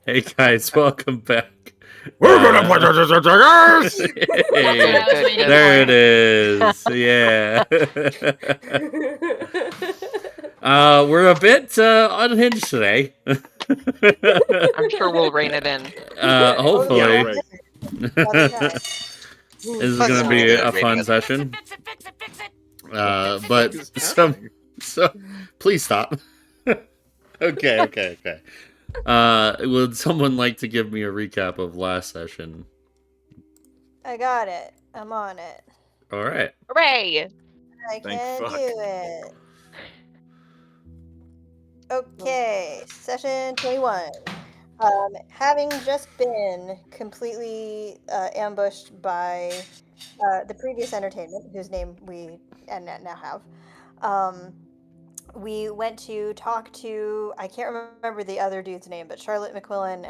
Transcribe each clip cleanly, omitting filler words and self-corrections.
Hey guys, welcome back. We're gonna play Dungeons and Dragons! Hey, That's what I was waiting there it for. is. Yeah. We're a bit unhinged today. I'm sure we'll rein it in. Oh yeah, Hopefully. right. another time. This is Plus, gonna we'll be do a it reading fun it. session. Fix it, fix it, fix it. But What is some happening? so please stop. Okay. Would someone like to give me a recap of last session? I got it. I'm on it. All right. Hooray! I Thank can fuck. do it. Okay, session 21. Having just been completely ambushed by the previous entertainment, whose name we now have, um, we went to talk to, I can't remember the other dude's name, but Charlotte McQuillan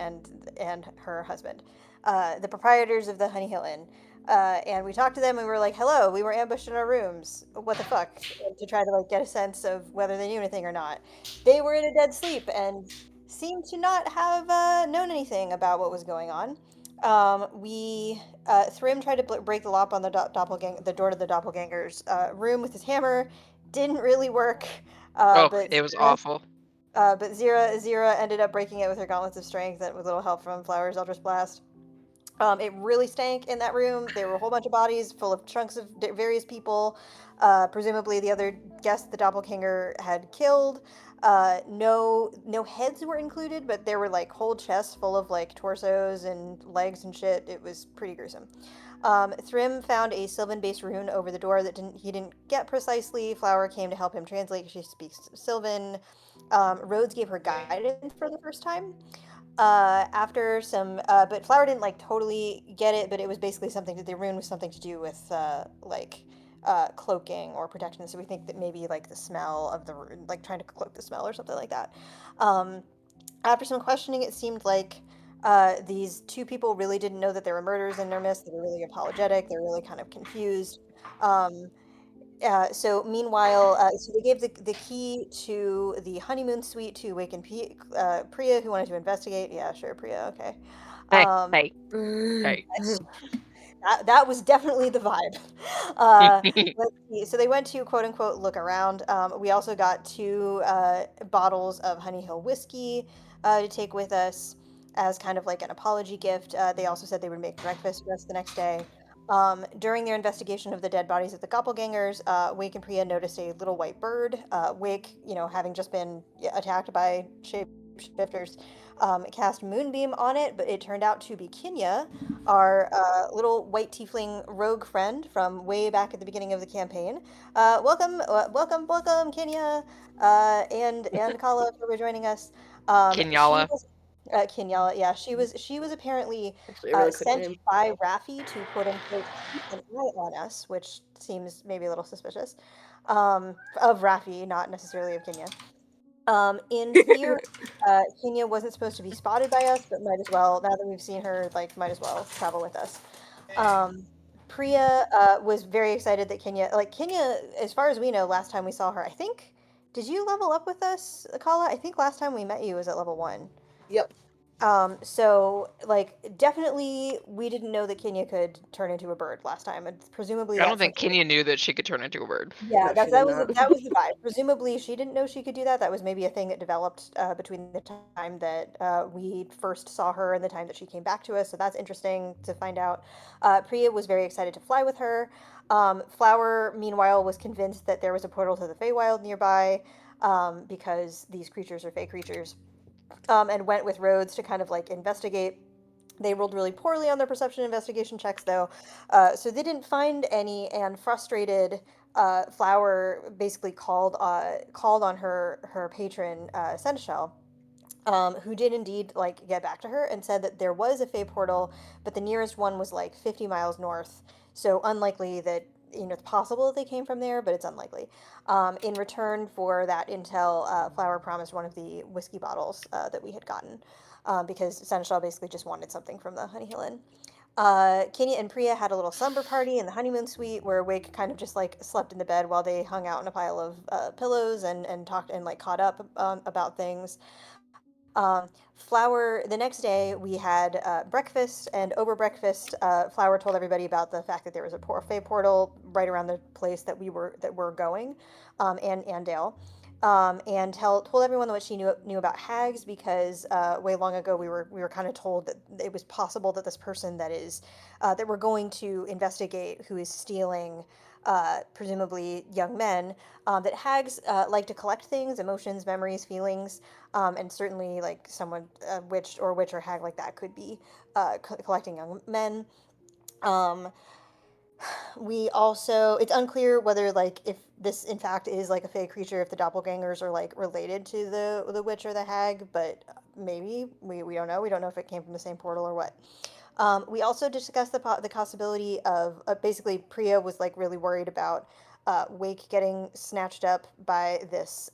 and her husband, the proprietors of the Honey Hill Inn. And we talked to them and we were like, hello, we were ambushed in our rooms. What the fuck? And to try to like get a sense of whether they knew anything or not. They were in a dead sleep and seemed to not have known anything about what was going on. Thrym tried to break the lock on the door to the doppelganger's room with his hammer. Didn't really work. Oh, But it was awful. Zira ended up breaking it with her gauntlets of strength and with a little help from Flower's Eldritch Blast. It really stank in that room. There were a whole bunch of bodies full of chunks of various people. Presumably, the other guests the doppelganger had killed. No heads were included, but there were like whole chests full of like torsos and legs and shit. It was pretty gruesome. Thrym found a Sylvan-based rune over the door that he didn't get precisely. Flower came to help him translate. She speaks Sylvan. Rhodes gave her guidance for the first time. After some, but Flower didn't like totally get it, but it was basically something that the rune was something to do with cloaking or protection. So we think that maybe like the smell of the rune, like trying to cloak the smell or something like that. Um, After some questioning, it seemed like these two people really didn't know that there were murders in their midst. They were really apologetic. They're really kind of confused. Um, so they gave the key to the honeymoon suite to Waken Priya, who wanted to investigate. Yeah, sure, Priya, okay. Hey, Um, hey, hey. that was definitely the vibe. Uh, let's see. So they went to quote unquote look around. We also got two bottles of Honey Hill whiskey to take with us as kind of like an apology gift. They also said they would make breakfast for us the next day. During their investigation of the dead bodies of the doppelgangers, Wake and Priya noticed a little white bird. Wake, having just been attacked by shapeshifters, cast Moonbeam on it, but it turned out to be Kinya, our little white tiefling rogue friend from way back at the beginning of the campaign. Welcome, Kinya, and Kala for joining us. She Kinyala. was Kinyala, yeah, she was apparently Actually, a really quick sent name. by Raffi to quote unquote keep an eye on us, which seems maybe a little suspicious. Of Raffi, not necessarily of Kinya. In theory, Kenya wasn't supposed to be spotted by us, but might as well, now that we've seen her, like, might as well travel with us. Um, Priya was very excited that Kenya, as far as we know, last time we saw her, I think, did you level up with us, Akala? I think last time we met you was at level 1. Yep. So like definitely we didn't know that Kenya could turn into a bird last time, and presumably I don't that's think something. Kenya knew that she could turn into a bird. Yeah, No, she did not. that was the vibe. Presumably, she didn't know she could do that. That was maybe a thing that developed between the time that we first saw her and the time that she came back to us. So that's interesting to find out. Priya was very excited to fly with her. Flower, meanwhile, was convinced that there was a portal to the Feywild nearby because these creatures are Fey creatures, and went with Rhodes to kind of like investigate. They rolled really poorly on their perception investigation checks, though, so they didn't find any. And frustrated, Flower basically called on her patron, Seneschal, who did indeed like get back to her and said that there was a Fey portal, but the nearest one was like 50 miles north. So unlikely that it's possible that they came from there, but it's unlikely. In return for that intel, Flower promised one of the whiskey bottles that we had gotten, because Seneschal basically just wanted something from the Honey Hill Inn. Kenya and Priya had a little slumber party in the honeymoon suite where Wake kind of just like slept in the bed while they hung out in a pile of pillows and talked and like caught up about things. Flower, the next day we had breakfast, and over breakfast, Flower told everybody about the fact that there was a Fey portal right around the place that we're going, and Dale. Told everyone what she knew about hags because way long ago we were kind of told that it was possible that this person that we're going to investigate, who is stealing presumably young men, that hags like to collect things, emotions, memories, feelings, and certainly like someone, witch or hag like that could be collecting young men. Um, we also, it's unclear whether like if this in fact is like a fey creature, if the doppelgangers are like related to the witch or the hag, but maybe we don't know. We don't know if it came from the same portal or what. We also discussed the possibility of basically Priya was like really worried about Wake getting snatched up by this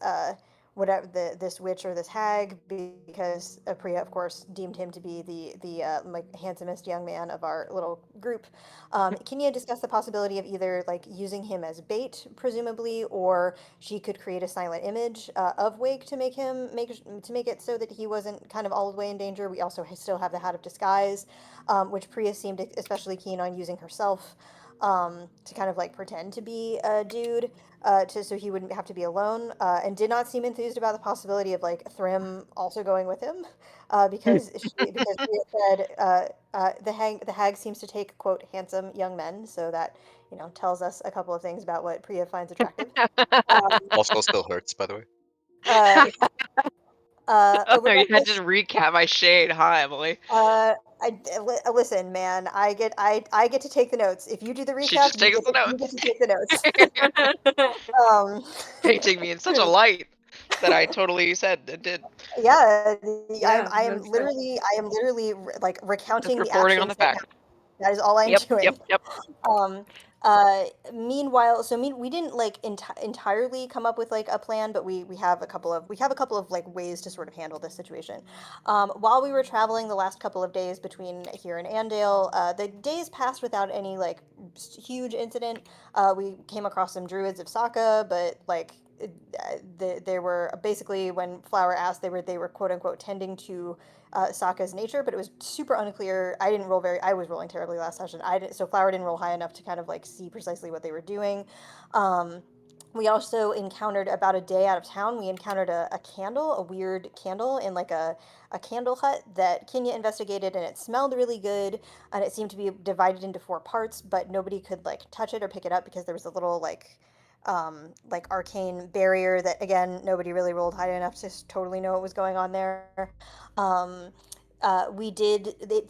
whatever this witch or this hag, because Priya of course deemed him to be the like handsomest young man of our little group. Kenya discussed the possibility of either like using him as bait, presumably, or she could create a silent image of Wake to make it so that he wasn't kind of all the way in danger. We also still have the hat of disguise, which Priya seemed especially keen on using herself, to kind of like pretend to be a dude, so he wouldn't have to be alone, and did not seem enthused about the possibility of like Thrym also going with him, because Priya said the hag seems to take quote handsome young men, so that tells us a couple of things about what Priya finds attractive. Um, Also still hurts, by the way. uh, Over You had to breakfast, recap my shade, huh, Emily? listen, man, I get to take the notes. If you do the She recap, just takes the you get notes. to take the notes. Um, Painting me in such a light that I totally said and did. yeah, Yeah, I am that's good. literally like Just recounting the reporting on the actions that facts. happened. That is all I'm Yep, doing. yep, yep. Um, Meanwhile, we didn't like entirely come up with like a plan, but we have a couple of like ways to sort of handle this situation. While we were traveling the last couple of days between here and Andale, the days passed without any like huge incident. We came across some druids of Saka, but like they were basically, when Flower asked, they were quote unquote tending to Sokka's nature, but it was super unclear. I was rolling terribly last session. So Flower didn't roll high enough to kind of like see precisely what they were doing. Um, we also encountered, about a day out of town, we encountered a candle, a weird candle in like a candle hut that Kenya investigated, and it smelled really good, and it seemed to be divided into four parts, but nobody could like touch it or pick it up because there was a little like arcane barrier that again nobody really rolled high enough to totally know what was going on there. Um, it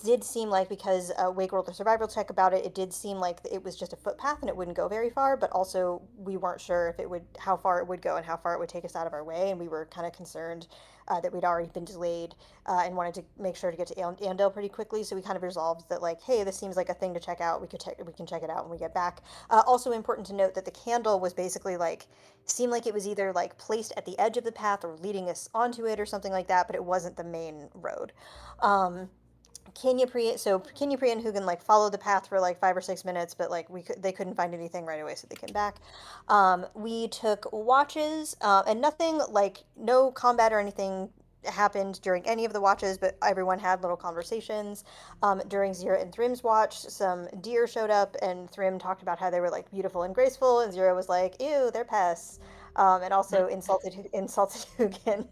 did seem like, because Wake rolled a survival check about it, it did seem like it was just a footpath and it wouldn't go very far, but also we weren't sure if how far it would go and how far it would take us out of our way, and we were kind of concerned that we'd already been delayed, and wanted to make sure to get to Andale pretty quickly. So we kind of resolved that, like, hey, this seems like a thing to check out. We can check it out when we get back. Also important to note that the candle was basically like, seemed like it was either like placed at the edge of the path or leading us onto it or something like that, but it wasn't the main road. Um, Kenya Priya and Hugin like followed the path for like 5 or 6 minutes, but like they couldn't find anything right away, so they came back. We took watches, and nothing like, no combat or anything happened during any of the watches, but everyone had little conversations. During Zira and Thrym's watch, some deer showed up, and Thrym talked about how they were like beautiful and graceful, and Zira was like, "Ew, they're pests," and also insulted Hugin.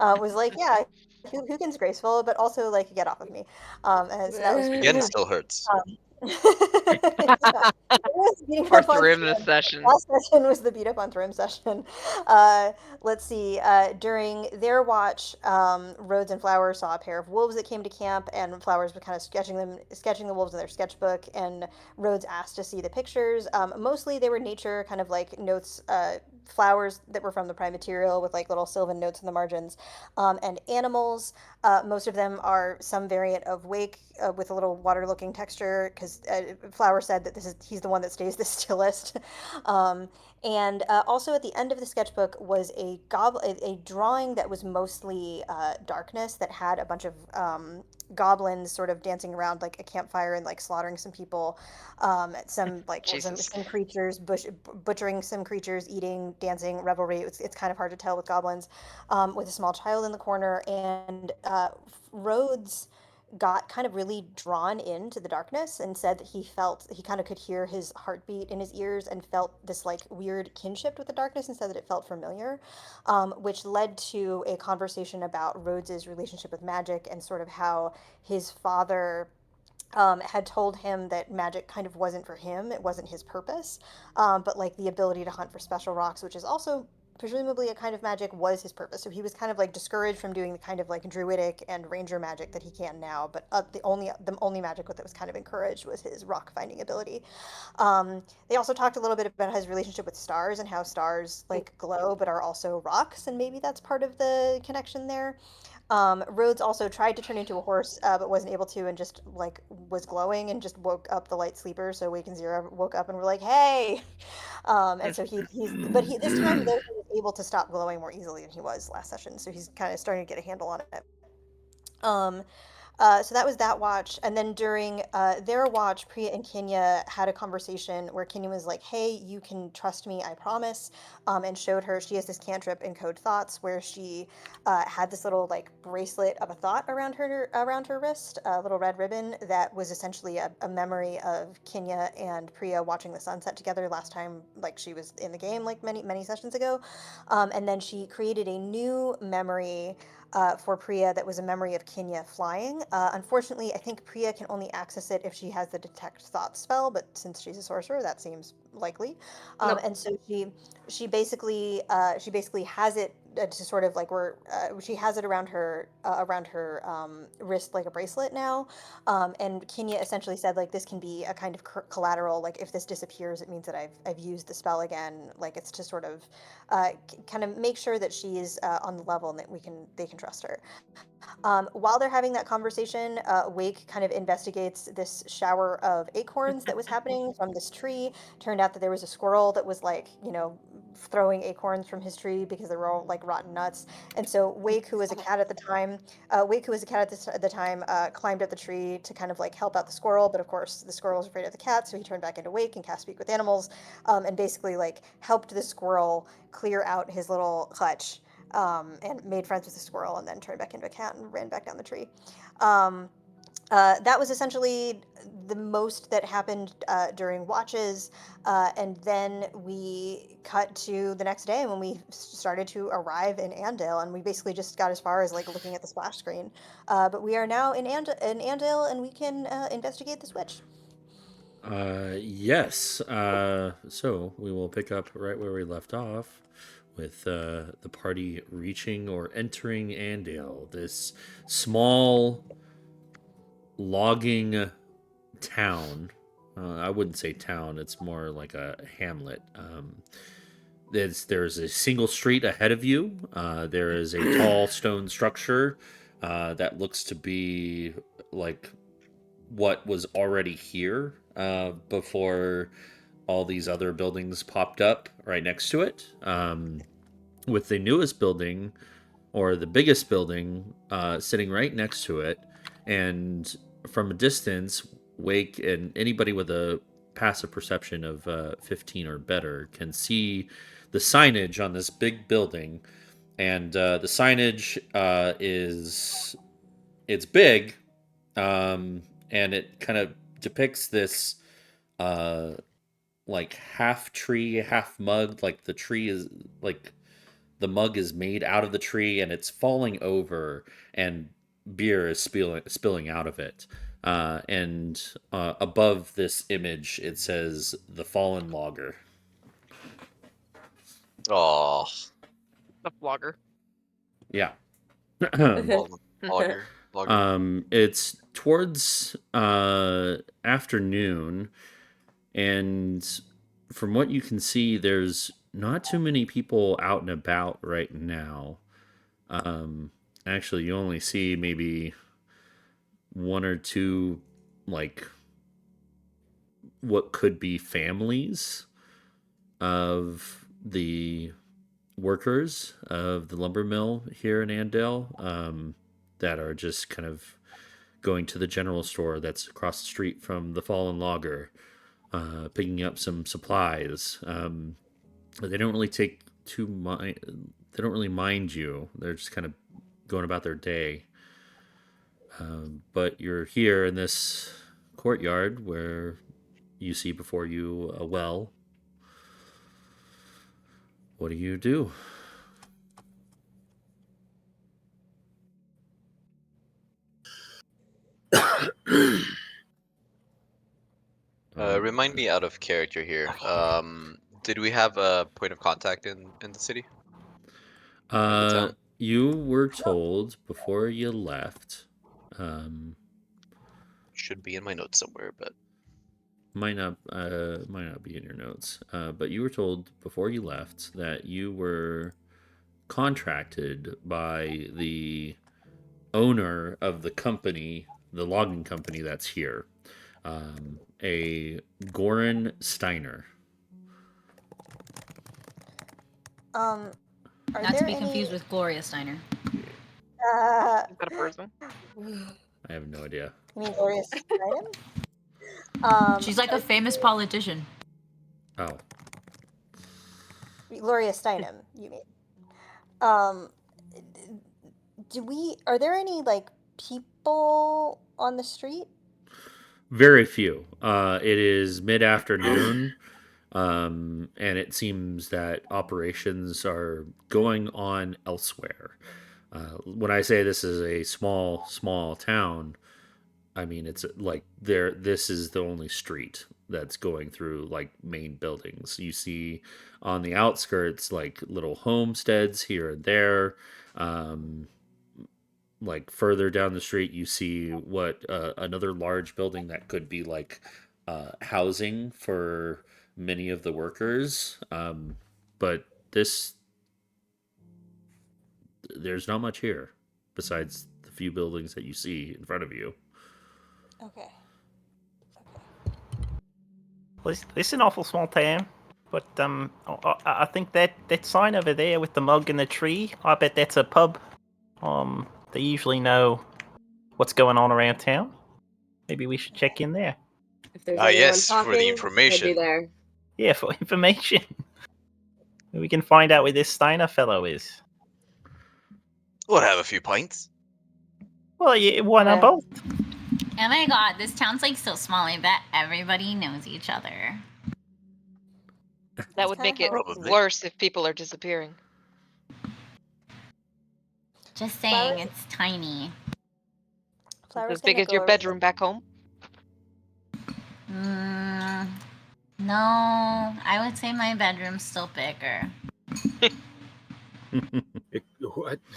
Was like, "Yeah, Hugin's graceful, but also like, get off of me." And so that was pretty Again, funny. still hurts. It was beating Or up on Thrym this Thrym. session. Last session was the beat up on Thrym session. Let's see. During their watch, Rhodes and Flowers saw a pair of wolves that came to camp, and Flowers was kind of sketching the wolves in their sketchbook, and Rhodes asked to see the pictures. Mostly they were nature, kind of like notes, flowers that were from the prime material with like little sylvan notes in the margins, and animals. Most of them are some variant of Wake, with a little water-looking texture, because Flower said that he's the one that stays the stillest. Um, and also at the end of the sketchbook was a drawing that was mostly darkness, that had a bunch of goblins sort of dancing around like a campfire and like slaughtering some people, Jesus. some creatures butchering some creatures, eating, dancing, revelry. It's kind of hard to tell with goblins, with a small child in the corner, and Rhodes got kind of really drawn into the darkness and said that he kind of could hear his heartbeat in his ears and felt this like weird kinship with the darkness and said that it felt familiar, which led to a conversation about Rhodes's relationship with magic and sort of how his father had told him that magic kind of wasn't for him, it wasn't his purpose, but like the ability to hunt for special rocks, which is also presumably a kind of magic, was his purpose. So he was kind of like discouraged from doing the kind of like druidic and ranger magic that he can now, but the only magic that was kind of encouraged was his rock finding ability. They also talked a little bit about his relationship with stars and how stars like glow but are also rocks, and maybe that's part of the connection there. Rhodes also tried to turn into a horse, but wasn't able to, and just like was glowing and just woke up the light sleeper. So Wake and Zero woke up and were like, "Hey!" And so he this time though he was able to stop glowing more easily than he was last session. So he's kind of starting to get a handle on it. Um, so that was that watch. And then during their watch, Priya and Kenya had a conversation where Kenya was like, "Hey, you can trust me, I promise," and showed her she has this cantrip in Code Thoughts where she had this little like bracelet of a thought around her wrist, a little red ribbon that was essentially a memory of Kenya and Priya watching the sunset together last time, like she was in the game, like many sessions ago. And then she created a new memory for Priya that was a memory of Kenya flying. Unfortunately, I think Priya can only access it if she has the Detect Thought spell, but since she's a sorcerer, that seems likely. Nope. And so she basically has it to sort of like where she has it around her wrist like a bracelet now. And Kenya essentially said like this can be a kind of collateral. Like if this disappears, it means that I've used the spell again. Like it's to sort of kind of make sure that she's on the level and that they can trust her. While they're having that conversation, Wake kind of investigates this shower of acorns that was happening from this tree. Turned out that there was a squirrel that was like, throwing acorns from his tree because they were all like rotten nuts. And so Wake, who was a cat at the time, climbed up the tree to kind of like help out the squirrel. But of course, the squirrel was afraid of the cat, so he turned back into Wake and cast Speak with Animals, and basically like helped the squirrel clear out his little clutch, and made friends with the squirrel, and then turned back into a cat and ran back down the tree. Um, that was essentially the most that happened during watches, and then we cut to the next day when we started to arrive in Andale, and we basically just got as far as like looking at the splash screen. But we are now in Andale, and we can investigate the switch. Yes. So we will pick up right where we left off with the party reaching or entering Andale, this small logging town. I wouldn't say town, it's more like a hamlet. There's a single street ahead of you. There is a tall stone structure that looks to be like what was already here before all these other buildings popped up right next to it. With the newest building or the biggest building sitting right next to it, and from a distance, Wake and anybody with a passive perception of 15 or better can see the signage on this big building. And the signage is it's big, and it kind of depicts this uh, like half tree, half mug. Like the tree is like the mug is made out of the tree and it's falling over, and beer is spilling out of it. And above this image, it says "The Fallen Logger." Oh, The vlogger. Yeah. logger. It's towards afternoon, and from what you can see, there's not too many people out and about right now. Um, Actually, you only see maybe one or two, like what could be families of the workers of the lumber mill here in Andale, that are just kind of going to the general store that's across the street from the Fallen Logger, picking up some supplies. They don't really take too mind. They don't really mind you. They're just kind of going about their day. But you're here in this courtyard where you see before you a well. What do you do? Remind me out of character here. Did we have a point of contact in the city? In the town? You were told before you left. Um, Should be in my notes somewhere, but might not be in your notes. But you were told before you left that you were contracted by the owner of the company, the logging company that's here, a Goran Steiner. Are Not to there be any? confused with Gloria Steiner. Is that a person? I have no idea. You mean Gloria Steinem? She's like a famous politician. Oh, Gloria Steinem, you mean? Um, are there any like people on the street? very few. It is mid-afternoon, and it seems that operations are going on elsewhere. When I say this is a small town, I mean it's like there. This is the only street that's going through like main buildings. You see on the outskirts like little homesteads here and there. Um, like further down the street you see what another large building that could be like housing for many of the workers, but this there's not much here besides the few buildings that you see in front of you. Okay. Well, it's an awful small town, but I think that sign over there with the mug and the tree, I bet that's a pub. They usually know what's going on around town. Maybe we should check in there. If there's anyone yes, talking, for the they'd be information. there. Yeah, for information. We can find out where this Steiner fellow is. We'll have a few pints. Well, yeah, why not Yeah. both? Oh my god, this town's like so small. I bet everybody knows each other. That would make it Probably. worse if people are disappearing. Just saying, Flowers- it's tiny. Flower's As big gonna as go your over to the- bedroom back home. No, I would say my bedroom's still bigger.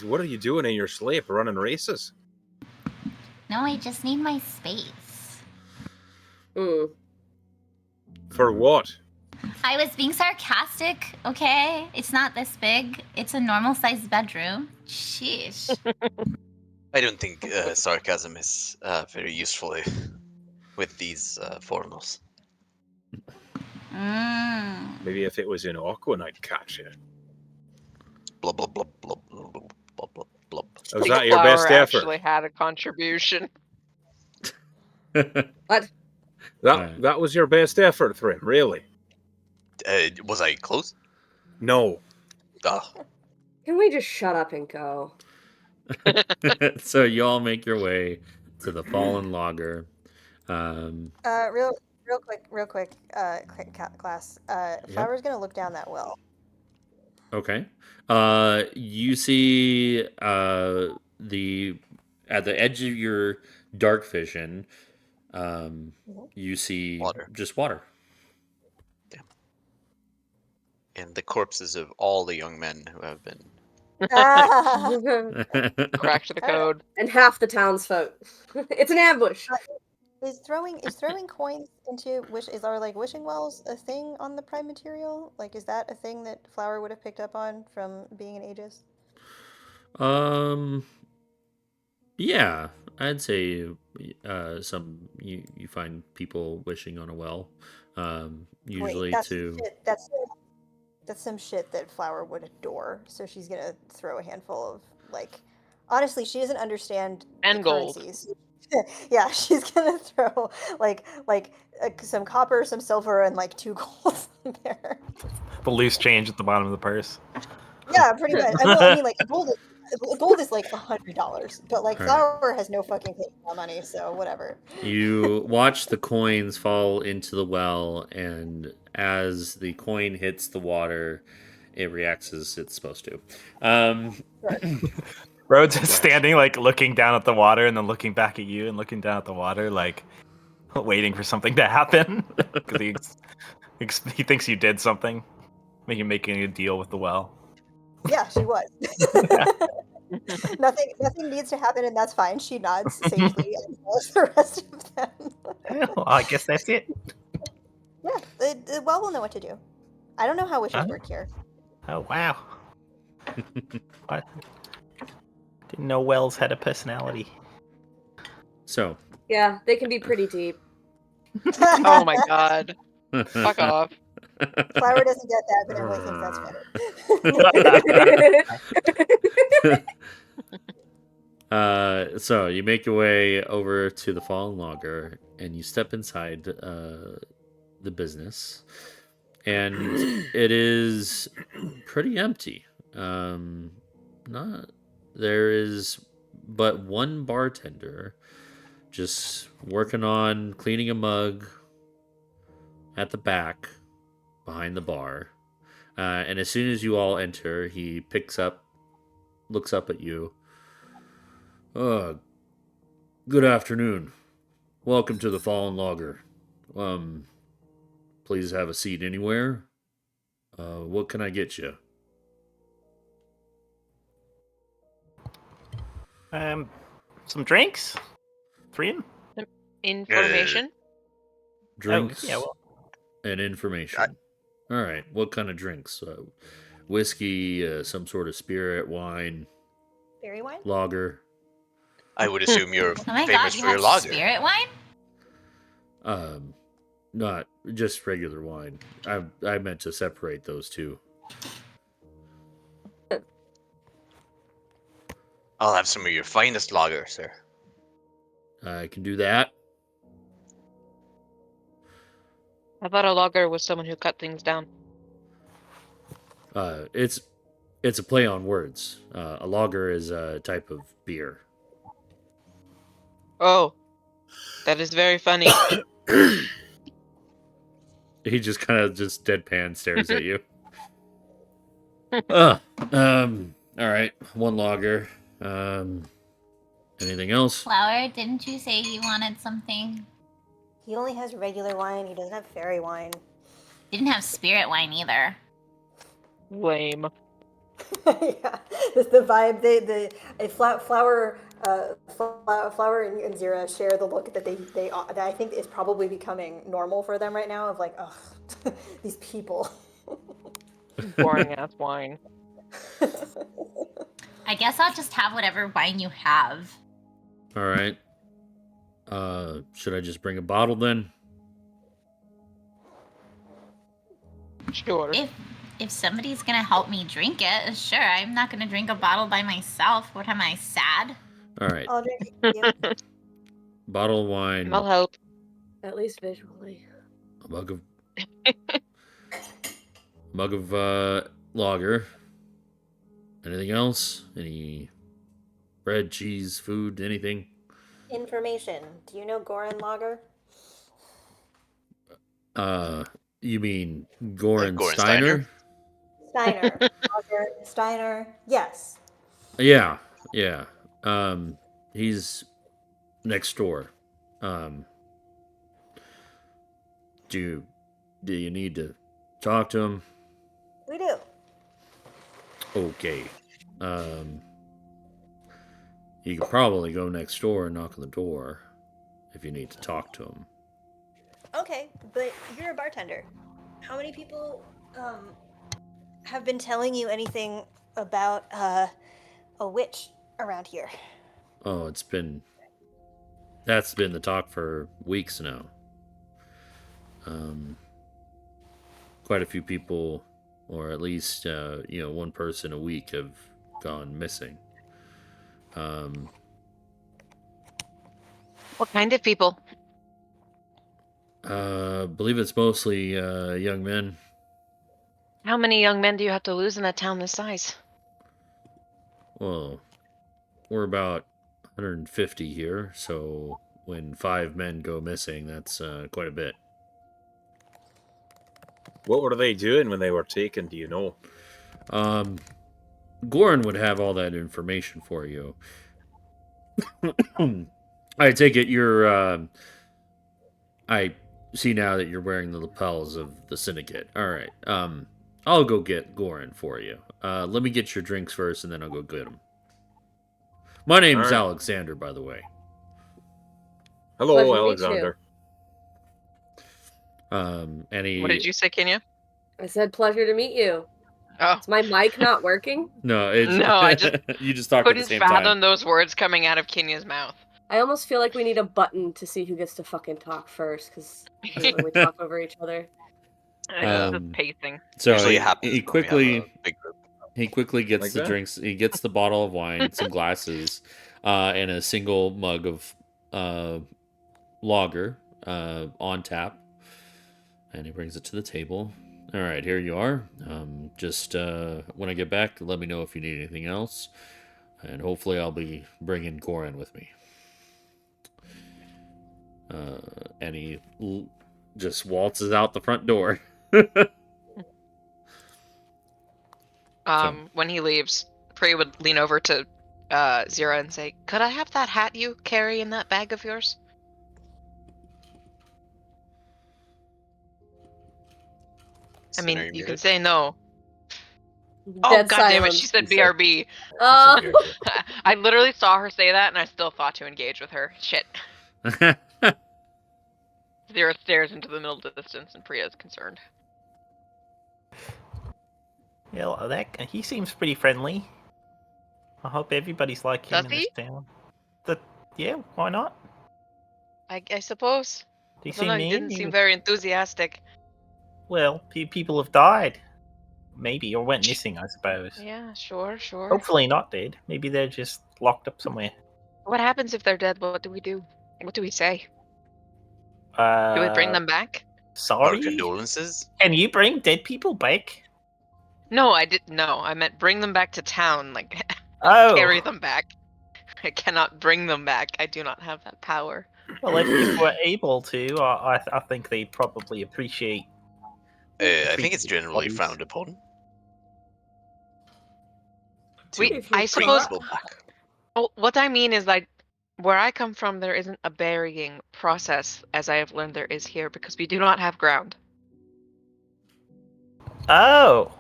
What are you doing in your sleep? Running races? No, I just need my space. For what? I was being sarcastic, okay? It's not this big. It's a normal sized bedroom. Sheesh. I don't think sarcasm is very useful with these foreigners. Maybe if it was in Auckland, I'd catch it. Blub blub blub blub blub blub blub blub. Was I think that your Flower best effort? actually had a contribution. What? That was your best effort, Thrim, really? Was I close? No. Can we just shut up and go? So you all make your way to the Fallen Logger. Real quick, class. Flower's gonna look down that well. Okay. You see the at the edge of your dark vision, you see Water. just water. And the corpses of all the young men who have been. Crack to the code. And half the townsfolk. It's an ambush. Is throwing coins into wishing wells a thing on the prime material? Like, is that a thing that Flower would have picked up on from being an Aegis? Yeah, I'd say some you find people wishing on a well. Usually Wait, to that's some shit that Flower would adore. So she's gonna throw a handful of like. Honestly, she doesn't understand And the gold. currencies. Yeah, she's gonna throw like some copper, some silver, and like 2 gold in there. The loose change at the bottom of the purse. Yeah, pretty much. I mean, like gold is like $100, but like All right. flour has no fucking thing about money, so whatever. You watch the coins fall into the well, and as the coin hits the water, it reacts as it's supposed to. Sure. Rhodes is standing, like, looking down at the water and then looking back at you and looking down at the water, like, waiting for something to happen. Because he thinks you did something. Making a deal with the well. Yeah, she was. Nothing needs to happen, and that's fine. She nods sagely, and so does the rest of them. Well, I guess that's it. Yeah, the well will know what to do. I don't know how witches work here. Oh, wow. I didn't know wells had a personality. So, Yeah, they can be pretty deep. Oh my god. Fuck off. Flower doesn't get that, but Emily thinks that's funny. so you make your way over to the fallen logger, and you step inside the business, and it is pretty empty. Not there is but one bartender just working on cleaning a mug at the back behind the bar. And as soon as you all enter, he looks up at you. Good afternoon. Welcome to the Fallen Logger. Please have a seat anywhere. What can I get you? Some drinks? 3 of them? Information? Drinks Oh, yeah, well, and information. All right. What kind of drinks? Whiskey, some sort of spirit, wine, Berry wine? lager. I would assume you're Oh my famous god, you for your have lager. spirit wine? Not just regular wine. I meant to separate those two. I'll have some of your finest lager, sir. I can do that. I thought a logger was someone who cut things down. It's a play on words. A lager is a type of beer. Oh. That is very funny. He just kind of just deadpan stares at you. All right, one lager. Anything else? Flower, didn't you say you wanted something? He only has regular wine. He doesn't have fairy wine. Didn't have spirit wine either. Lame. Yeah, it's the vibe. Flower and Zira share the look that that I think is probably becoming normal for them right now. Of like, ugh, these people. Boring ass wine. I guess I'll just have whatever wine you have. All right. Should I just bring a bottle then? Sure. If somebody's gonna help me drink it, sure. I'm not gonna drink a bottle by myself. What am I, sad? All right. I'll drink it with you. Bottle of wine, I'll help. At least visually. a mug of lager. Anything else? Any bread, cheese, food, anything? Information. Do you know Goran Lager? You mean Goran Goran Steiner? Steiner. Lager. Steiner. Yes. Yeah. He's next door. Do you need to talk to him? We do. Okay. You could probably go next door and knock on the door if you need to talk to him. Okay, but you're a bartender. How many people have been telling you anything about a witch around here? Oh, that's been the talk for weeks now. Quite a few people, or at least one person a week, have gone missing. What kind of people? Believe it's mostly young men. How many young men do you have to lose in a town this size? Well, we're about 150 here, so when 5 men go missing, that's quite a bit. What were they doing when they were taken? Do you know? Goran would have all that information for you. I take it you're. I see now that you're wearing the lapels of the syndicate. All right. I'll go get Goran for you. Let me get your drinks first, and then I'll go get them. My name's All right. Alexander, by the way. Hello, Pleasure to meet Alexander. Any? What did you say, Kenya? I said pleasure to meet you. Oh, Is my mic not working? No, it's No, I just you just talk at the couldn't same fathom time. those words coming out of Kenya's mouth. I almost feel like we need a button to see who gets to fucking talk first, because when we talk over each other. It's just pacing. So Usually it he, happens he when we have a quickly big group. he quickly gets Like the that? drinks. He gets the bottle of wine, some glasses, and a single mug of lager on tap, and he brings it to the table. All right, here you are. Just when I get back, let me know if you need anything else, and hopefully I'll be bringing Goran with me. And he just waltzes out the front door. When he leaves, Priya would lean over to Zira and say, "Could I have that hat you carry in that bag of yours?" I mean, you can say no. Oh, Dead God damn it! silence. She said He said- BRB. Oh, I literally saw her say that, and I still thought to engage with her. Shit. Zira stares into the middle distance, and Priya is concerned. Yeah, he seems pretty friendly. I hope everybody's like him Does in this he? town. Yeah, why not? I suppose. Do you I don't know, seem he mean? didn't seem very enthusiastic. Well, people have died. Maybe, or went missing, I suppose. Yeah, sure. Hopefully not dead. Maybe they're just locked up somewhere. What happens if they're dead? What do we do? What do we say? Do we bring them back? Our Sorry? condolences. Can you bring dead people back? No, I didn't. No, I meant bring them back to town. Like, Oh, carry them back. I cannot bring them back. I do not have that power. well, if we're able to, I think they'd probably appreciate. I think it's treating generally bodies. frowned upon. I Bring suppose. people back. Oh, what I mean is, like, where I come from, there isn't a burying process, as I have learned there is here, because we do not have ground. Oh,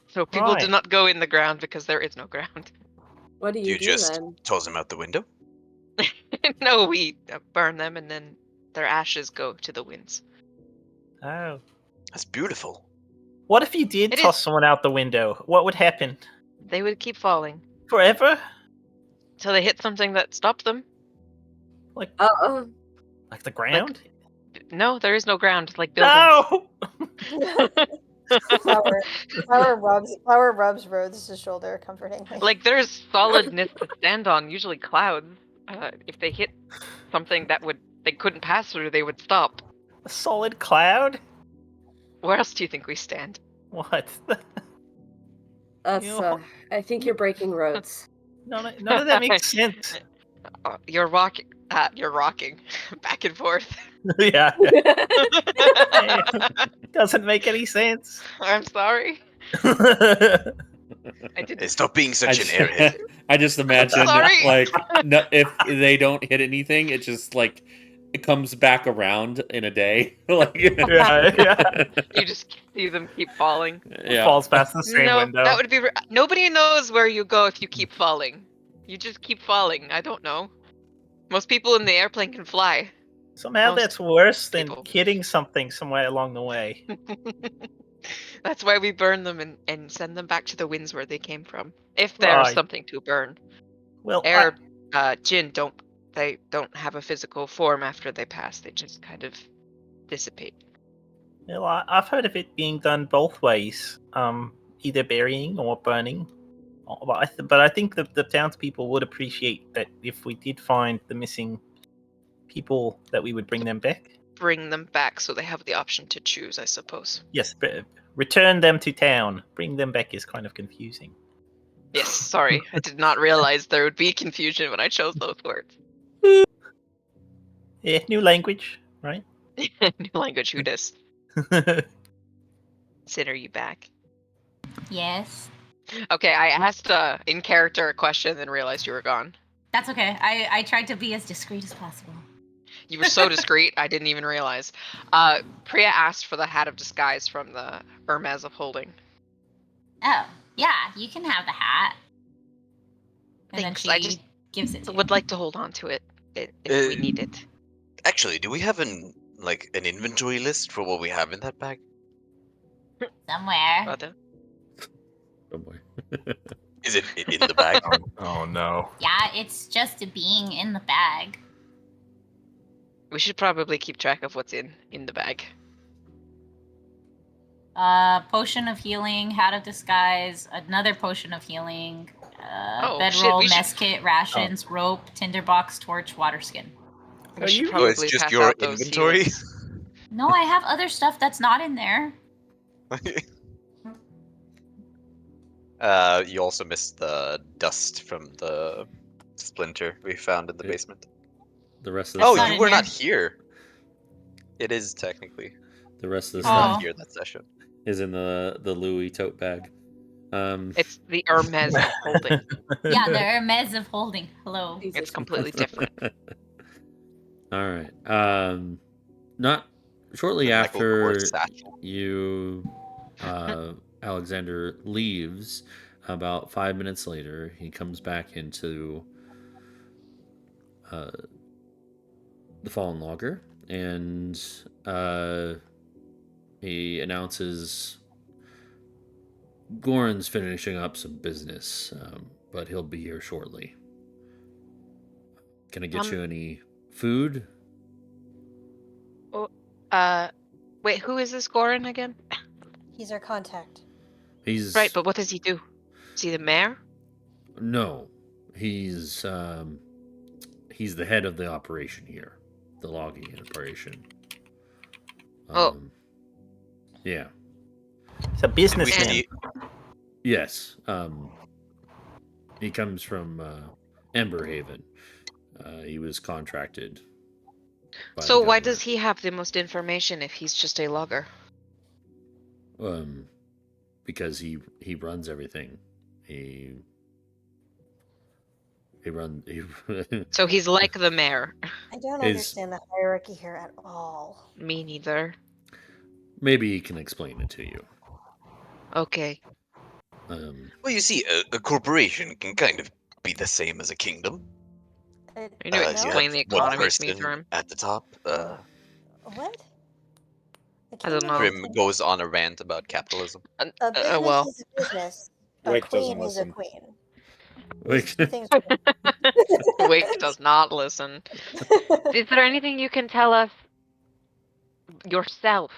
So people do Right. not go in the ground because there is no ground. what do Do you you do just then? toss them out the window? No, we burn them, and then their ashes go to the winds. oh. That's beautiful. What if you did It toss is. someone out the window? What would happen? They would keep falling Forever? till they hit something that stopped them. Like Uh-oh. the ground? No, there is no ground, like buildings. No. Flower rubs Rhodes' shoulder comfortingly. Like, there's solidness to stand on, usually clouds. If they hit something that they couldn't pass through, they would stop. A solid cloud? Where else do you think we stand? What? That's, You- I think you're breaking roads. None of that makes sense. You're rocking. You're rocking back and forth. Yeah. Doesn't make any sense. I'm sorry. Oh, I didn't. Hey, stop being I such an just, airhead. I just imagine Sorry. like no, if they don't hit anything, it just like it comes back around in a day. Like yeah. You just see them keep falling. yeah. Falls past the same No, window. that would be. Nobody knows where you go if you keep falling. You just keep falling. I don't know. Most people in the airplane can fly. Somehow most that's worse than people. hitting something somewhere along the way. That's why we burn them and send them back to the winds where they came from. If there's Right. something to burn. Well, Air, Jinn don't have a physical form after they pass. They just kind of dissipate. I've heard of it being done both ways, either burying or burning. But I think the townspeople would appreciate that if we did find the missing people that we would bring them back? Bring them back so they have the option to choose, I suppose. Yes, but return them to town. Bring them back is kind of confusing. Yes, sorry. I did not realize there would be confusion when I chose those words. Yeah, new language, right? New language, who dis? Sid, are you back? Yes. Okay, I asked in character a question, then realized you were gone. That's okay. I tried to be as discreet as possible. You were so discreet, I didn't even realize. Priya asked for the hat of disguise from the Hermes of Holding. Oh, yeah, you can have the hat. And Thanks. then I she just gives it to would you. like to hold on to it if we need it. Actually, do we have an inventory list for what we have in that bag? Somewhere. Rather. Somewhere. Is it in the bag? Oh no. Yeah, it's just being in the bag. We should probably keep track of what's in the bag. Potion of healing, hat of disguise, another potion of healing, Oh, shit, bedroll, we should- mess kit, rations, rope, tinderbox, torch, water skin. We should Oh, it's probably just pass your out those inventory? healings. No, I have other stuff that's not in there. You also missed the dust from the splinter we found in the Yeah. basement. The rest of It's the Oh, not stuff, you in were here. not here. It is technically. the rest of You the were stuff not Oh. here that session. is in the Louis tote bag. It's the Hermes of Holding. Yeah, the Hermes of Holding. Hello. Jesus It's completely different. All right. Not shortly The Michael Kors after satchel. you, Alexander leaves. About 5 minutes later, he comes back into the Fallen Logger, and he announces Goran's finishing up some business, but he'll be here shortly. Can I get you any food? Wait, who is this Goran again? He's our contact. He's Right, but what does he do? Is he the mayor? no, he's the head of the operation here, the logging operation. Oh. Yeah. It's a businessman. see- Yes. He comes from Emberhaven. He was contracted. by So the why does government. he have the most information if he's just a logger? Because he runs everything. He runs. So he's like the mayor. I don't Is- understand the hierarchy here at all. Me neither. Maybe he can explain it to you. Okay. Well, you see, a corporation can kind of be the same as a kingdom. You You know, know? explain the one economy to me, person Thrym. at the top. What? A I don't kingdom know. is a Trim kingdom. goes on a rant about capitalism. A business Well, is a business. A Wake doesn't queen is a listen. queen. Wait. These two things are Wake does not listen. Is there anything you can tell us yourself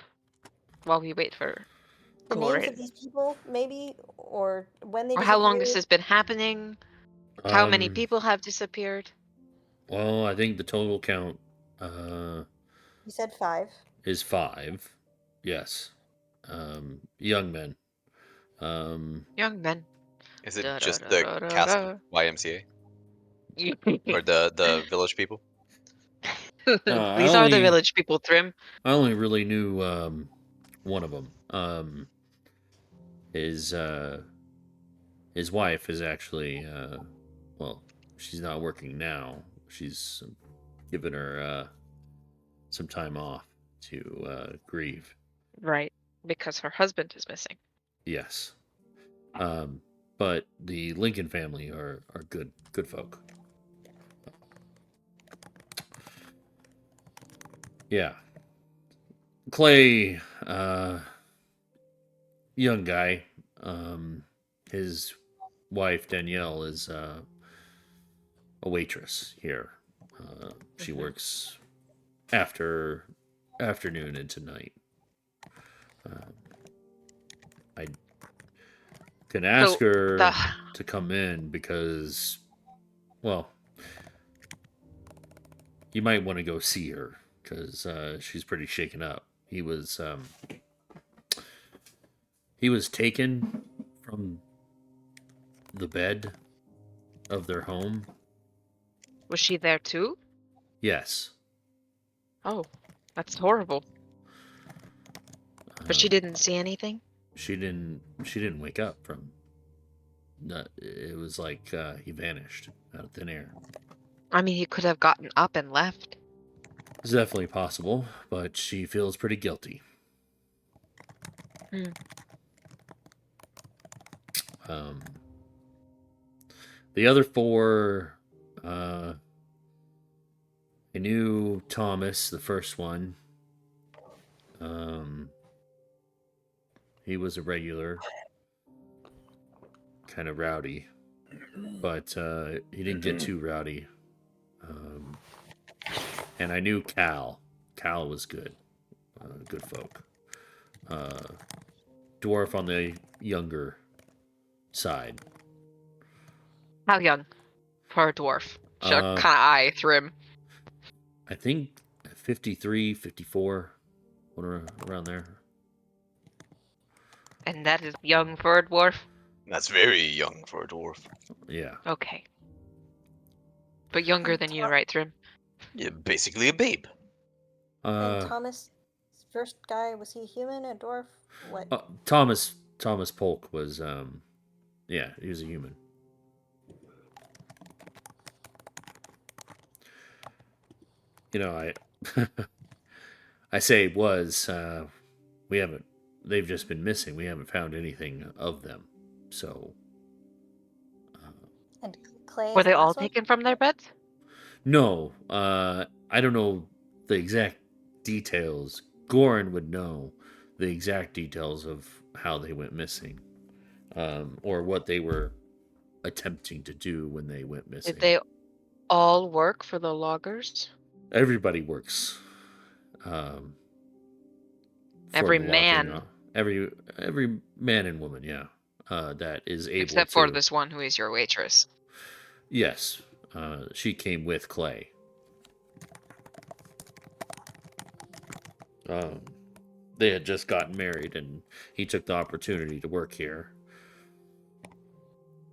while we wait for the names Goran? of these people, maybe, or when they Or how long disappeared. this has been happening? How many people have disappeared? Well, I think the total count You said 5. is 5. Yes. Young men. Young men. Is it just the cast of YMCA or the village people? These are the village people, Thrym. I only really knew one of them. His wife is actually well, she's not working now. She's given her some time off to grieve. Right, because her husband is missing. Yes. But the Lincoln family are good folk. Yeah. Clay, young guy. His wife Danielle is a waitress here. She works afternoon into night. I can ask So, her the- to come in because, well, You might want to go see her because she's pretty shaken up. He was taken from the bed of their home. Was she there too? Yes. Oh, that's horrible. But she Um, didn't see anything? She didn't wake up from. It was like he vanished out of thin air. I mean, he could have gotten up and left. It's definitely possible, but she feels pretty guilty. Hmm. The other four, I knew Thomas, the first one. He was a regular, kind of rowdy, but he didn't get too rowdy. And I knew Cal. Cal was good, good folk. Dwarf on the younger side. How young? For a dwarf. She kind Uh, of eye through him. I think 53, 54, around there. And that is young for a dwarf? That's very young for a dwarf. Yeah. Okay. But younger than you, right, Thrym? Yeah, basically a babe. And Thomas, first guy, was he human, a dwarf? What? Thomas Polk was yeah, he was a human. You know, I I say was we haven't they've just been missing. We haven't found anything of them. So And Clay Were is they the all last one? taken from their beds? no, I don't know the exact details. Goran would know the exact details of how they went missing, or what they were attempting to do when they went missing. Did they all work for the loggers? Everybody works. For Every the logging, man. every man and woman, yeah, that is able Except to. for this one who is your waitress. Yes, she came with Clay. They had just gotten married, and he took the opportunity to work here.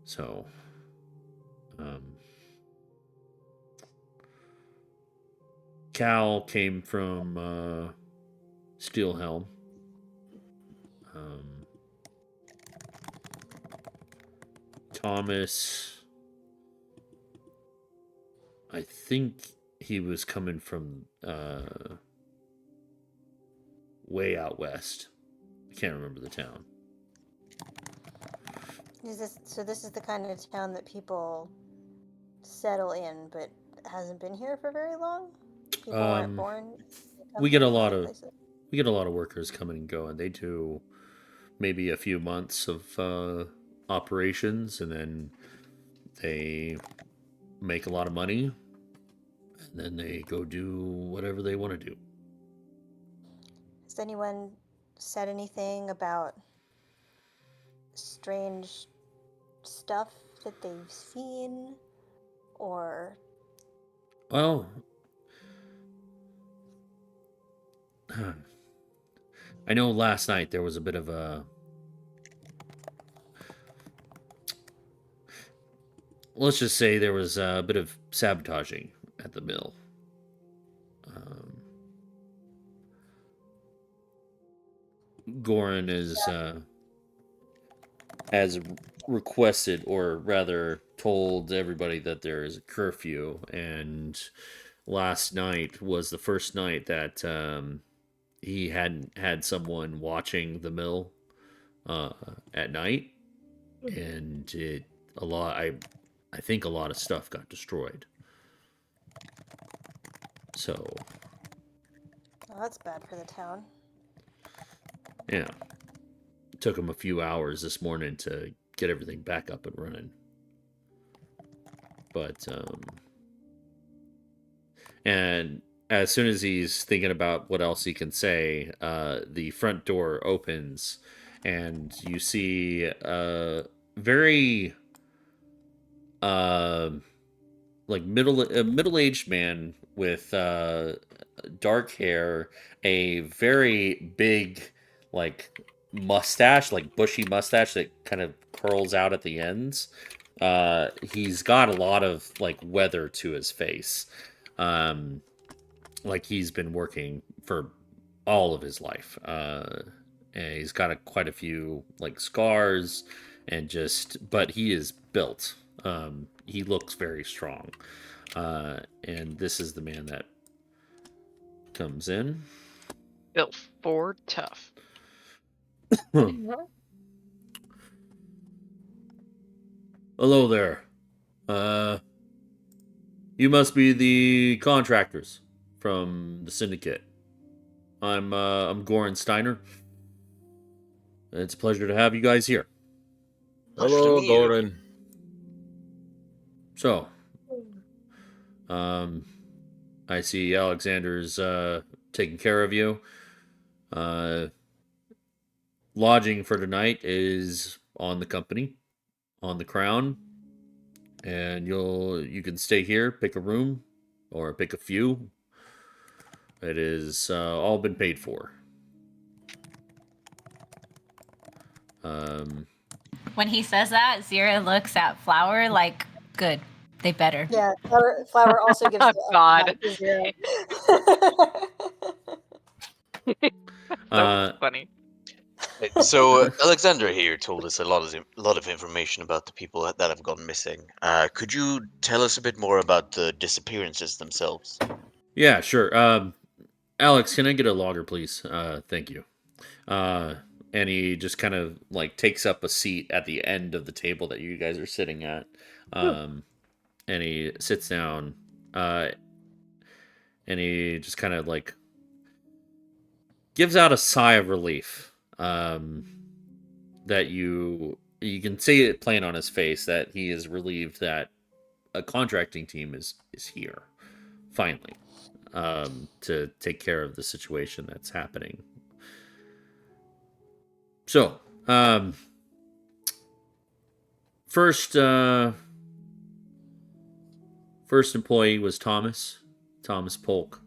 So, Cal came from Steelhelm. Thomas, I think he was coming from way out west. I can't remember the town. So this is the kind of town that people settle in, but hasn't been here for very long? People weren't born? We get a lot of workers coming and going. They do maybe a few months of operations, and then they make a lot of money, and then they go do whatever they want to do. Has anyone said anything about strange stuff that they've seen? Or Well, I know last night there was a bit of a... Let's just say there was a bit of sabotaging at the mill. Goran has requested, or rather told everybody, that there is a curfew, and last night was the first night that he hadn't had someone watching the mill at night, and I think a lot of stuff got destroyed. So, that's bad for the town. yeah. It took him a few hours this morning to get everything back up and running. But, and as soon as he's thinking about what else he can say, the front door opens, and you see a very, like middle-aged man with dark hair, a very big, like, mustache, like bushy mustache that kind of curls out at the ends. He's got a lot of like weather to his face. Like he's been working for all of his life. And he's got quite a few like scars and but he is built. He looks very strong. And this is the man that comes in. Built for tough. Hello there. You must be the contractors from the syndicate. I'm Goran Steiner. It's a pleasure to have you guys here. Pleasure to Hello, meet you. Goran. So, I see Alexander's taking care of you. Lodging for tonight is on the company, on the crown, and you can stay here, pick a room, or pick a few. It is all been paid for. When he says that, Zira looks at Flower like, good. They better. Yeah, Flower also gives Oh, the God. to Zero. So funny. So Alexander here told us a lot of information about the people that have gone missing. Could you tell us a bit more about the disappearances themselves? Yeah, sure. Alex, can I get a logger, please? Thank you. And he just kind of like takes up a seat at the end of the table that you guys are sitting at. And he sits down. And he just kind of like gives out a sigh of relief. That you can see it plain on his face that he is relieved that a contracting team is here finally, to take care of the situation that's happening. So, first employee was Thomas Polk.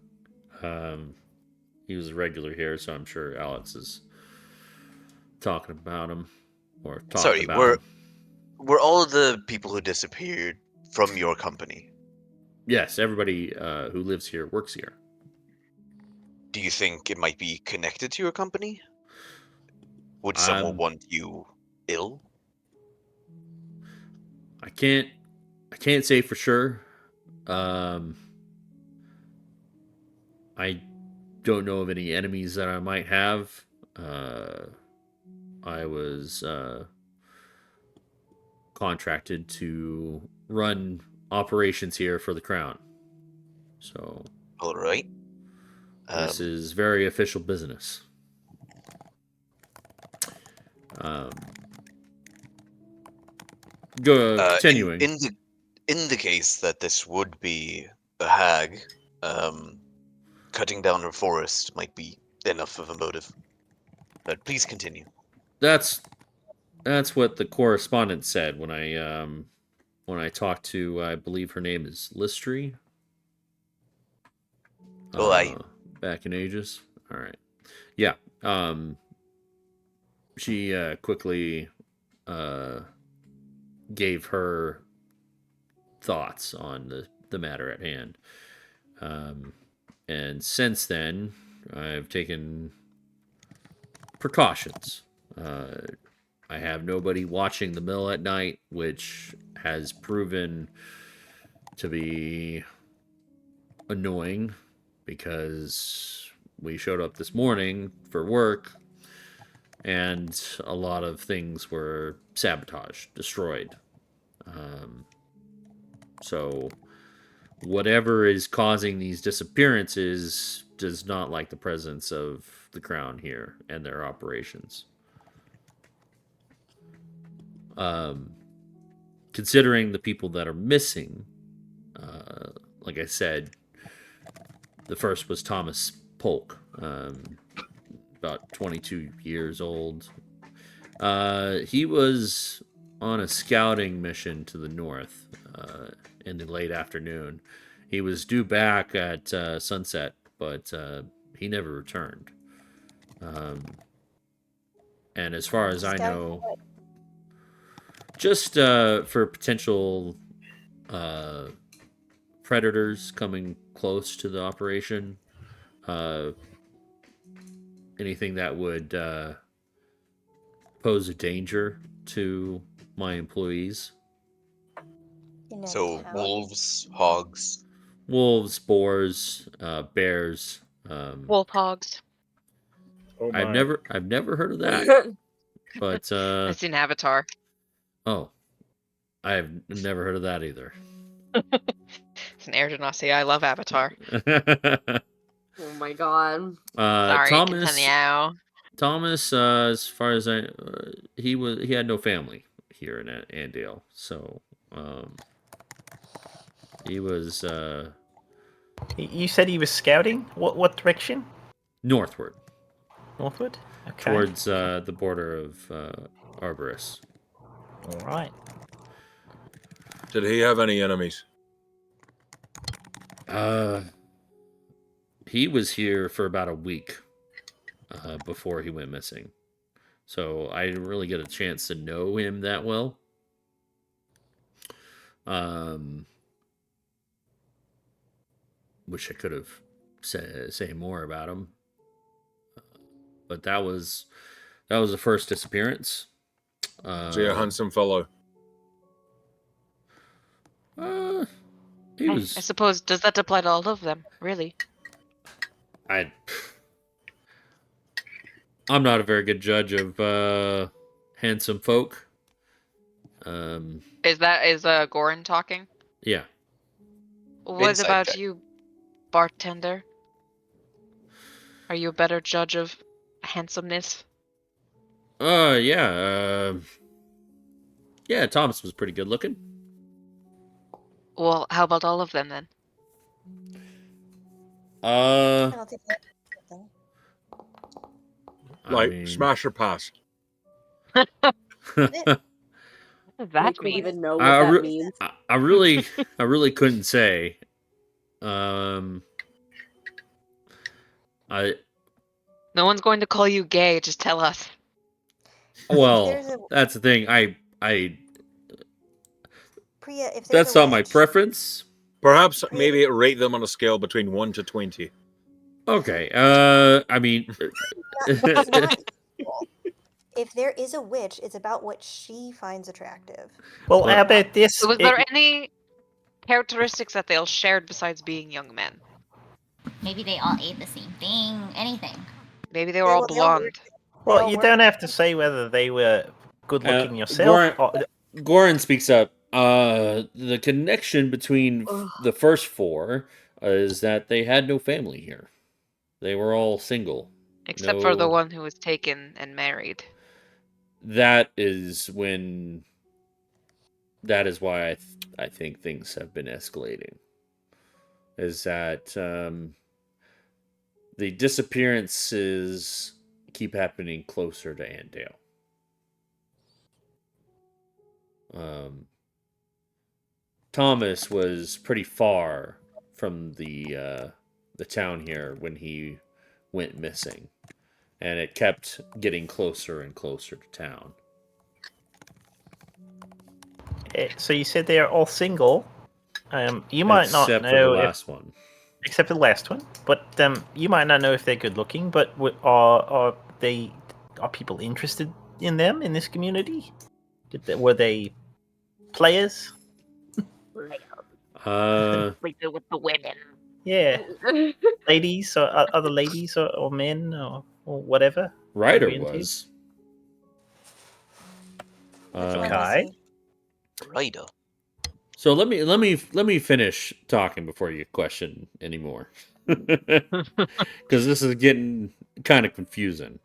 He was a regular here, so I'm sure Alex is talking about him or talked Sorry, about him. were all of the people who disappeared from your company? Yes, everybody who lives here works here. Do you think it might be connected to your company? Would someone want you ill? I can't say for sure. I don't know of any enemies that I might have. I was contracted to run operations here for the crown. So, All right. this is very official business. Continuing. In the case that this would be a hag, cutting down a forest might be enough of a motive. But please continue. That's what the correspondent said when I talked to, I believe her name is Listry. Oh, aye. Back in ages. All right. Yeah. She quickly gave her thoughts on the matter at hand. And since then, I've taken precautions. I have nobody watching the mill at night, which has proven to be annoying because we showed up this morning for work and a lot of things were sabotaged, destroyed. So whatever is causing these disappearances does not like the presence of the crown here and their operations. Considering the people that are missing, like I said, the first was Thomas Polk, about 22 years old. He was on a scouting mission to the north in the late afternoon. He was due back at sunset, but he never returned. And as far as I Scouting know, what? just for potential uh, predators coming close to the operation, uh, anything that would pose a danger to my employees. In a So town? wolves, hogs. Wolves, boars, bears. Wolf hogs. Oh I've my. never heard of that, but That's in Avatar. oh, I've never heard of that either. It's an Air Genasi. I love Avatar. Oh my god. Sorry, Thomas, continue. as far as he had no family here in Andale, so he was You said he was scouting. What direction? northward Northward. Okay. towards the border of Arborus. All right. Did he have any enemies? He was here for about a week before he went missing, so I didn't really get a chance to know him that well. Wish I could have say more about him, but that was the first disappearance. Is he a handsome fellow? He I was. suppose, does that apply to all of them? Really? I'm not a very good judge of handsome folk. Is Goran talking? Yeah. What Insight about check. you, bartender? Are you a better judge of handsomeness? Yeah. Yeah, Thomas was pretty good looking. Well, how about all of them then? I don't think that's something. I Like, mean, smash or pass? What does Make that me mean? even know what I that re- means. I really couldn't say. I No one's going to call you gay, just tell us. well, there's a- that's the thing. I Priya, if there's that's a not my witch, preference. Perhaps maybe rate them on a scale between 1 to 20. Okay. I mean, it's not equal. If there is a witch, it's about what she finds attractive. Well, Well, how about this? So was there any characteristics that they all shared besides being young men? Maybe they all ate the same thing. Anything. Maybe they were all They all work- blonde. Well, all you work- don't have to say whether they were good looking yourself. Goran speaks up. The connection between Ugh. the first four is that they had no family here. They were all single. Except for the No- one who was taken and married. That is when. That is why I think things have been escalating. Is that the disappearances keep happening closer to Andale. Thomas was pretty far from the town here when he went missing, and it kept getting closer and closer to town. So you said they're all single. You might not Except for know the if, last one. except for the last one, but you might not know if they're good looking. But are people interested in them in this community? Were they players? We do with the women. Yeah, ladies or other ladies or men or whatever. Ryder Maybe into. was. Which one Okay. was he? Rider. So let me finish talking before you question anymore, because this is getting kind of confusing.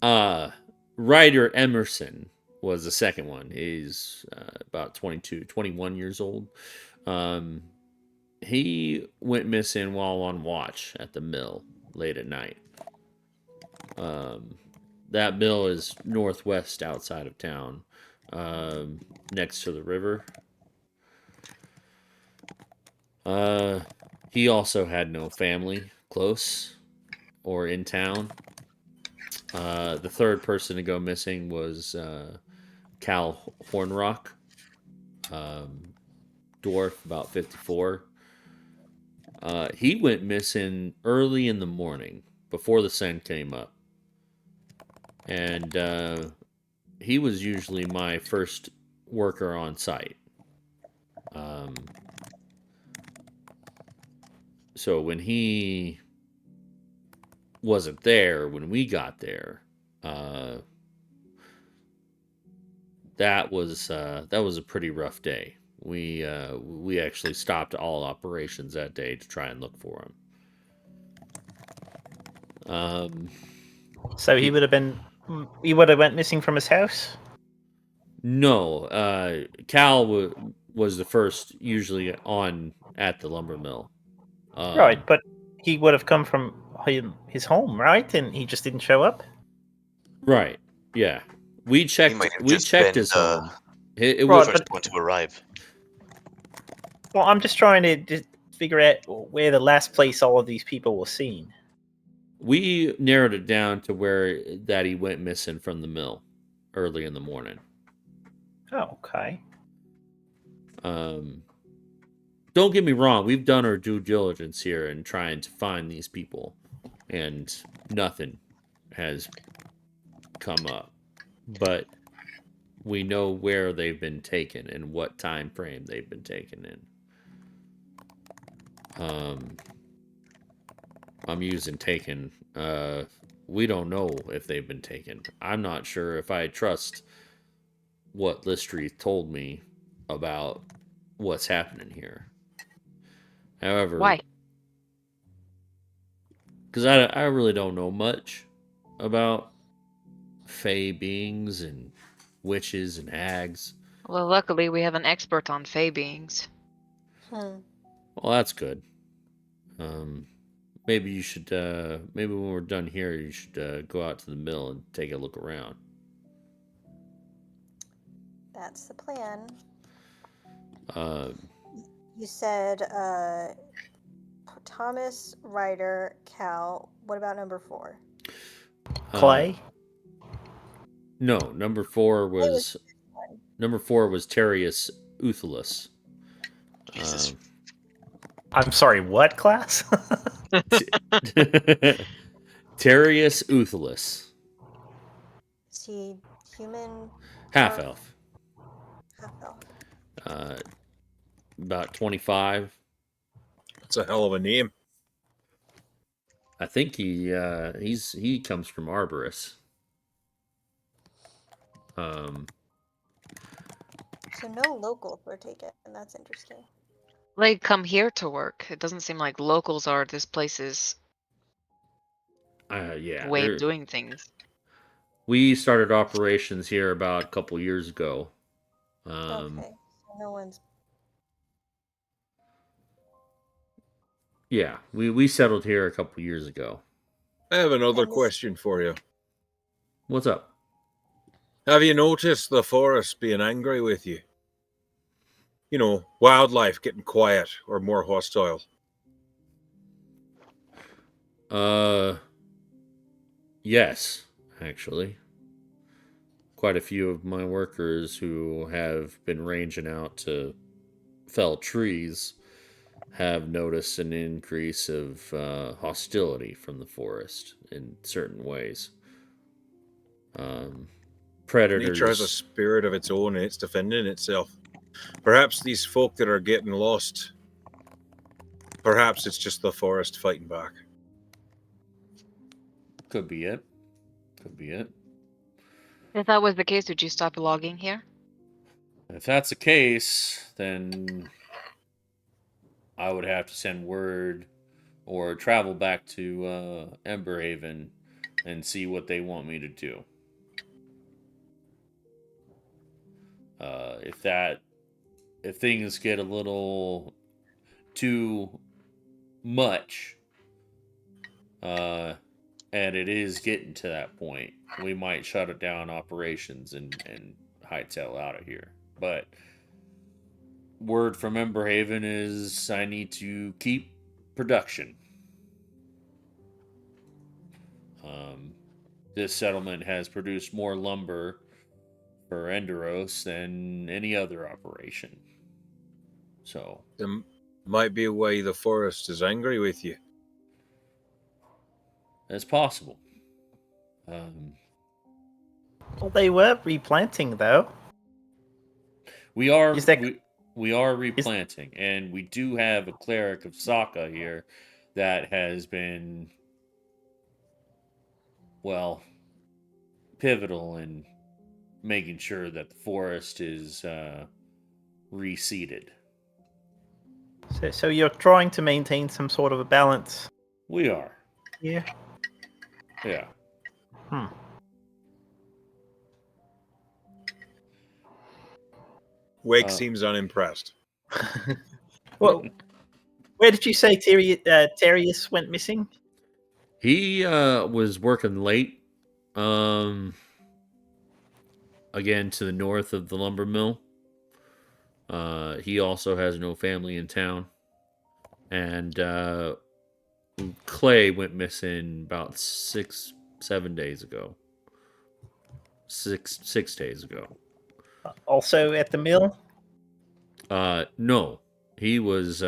Ryder Emerson was the second one. He's about 21 years old. He went missing while on watch at the mill late at night. That mill is northwest outside of town, next to the river. He also had no family close or in town. The third person to go missing was Cal Hornrock, dwarf, about 54. He went missing early in the morning before the sun came up. And he was usually my first worker on site. So when he wasn't there, when we got there, that was a pretty rough day. We actually stopped all operations that day to try and look for him. So he would have been. He would have went missing from his house. No, Cal was the first usually on at the lumber mill. Right, but he would have come from his home, right? And he just didn't show up. Right. Yeah. We checked. might have We just checked been, his home. It The was. Right, first but one to arrive. well, I'm just trying to just figure out where the last place all of these people were seen. We narrowed it down to where that he went missing from the mill early in the morning. Oh, okay. Don't get me wrong. We've done our due diligence here in trying to find these people, and nothing has come up. But we know where they've been taken and what time frame they've been taken in. I'm using taken. We don't know if they've been taken. I'm not sure if I trust what Listry told me about what's happening here. However, Why? because I really don't know much about fey beings and witches and hags. Well, luckily we have an expert on fey beings. Hmm. Well, that's good. Maybe you should. Maybe when we're done here, you should go out to the mill and take a look around. That's the plan. Um, You said Thomas, Ryder, Cal. What about number 4? Clay. No, number 4 was Terrius Uthelus. Jesus. I'm sorry, what class? Terrius Uthelus, Is he human? half elf, Half elf. about 25. That's a hell of a name. I think he comes from Arborus. So no locals were taken. That's interesting. Like, come here to work. It doesn't seem like locals are this place's Yeah, way of doing things. we started operations here about a couple years ago. Okay. So no one's. Yeah, we settled here a couple years ago. I have another And this- question for you. What's up? Have you noticed the forest being angry with you? You know, wildlife getting quiet or more hostile. Yes, actually. Quite a few of my workers who have been ranging out to fell trees have noticed an increase of hostility from the forest in certain ways. Predators. Nature has a spirit of its own and it's defending itself. Perhaps these folk that are getting lost, perhaps it's just the forest fighting back. Could be it. Could be it. If that was the case, would you stop logging here? If that's the case, then I would have to send word or travel back to Emberhaven and see what they want me to do. If things get a little too much, and it is getting to that point, we might shut it down operations and hightail out of here. But word from Emberhaven is I need to keep production. This settlement has produced more lumber for Enderos than any other operation. So, There might be a way the forest is angry with you. that's possible. Well, they were replanting, though. We are Is that- we are replanting, and we do have a cleric of Saka here that has been, well, pivotal in making sure that the forest is reseeded. So you're trying to maintain some sort of a balance. We are. Yeah. Yeah. Wake seems unimpressed. Well, where did you say Terrius went missing? He was working late. Again to the north of the lumber mill. He also has no family in town. And Clay went missing about 6-7 days ago. Six days ago. Also at the mill? No. He was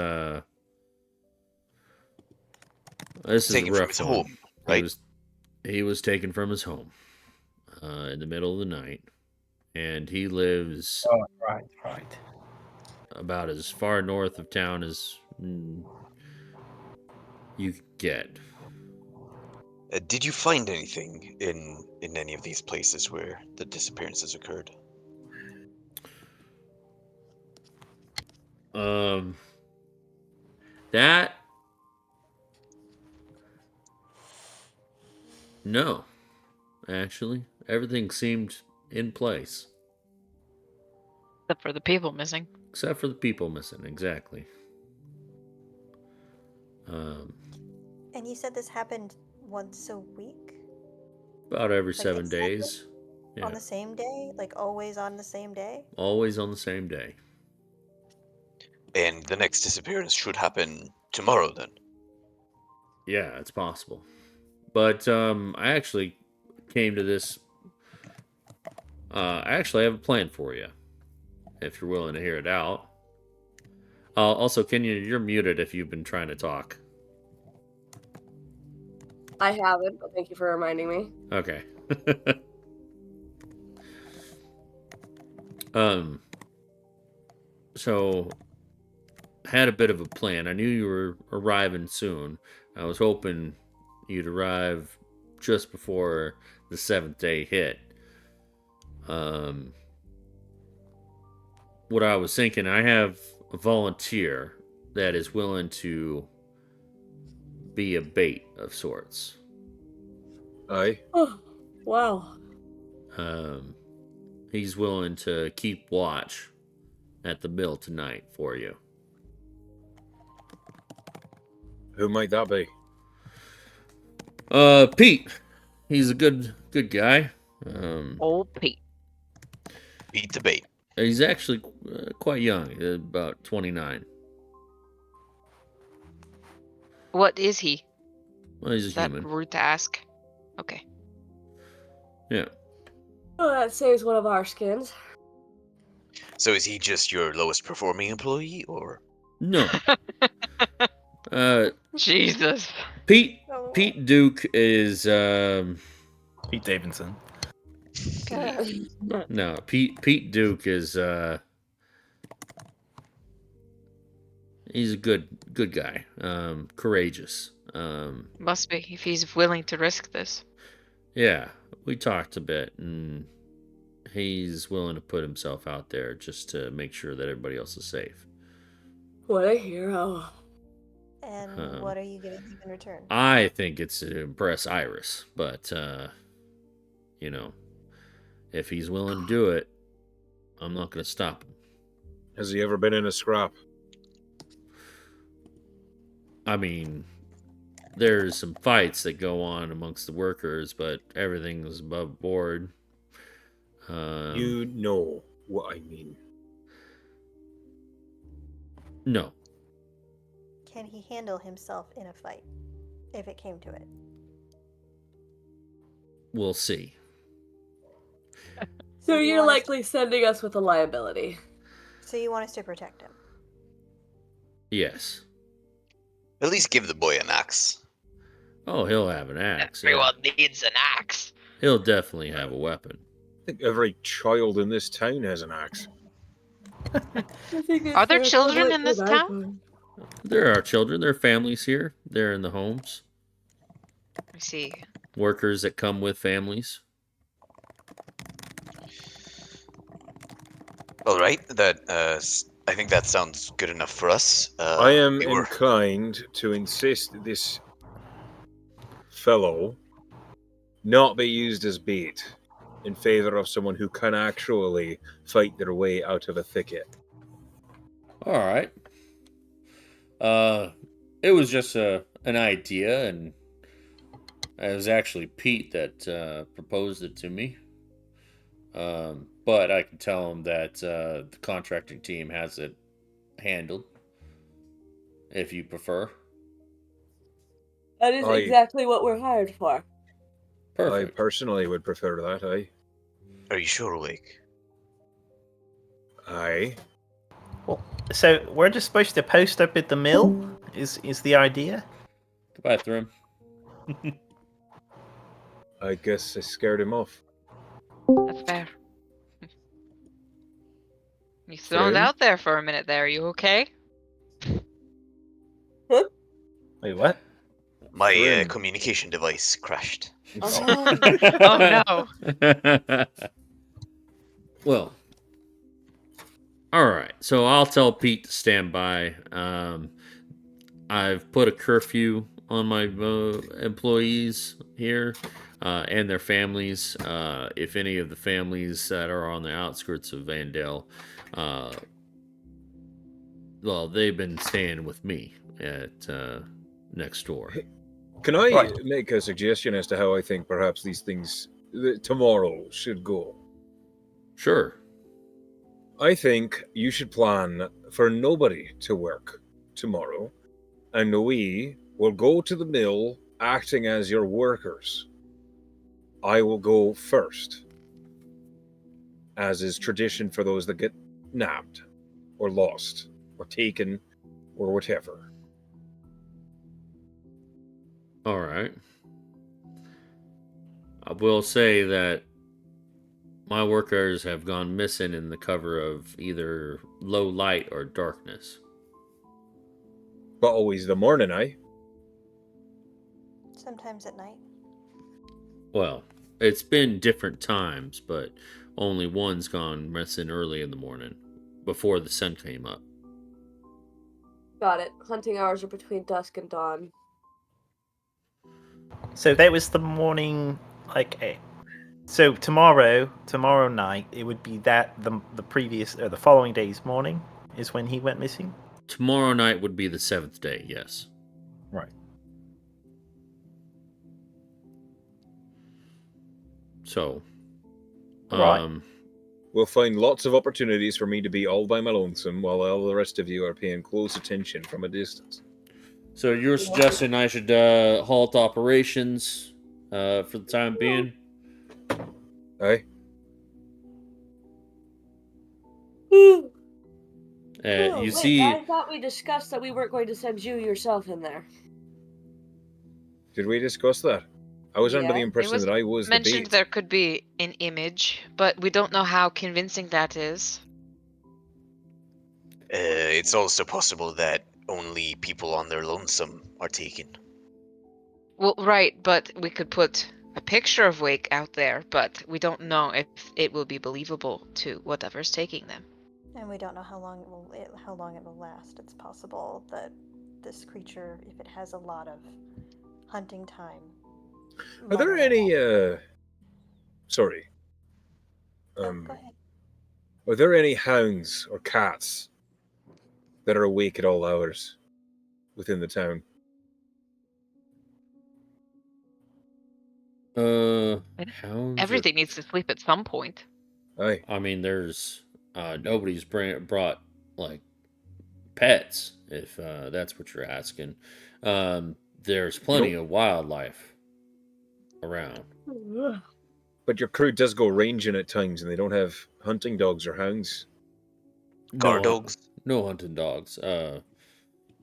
this Taken is a from rough his one. home, right? He was taken from his home in the middle of the night, and he lives Right. about as far north of town as you could get. Did you find anything in any of these places where the disappearances occurred? That no, actually, everything seemed in place Except for the people missing. except for the people missing. Exactly. And you said this happened once a week? About every Like 7 exactly days. Yeah. on the same day? Like always on the same day? Always on the same day. And the next disappearance should happen tomorrow, then. Yeah, it's possible. But I actually came to this. I actually have a plan for you, if you're willing to hear it out. Also, you're muted if you've been trying to talk. I haven't, but thank you for reminding me. Okay. So had a bit of a plan. I knew you were arriving soon. I was hoping you'd arrive just before the 7th day hit. What I was thinking, I have a volunteer that is willing to be a bait of sorts. Aye. Oh, wow. He's willing to keep watch at the mill tonight for you. Who might that be? Pete. He's a good guy. Old Pete. Beat the bait. He's actually quite young, about 29. What is he? Well, he's a Is that human. rude to ask? Okay. Yeah. Oh, that saves one of our skins. So is he just your lowest performing employee, or? No. Jesus. Pete Oh. Pete Duke is Pete Davidson. no, Pete Duke is he's a good guy. Courageous. Must be, if he's willing to risk this. Yeah, we talked a bit, and he's willing to put himself out there just to make sure that everybody else is safe. What a hero. And what are you giving him in return? I think it's to impress Iris, but you know, if he's willing to do it, I'm not going to stop him. Has he ever been in a scrap? I mean, there's some fights that go on amongst the workers, but everything is above board. You know what I mean. No. Can he handle himself in a fight, if it came to it? We'll see. So you you're want us likely sending us with a liability. so you want us to protect him? Yes. At least give the boy an axe. Oh, he'll have an axe. Yeah. Everyone needs an axe. He'll definitely have a weapon. I think every child in this town has an axe. Are there children in this town? There are children. There are families here. They're in the homes. I see. Workers that come with families. All right, that I think that sounds good enough for us. I am we were- inclined to insist that this fellow not be used as bait in favor of someone who can actually fight their way out of a thicket. All right. It was just an idea, and it was actually Pete that proposed it to me. But I can tell him that the contracting team has it handled, if you prefer. That is I- exactly what we're hired for. Perfect. I personally would prefer that. Are you sure, Wake? Aye. Well, so we're just supposed to post up at the mill? Is the idea? Goodbye, Thrim. I guess I scared him off. That's fair. You thrown Thrim? out there for a minute there. Are you okay? Wait, what? My Thrim. communication device crashed. Oh no. Well, all right. So I'll tell Pete to stand by. I've put a curfew on my employees here and their families. If any of the families that are on the outskirts of Vandale, well, they've been staying with me at next door. Can I Right. make a suggestion as to how I think perhaps these things tomorrow should go? Sure. I think you should plan for nobody to work tomorrow, and we will go to the mill acting as your workers. I will go first, as is tradition for those that get nabbed, or lost, or taken, or whatever. All right. I will say that my workers have gone missing in the cover of either low light or darkness. But always the morning, eh? Sometimes at night. Well, it's been different times, but only one's gone missing early in the morning, before the sun came up. Got it. Hunting hours are between dusk and dawn. So that was the morning, like. So tomorrow night, it would be that the previous or the following day's morning is when he went missing. Tomorrow night would be the 7th day, yes. Right. So, Right. We'll find lots of opportunities for me to be all by my lonesome while all the rest of you are paying close attention from a distance. So you're suggesting I should halt operations for the time being? Aye? You wait, see, I thought we discussed that we weren't going to send you yourself in there. Did we discuss that? I was under the Yeah. impression was that I was the Mentioned bait. there could be an image, but we don't know how convincing that is. It's also possible that only people on their lonesome are taken. Well, right, but we could put a picture of Wake out there, but we don't know if it will be believable to whatever's taking them. And we don't know how long it will last. It's possible that this creature, if it has a lot of hunting time. Are there might any, sorry. Go ahead. Are there any hounds or cats that are awake at all hours within the town? hounds. Everything needs to sleep at some point. Aye. I mean, there's nobody's brought like pets, if that's what you're asking. There's plenty of wildlife around. But your crew does go ranging at times, and they don't have hunting dogs or hounds. Guard No, dogs. no hunting dogs.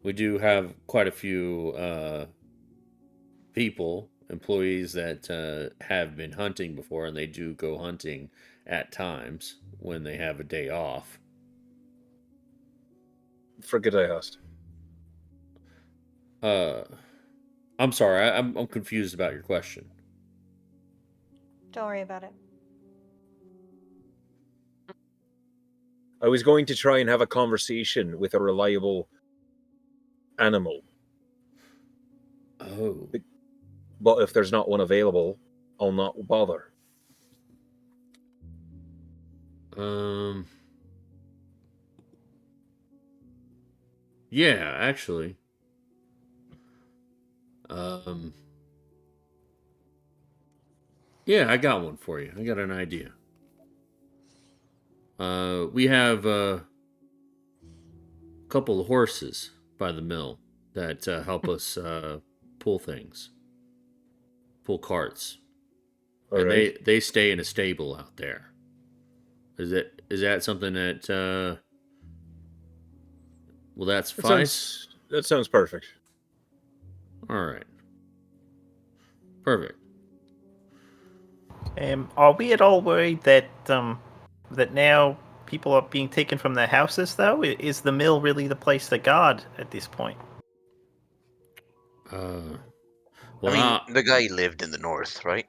We do have quite a few people, employees that have been hunting before, and they do go hunting at times when they have a day off. Forget I asked. I'm sorry, I'm confused about your question. Don't worry about it. I was going to try and have a conversation with a reliable animal, Oh, but if there's not one available, I'll not bother. yeah, actually, um, yeah, I got one for you. I got an idea. We have a couple of horses by the mill that help us pull things, pull carts, All and right. they stay in a stable out there. Is that something that will that suffice? That sounds perfect. All right, perfect. Are we at all worried that that now people are being taken from their houses? Though, is the mill really the place to guard at this point? Well, I mean, the guy lived in the north, right?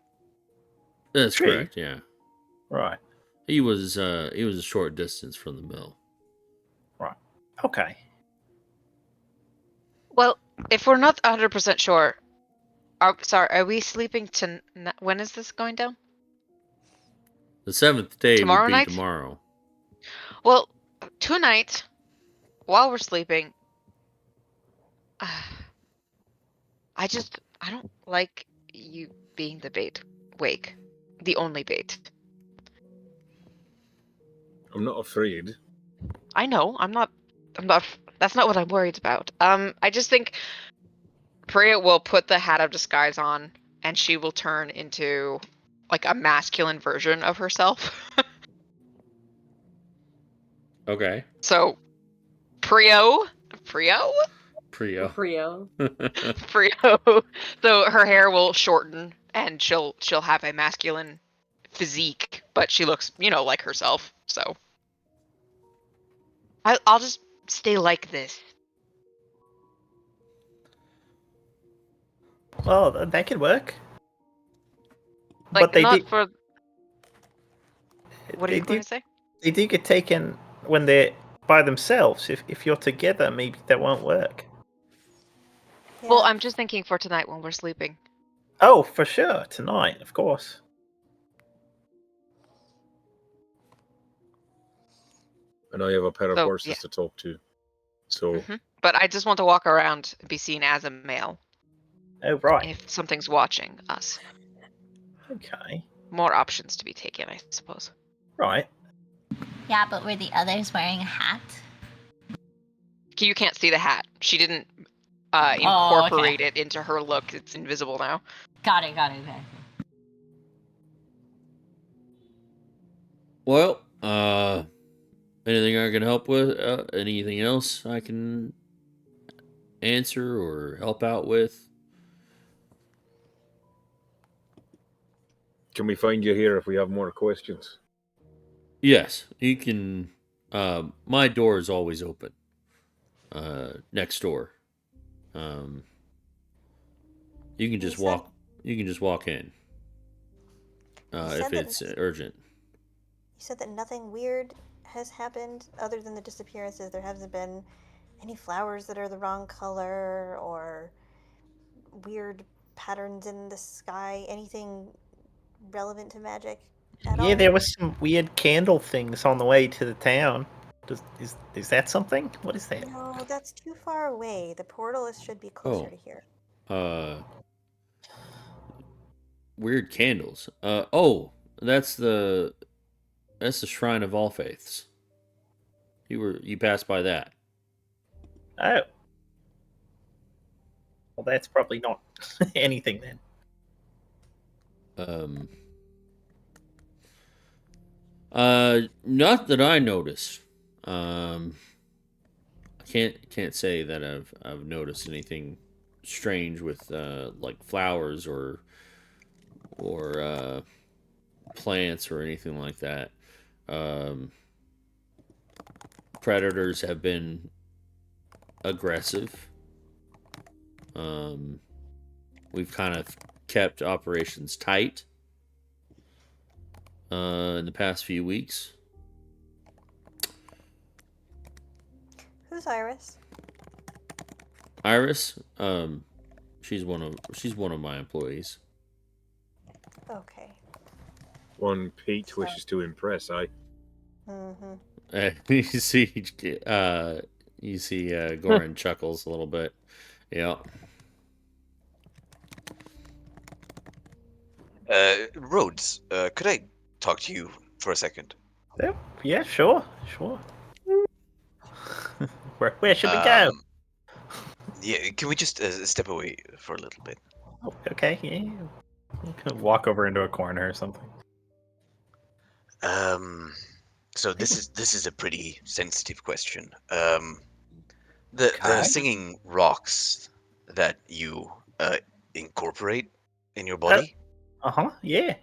that's True. correct. Yeah, Right. he was a short distance from the mill. Right. Okay. Well, if we're not 100% sure, are we sleeping when is this going down? The seventh day would Tomorrow be night? tomorrow. Well, tonight, while we're sleeping, I don't like you being the bait, Wake. The only bait. I'm not afraid. I know, I'm not, that's not what I'm worried about. I just think Priya will put the hat of disguise on, and she will turn into, like, a masculine version of herself. Okay, So, Prio? Prio. Frio. Frio. So her hair will shorten and she'll have a masculine physique, but she looks, like herself. So I'll just stay like this. Well, that could work. Like, but they not do. for. What are They you going do. to say? They do get taken when they're by themselves. If you're together, maybe that won't work. Yeah. Well, I'm just thinking for tonight when we're sleeping. Oh, for sure, tonight, of course. And I have a pair of So, horses yeah. to talk to. So But I just want to walk around and be seen as a male Oh, right. if something's watching us. Okay. More options to be taken, I suppose. Right. Yeah, but were the others wearing a hat? You can't see the hat. She didn't okay. incorporate it into her look. It's invisible now. Got it, okay. Well, anything I can help with? Anything else I can answer or help out with? can we find you here if we have more questions? Yes, you can. My door is always open. Next door. You can just walk. You can just walk in. If it's urgent. You said that nothing weird has happened other than the disappearances. There hasn't been any flowers that are the wrong color or weird patterns in the sky. Anything relevant to magic at all? Yeah, there was some weird candle things on the way to the town. Is that something? What is that? No, that's too far away. The portal should be closer to here. Weird candles. That's the Shrine of All Faiths. You passed by that. Oh. Well, that's probably not anything then. Not that I noticed. I can't say that I've noticed anything strange with like flowers or plants or anything like that. Um, Predators have been aggressive. Um, we've kind of kept operations tight in the past few weeks. Who's Iris? Iris, she's one of my employees. Okay. One Pete So- wishes to impress, I. Mm-hmm. You see Goran chuckles a little bit. Yeah. Rhodes, could I talk to you for a second? Yeah, sure. Where should we go? Yeah, can we just step away for a little bit? Oh, okay, yeah. Walk over into a corner or something. So this is a pretty sensitive question. The singing rocks that you incorporate in your body, Yeah.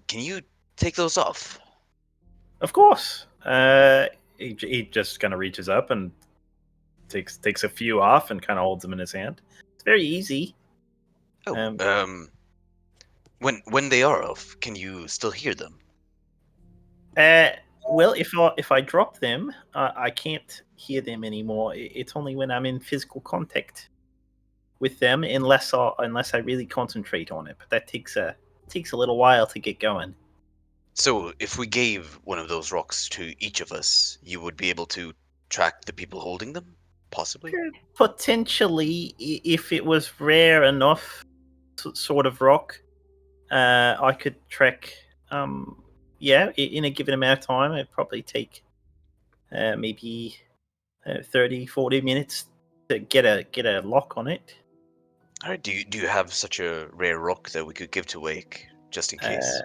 can you take those off? Of course. He just kind of reaches up and takes a few off and kind of holds them in his hand. It's very easy. Oh, when they are off, can you still hear them? Well, if I drop them, I can't hear them anymore. It's only when I'm in physical contact with them, unless I really concentrate on it. But that takes a little while to get going. So if we gave one of those rocks to each of us, you would be able to track the people holding them, possibly? Potentially, if it was rare enough sort of rock, I could track. In a given amount of time, it'd probably take maybe 30, 40 minutes to get a lock on it. All right. Do you have such a rare rock that we could give to Wake just in case?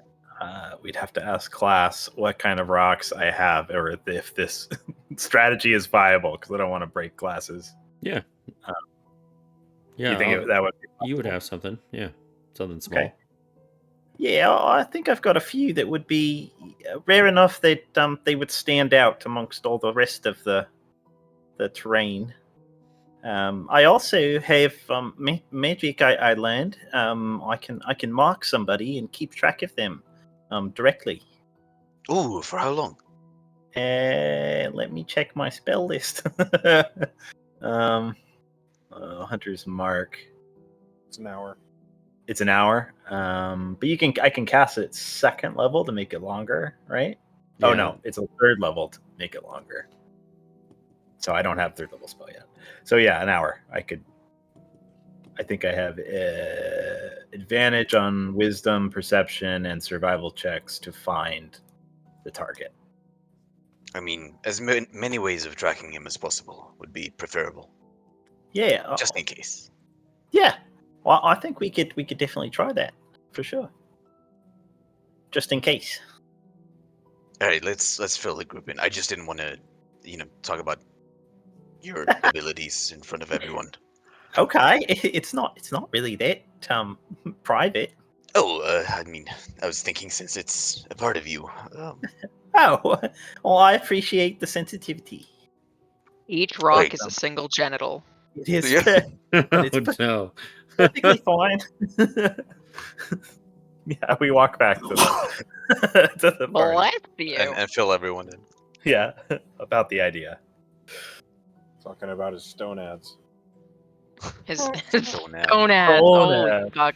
We'd have to ask class what kind of rocks I have, or if this strategy is viable, because I don't want to break classes. Yeah. You think that would be you would have something? Yeah, something small. Okay. Yeah, I think I've got a few that would be rare enough that they would stand out amongst all the rest of the terrain. I also have magic I learned. I can mark somebody and keep track of them directly. Ooh, for how long? Let me check my spell list. Hunter's Mark. It's an hour. It's an hour. But I can cast it at second level to make it longer, right? Oh Yeah. no, it's a third level to make it longer. So I don't have third level spell yet. So yeah, an hour. I think I have advantage on wisdom, perception, and survival checks to find the target. I mean, as many ways of tracking him as possible would be preferable, Yeah. just in case. Yeah. Well, I think we could definitely try that for sure. Just in case. All right, let's fill the group in. I just didn't want to, talk about your abilities in front of everyone. Okay, it's not really that private. Oh, I mean, I was thinking since it's a part of you. Oh, well, I appreciate the sensitivity. Each rock Wait, is a single genital. It is, Yeah. but it's Oh, no. perfectly fine. Yeah, we walk back to the party. Bless you. and fill everyone in. Yeah, about the idea. Talking about his stone ads. His Stone ad. gonads. Holy Stone fuck.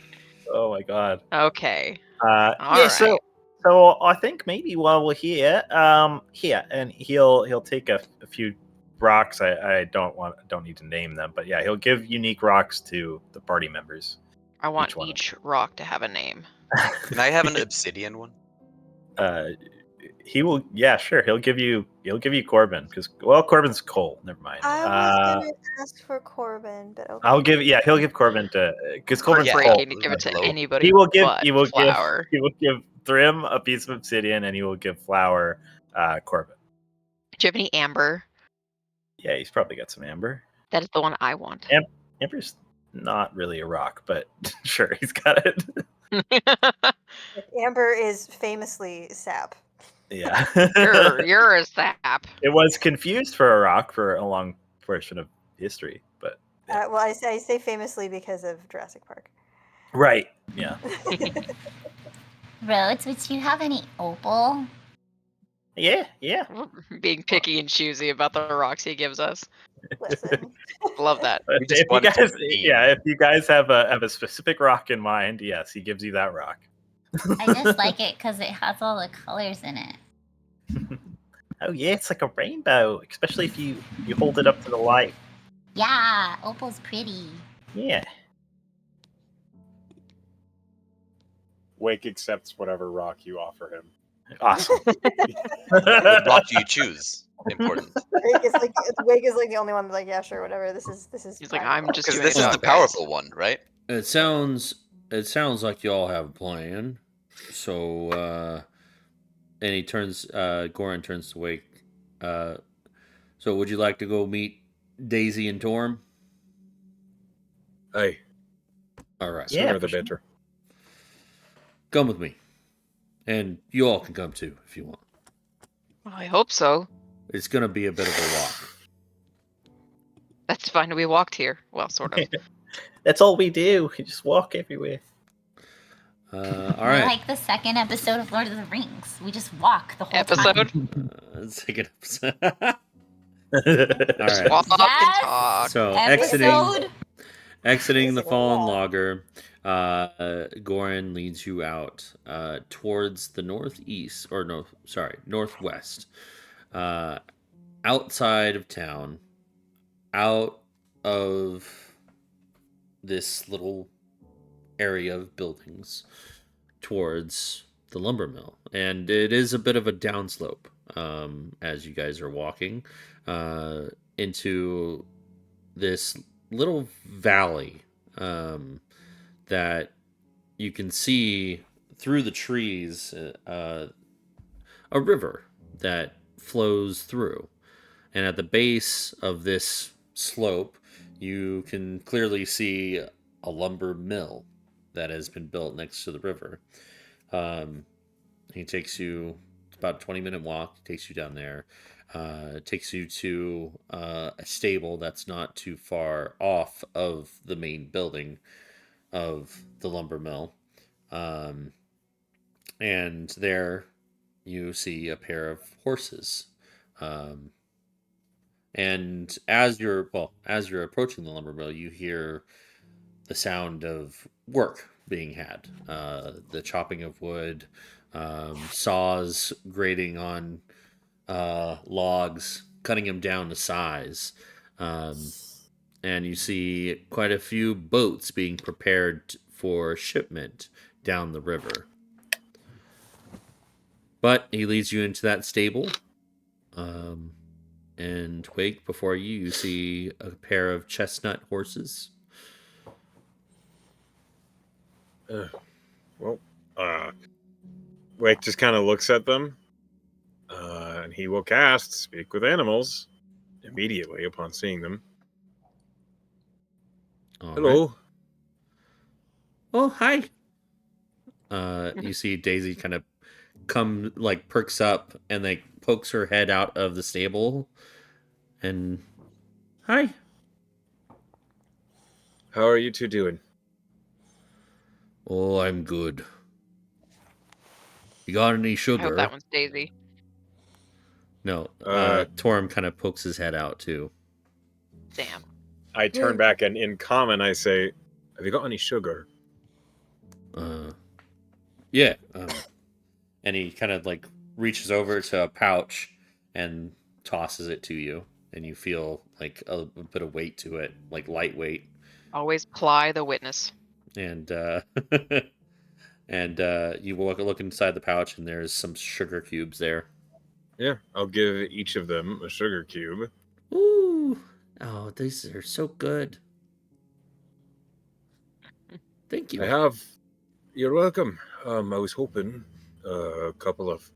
Oh my god. Okay. Yeah, Alright. so I think maybe while we're here, and he'll take a few Rocks, I don't need to name them, but yeah, he'll give unique rocks to the party members. I want Each one. each rock to have a name. Can I have an obsidian one? he will. Yeah, sure. He'll give you Corbin because Corbin's coal. Never mind. I was gonna ask for Corbin, but okay. He'll give Corbin to because Corbin's coal. Heartbreaking to give it to Hello. anybody. He will give Flower. Thrym a piece of obsidian, and he will give Flower Corbin. Do you have any amber? Yeah, he's probably got some amber. That is the one I want. Amber's not really a rock, but sure, he's got it. Amber is famously sap. Yeah. You're a sap. It was confused for a rock for a long portion of history, but Well, I say famously because of Jurassic Park. right. Yeah. Rhodes, would you have any opal? Yeah. Being picky and choosy about the rocks he gives us. Listen. Love that. We just If want it to be- if you guys have a specific rock in mind, yes, he gives you that rock. I just like it because it has all the colors in it. Oh yeah, it's like a rainbow, especially if you hold it up to the light. Yeah, opal's pretty. Yeah. Wake accepts whatever rock you offer him. Awesome. What rock do you choose? Important. Wake is like the only one that's like, yeah, sure, whatever. This is. He's like, fine. I'm just Because doing this a is job, the guys. powerful one, right? It sounds like you all have a plan. So and he turns Goran turns to Wake. So would you like to go meet Daisy and Torm? Aye, All right. Yeah, sooner the for sure. better. Come with me. And you all can come too if you want. Well, I hope so. It's gonna be a bit of a walk. That's fine. We walked here. Well, sort of. That's all we do. We just walk everywhere. All We're right. like the second episode of Lord of the Rings. We just walk the whole Episode? time. Second episode. All right. Walk and Yes! talk. So Episode. exiting the Basically, fallen yeah. logger, Goran leads you out towards the northwest, outside of town, out of this little area of buildings towards the lumber mill, and it is a bit of a downslope as you guys are walking into this little valley that you can see through the trees, a river that flows through, and at the base of this slope you can clearly see a lumber mill that has been built next to the river. He takes you, it's about a 20-minute walk, takes you down there, takes you to a stable that's not too far off of the main building of the lumber mill. And there you see a pair of horses. And as you're approaching the lumber mill, you hear the sound of work being had, the chopping of wood, saws grating on logs, cutting them down to size, and you see quite a few boats being prepared for shipment down the river. But he leads you into that stable, and Wake, before you see a pair of chestnut horses. Wake just kind of looks at them, and he will cast Speak with Animals immediately upon seeing them. All Hello. right. Oh, hi. You see Daisy kind of perks up and pokes her head out of the stable, and hi. How are you two doing? Oh, I'm good. You got any I hope sugar? that one's Daisy. No. Uh, Torm kind of pokes his head out too. Damn. I turn back and in common I say, "Have you got any sugar?" Yeah. And he kind of reaches over to a pouch and tosses it to you, and you feel like a bit of weight to it, like lightweight. Always ply the witness. And and you look inside the pouch, and there's some sugar cubes there. Yeah, I'll give each of them a sugar cube. Ooh. Oh, these are so good. Thank you. I have. You're welcome. I was hoping a couple of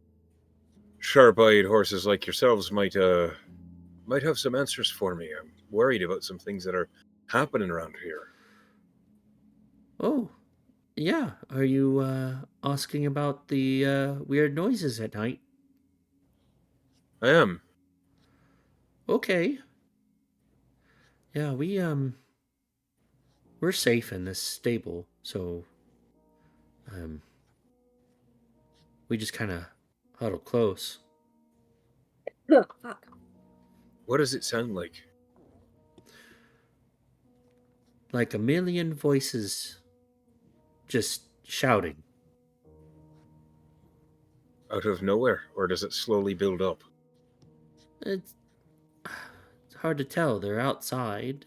sharp-eyed horses like yourselves might have some answers for me. I'm worried about some things that are happening around here. Oh, yeah. Are you asking about the weird noises at night? I am. Okay. Yeah, we're safe in this stable, so we just kind of huddle close. Fuck. What does it sound like? Like a million voices just shouting. Out of nowhere, or does it slowly build up? It's hard to tell. They're outside.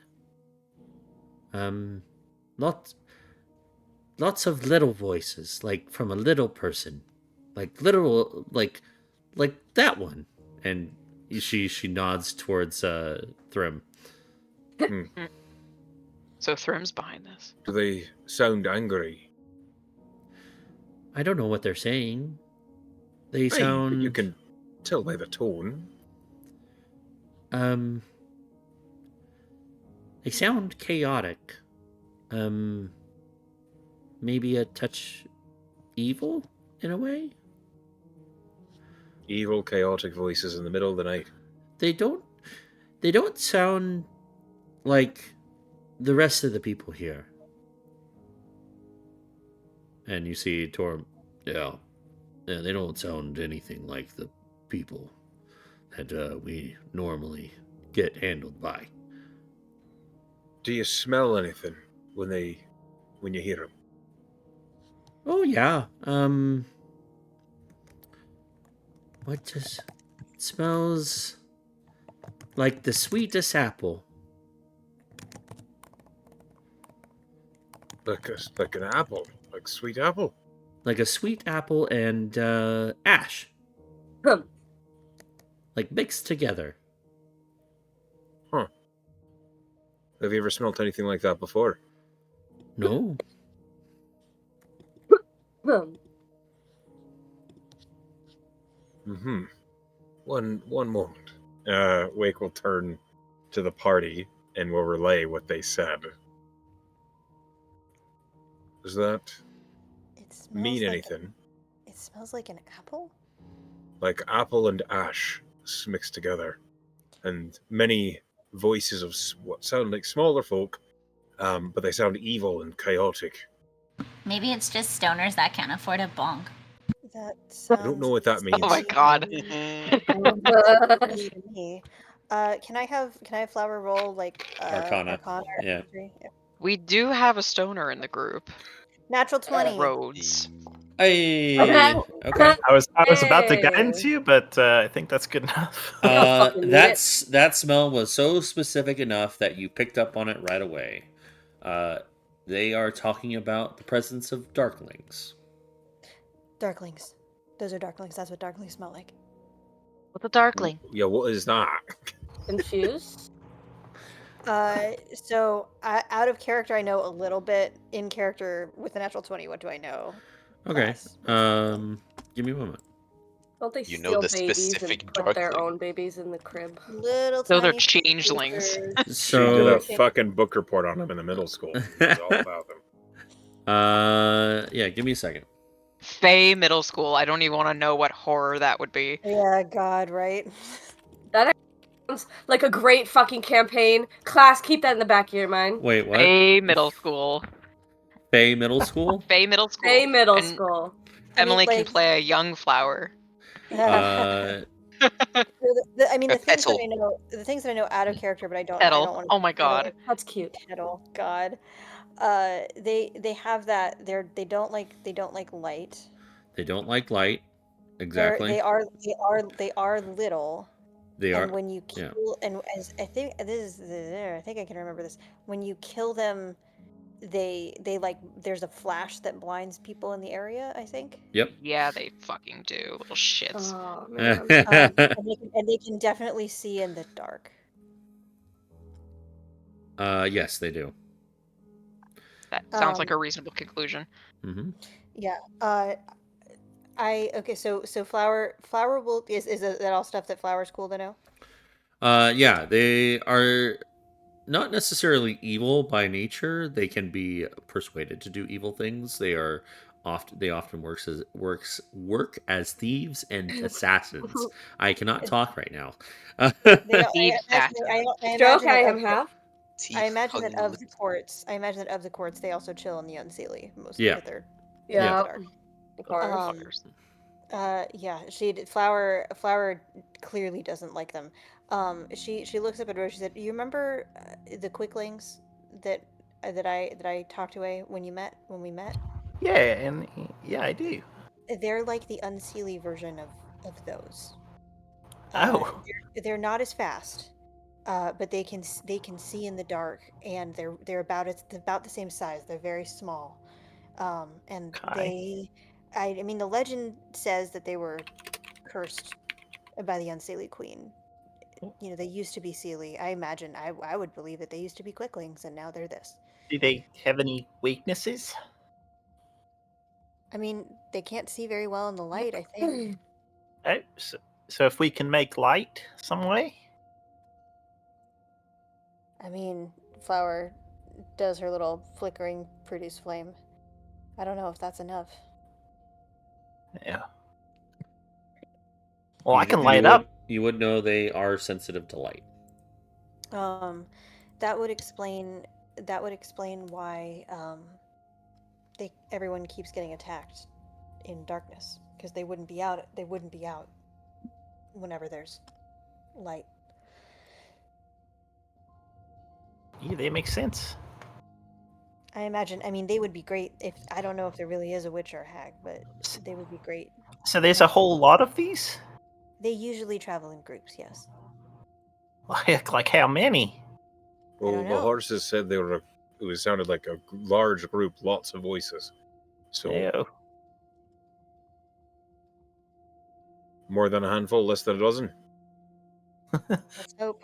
Lots of little voices, like from a little person. Like literal like that one. And she nods towards Thrym. So Thrym's behind this. Do they sound angry? I don't know what they're saying. They Aye, sound but you can tell by the tone. They sound chaotic. Maybe a touch evil in a way? Evil, chaotic voices in the middle of the night. They don't sound like the rest of the people here. And you see Torm, yeah, they don't sound anything like the people that we normally get handled by. Do you smell anything when you hear them? Oh yeah. What does it smells like the sweetest apple. Like an apple, like sweet apple. Like a sweet apple and ash. Like mixed together. Huh. Have you ever smelt anything like that before? No. Mm-hmm. One moment. Wake will turn to the party and will relay what they said. Does that mean anything? It smells like an apple? Like apple and ash mixed together. And many voices of what sound like smaller folk, but they sound evil and chaotic. Maybe it's just stoners that can't afford a bong. That I don't know what that means. Oh my god. Can I have Flower roll like Arcana. or Yeah. History? Yeah. We do have a stoner in the group. Natural 20. Rhodes. Hey. Okay. Okay. I was about to Hey. guidance you, but I think that's good enough. fucking need That smell was so specific enough that you picked up on it right away. They are talking about the presence of darklings. Darklings. Those are darklings. That's what darklings smell like. What's a darkling? Yeah, what is that? Confused? So out of character, I know a little bit. In character, with the natural 20, what do I know? Okay. Class. Give me a moment. Don't they You steal know the babies specific and put their darkling. own babies in the crib? Little So they're tiny changelings. creatures. She did So a fucking book report on them in the middle school. It was all about them. yeah, give me a second. Faye Middle School. I don't even want to know what horror that would be. Yeah, God, right? That sounds like a great fucking campaign. Class, keep that in the back of your mind. Wait, what? Faye Middle School. Faye Middle School? Faye Middle School. Hey, middle And school. Emily can like- play a young flower. Uh, I mean, A the things that petal. I know, out of character, but I don't Petal. want. Oh my god. That's cute. Petal. God. They have that. They don't like light. they don't like light. Exactly. They are little. They are. And when you kill, and as I think this is, I think I can remember this. When you kill them, they like there's a flash that blinds people in the area, I think. Yep. Yeah, they fucking do, little shits. Oh man, I'm sorry. And they can definitely see in the dark. Yes, they do. That sounds like Um, a reasonable conclusion. Hmm. yeah. Okay. So flower will is that all stuff that Flower's cool to know? Yeah, they are not necessarily evil by nature. They can be persuaded to do evil things. They often work as thieves and assassins. I cannot talk right now. They, Thieves, I Stroke, imagine I that am half. I Teeth imagine that hugging of the lips. courts, they also chill in the Unseelie most Yeah. if they're Yeah. in the Yeah, dark. of course. Um, fuckers. yeah, Flower clearly doesn't like them. She looks up at Rose. She said, "You remember the quicklings that that I talked away when we met? Yeah, and yeah, I do. They're like the Unseelie version of those. Oh. They're not as fast, but they can see in the dark, and they're it's about the same size. They're very small, and Okay. I mean, the legend says that they were cursed by the Unseelie Queen. You know, they used to be Seelie. I imagine I would believe that they used to be Quicklings, and now they're this. Do they have any weaknesses? I mean, they can't see very well in the light, I think. Oh, so if we can make light some way? I mean, Flower does her little flickering produce flame. I don't know if that's enough. Yeah. Well, I can light up. You would know they are sensitive to light. Um, that would explain why everyone keeps getting attacked in darkness because they wouldn't be out whenever there's light. Yeah, that makes sense. I imagine. I mean, they would be great if I don't know if there really is a witch or a hag, but they would be great. So there's a whole lot of these? They usually travel in groups. Yes. Like how many? Well, don't the know. horses said it sounded like a large group, lots of voices. So Ew. more than a handful, less than a dozen. Let's hope.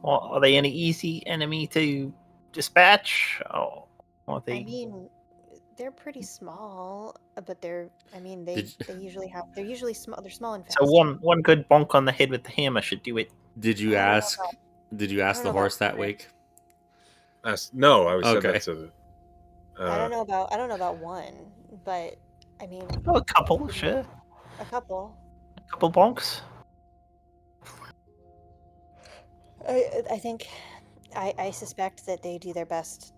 Well, are they any easy enemy to dispatch? Or are they? I mean, they're pretty small, but I mean, Did they usually have. They're usually small. They're small and fast. So one good bonk on the head with the hammer should do it. did you I don't know ask? about- Did you I ask don't the know about horse that Fred. wake? No, I said Okay. that to. I don't know about one, but I mean, Oh, a couple, sure. a couple. A couple bonks. I think I suspect that they do their best.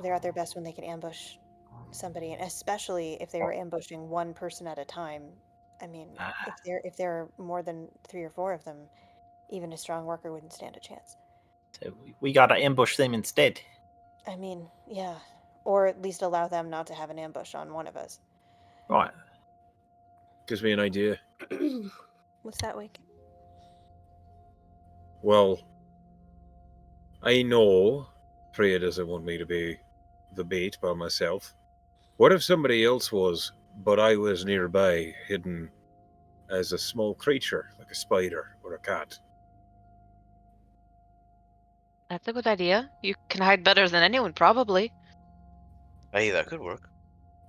They're at their best when they can ambush somebody, and especially if they were ambushing one person at a time. I mean, if there are more than 3 or 4 of them, even a strong worker wouldn't stand a chance. So we gotta ambush them instead. I mean, yeah, or at least allow them not to have an ambush on one of us. Right. Gives me an idea. What's that, Wake? Well, I know Freya doesn't want me to be the bait by myself. What if somebody else was, but I was nearby, hidden as a small creature, like a spider or a cat? That's a good idea. You can hide better than anyone, probably. Hey, that could work.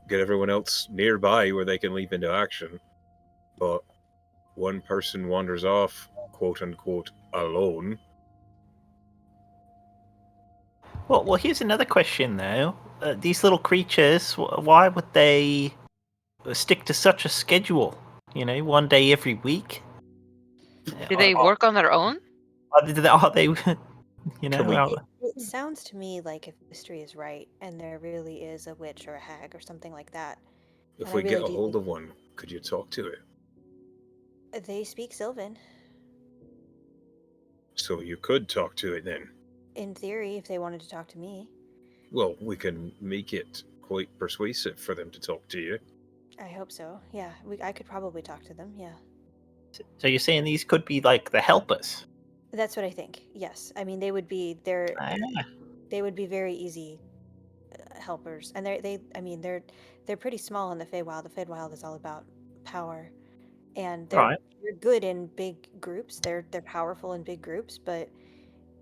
Get everyone else nearby where they can leap into action, but one person wanders off, quote unquote, alone. Well, here's another question though. These little creatures, why would they stick to such a schedule? You know, one day every week. Do they work on their own? Are they? You know, Can we- It sounds to me like if history is right and there really is a witch or a hag or something like that. If And we I get really a do hold think of one, could you talk to it? they speak Sylvan. So you could talk to it then. In theory, if they wanted to talk to me. Well, we can make it quite persuasive for them to talk to you. I hope so. Yeah, I could probably talk to them. Yeah. So you're saying these could be like the helpers? That's what I think. Yes. I mean, they would be very easy helpers, and they're pretty small in the Feywild. The Feywild is all about power, and Right. they're good in big groups. They're powerful in big groups, but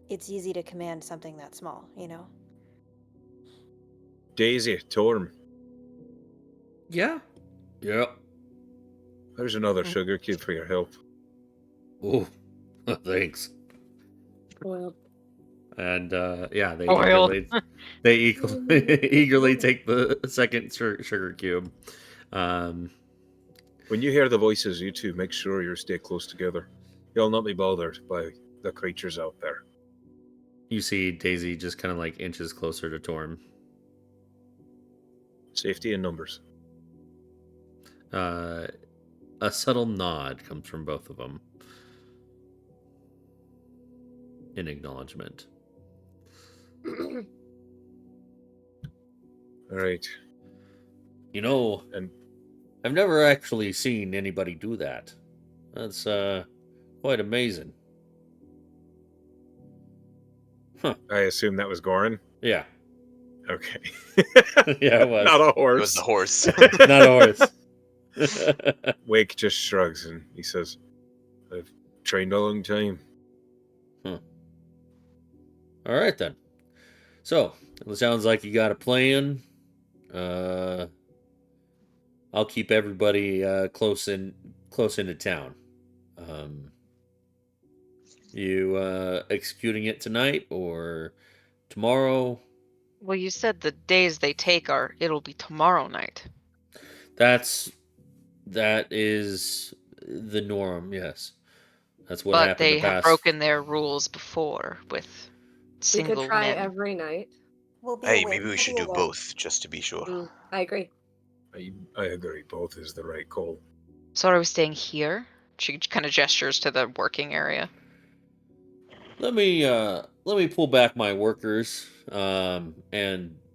it's easy to command something that small, you know. Daisy, Torm, Yeah. Yep. there's another sugar cube for your help. Oh, thanks. Well, And yeah, they Oil. eagerly take the second sugar cube. When you hear the voices, you two make sure you stay close together. You'll not be bothered by the creatures out there. You see Daisy just kind of like inches closer to Torm. Safety in numbers. A subtle nod comes from both of them in acknowledgement. All right. You know, And I've never actually seen anybody do that. That's quite amazing. I assume that was Goran. Yeah. Okay. Yeah, it was. Not a It was horse. the horse. Not a horse. Wake just shrugs and he says, I've trained a long time. All right then. So it sounds like you got a plan. I'll keep everybody close into town. You executing it tonight or tomorrow? Well, you said the days they take it'll be tomorrow night. That is the norm. Yes, that's what But happened. they the have past. broken their rules before with we single could try men. every night. We'll be Hey, awake. maybe we We'll should be do awake. both, just to be sure. I agree. I agree. Both is the right call. So are we staying here? She kind of gestures to the working area. Let me pull back my workers, and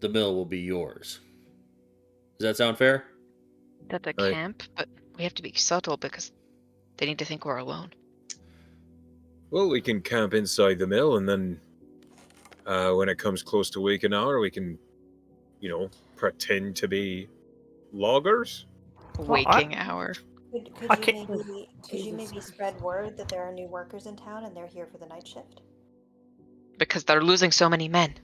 the mill will be yours. Does that sound fair? At the Aye. camp, but we have to be subtle because they need to think we're alone. Well, we can camp inside the mill, and then when it comes close to waking hour, we can, pretend to be loggers. Waking hour. Could I you can't- maybe spread word that there are new workers in town and they're here for the night shift? Because they're losing so many men.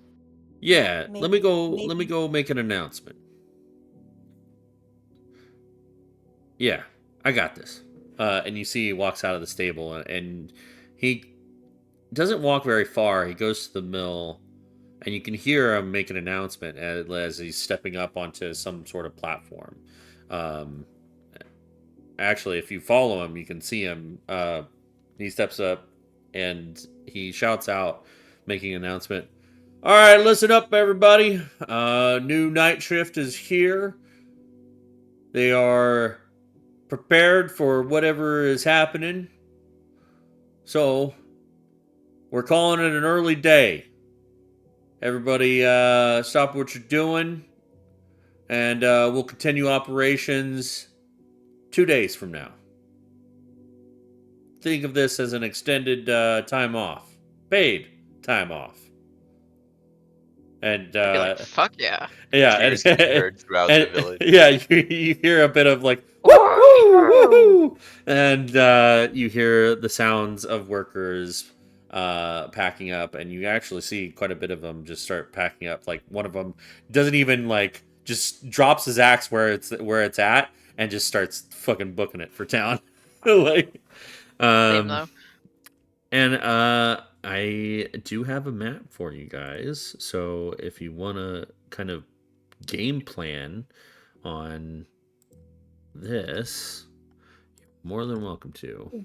Yeah. Let me go. Let me maybe- go make an announcement. Yeah, I got this. And you see he walks out of the stable, and he doesn't walk very far. He goes to the mill, and you can hear him make an announcement as he's stepping up onto some sort of platform. Actually, if you follow him, you can see him. He steps up, and he shouts out, making an announcement. All right, listen up, everybody. New night shift is here. They are prepared for whatever is happening. So, we're calling it an early day. Everybody stop what you're doing, and we'll continue operations 2 days from now. Think of this as an extended time off. Paid time off. And I'd be like, fuck yeah. yeah, Cheers can be heard throughout the village. Yeah, you hear a bit of like woo, and you hear the sounds of workers packing up, and you actually see quite a bit of them just start packing up. Like one of them doesn't even just drops his axe where it's at and just starts fucking booking it for town. Like, Same though. and I do have a map for you guys, so if you want to kind of game plan on this, you're more than welcome to.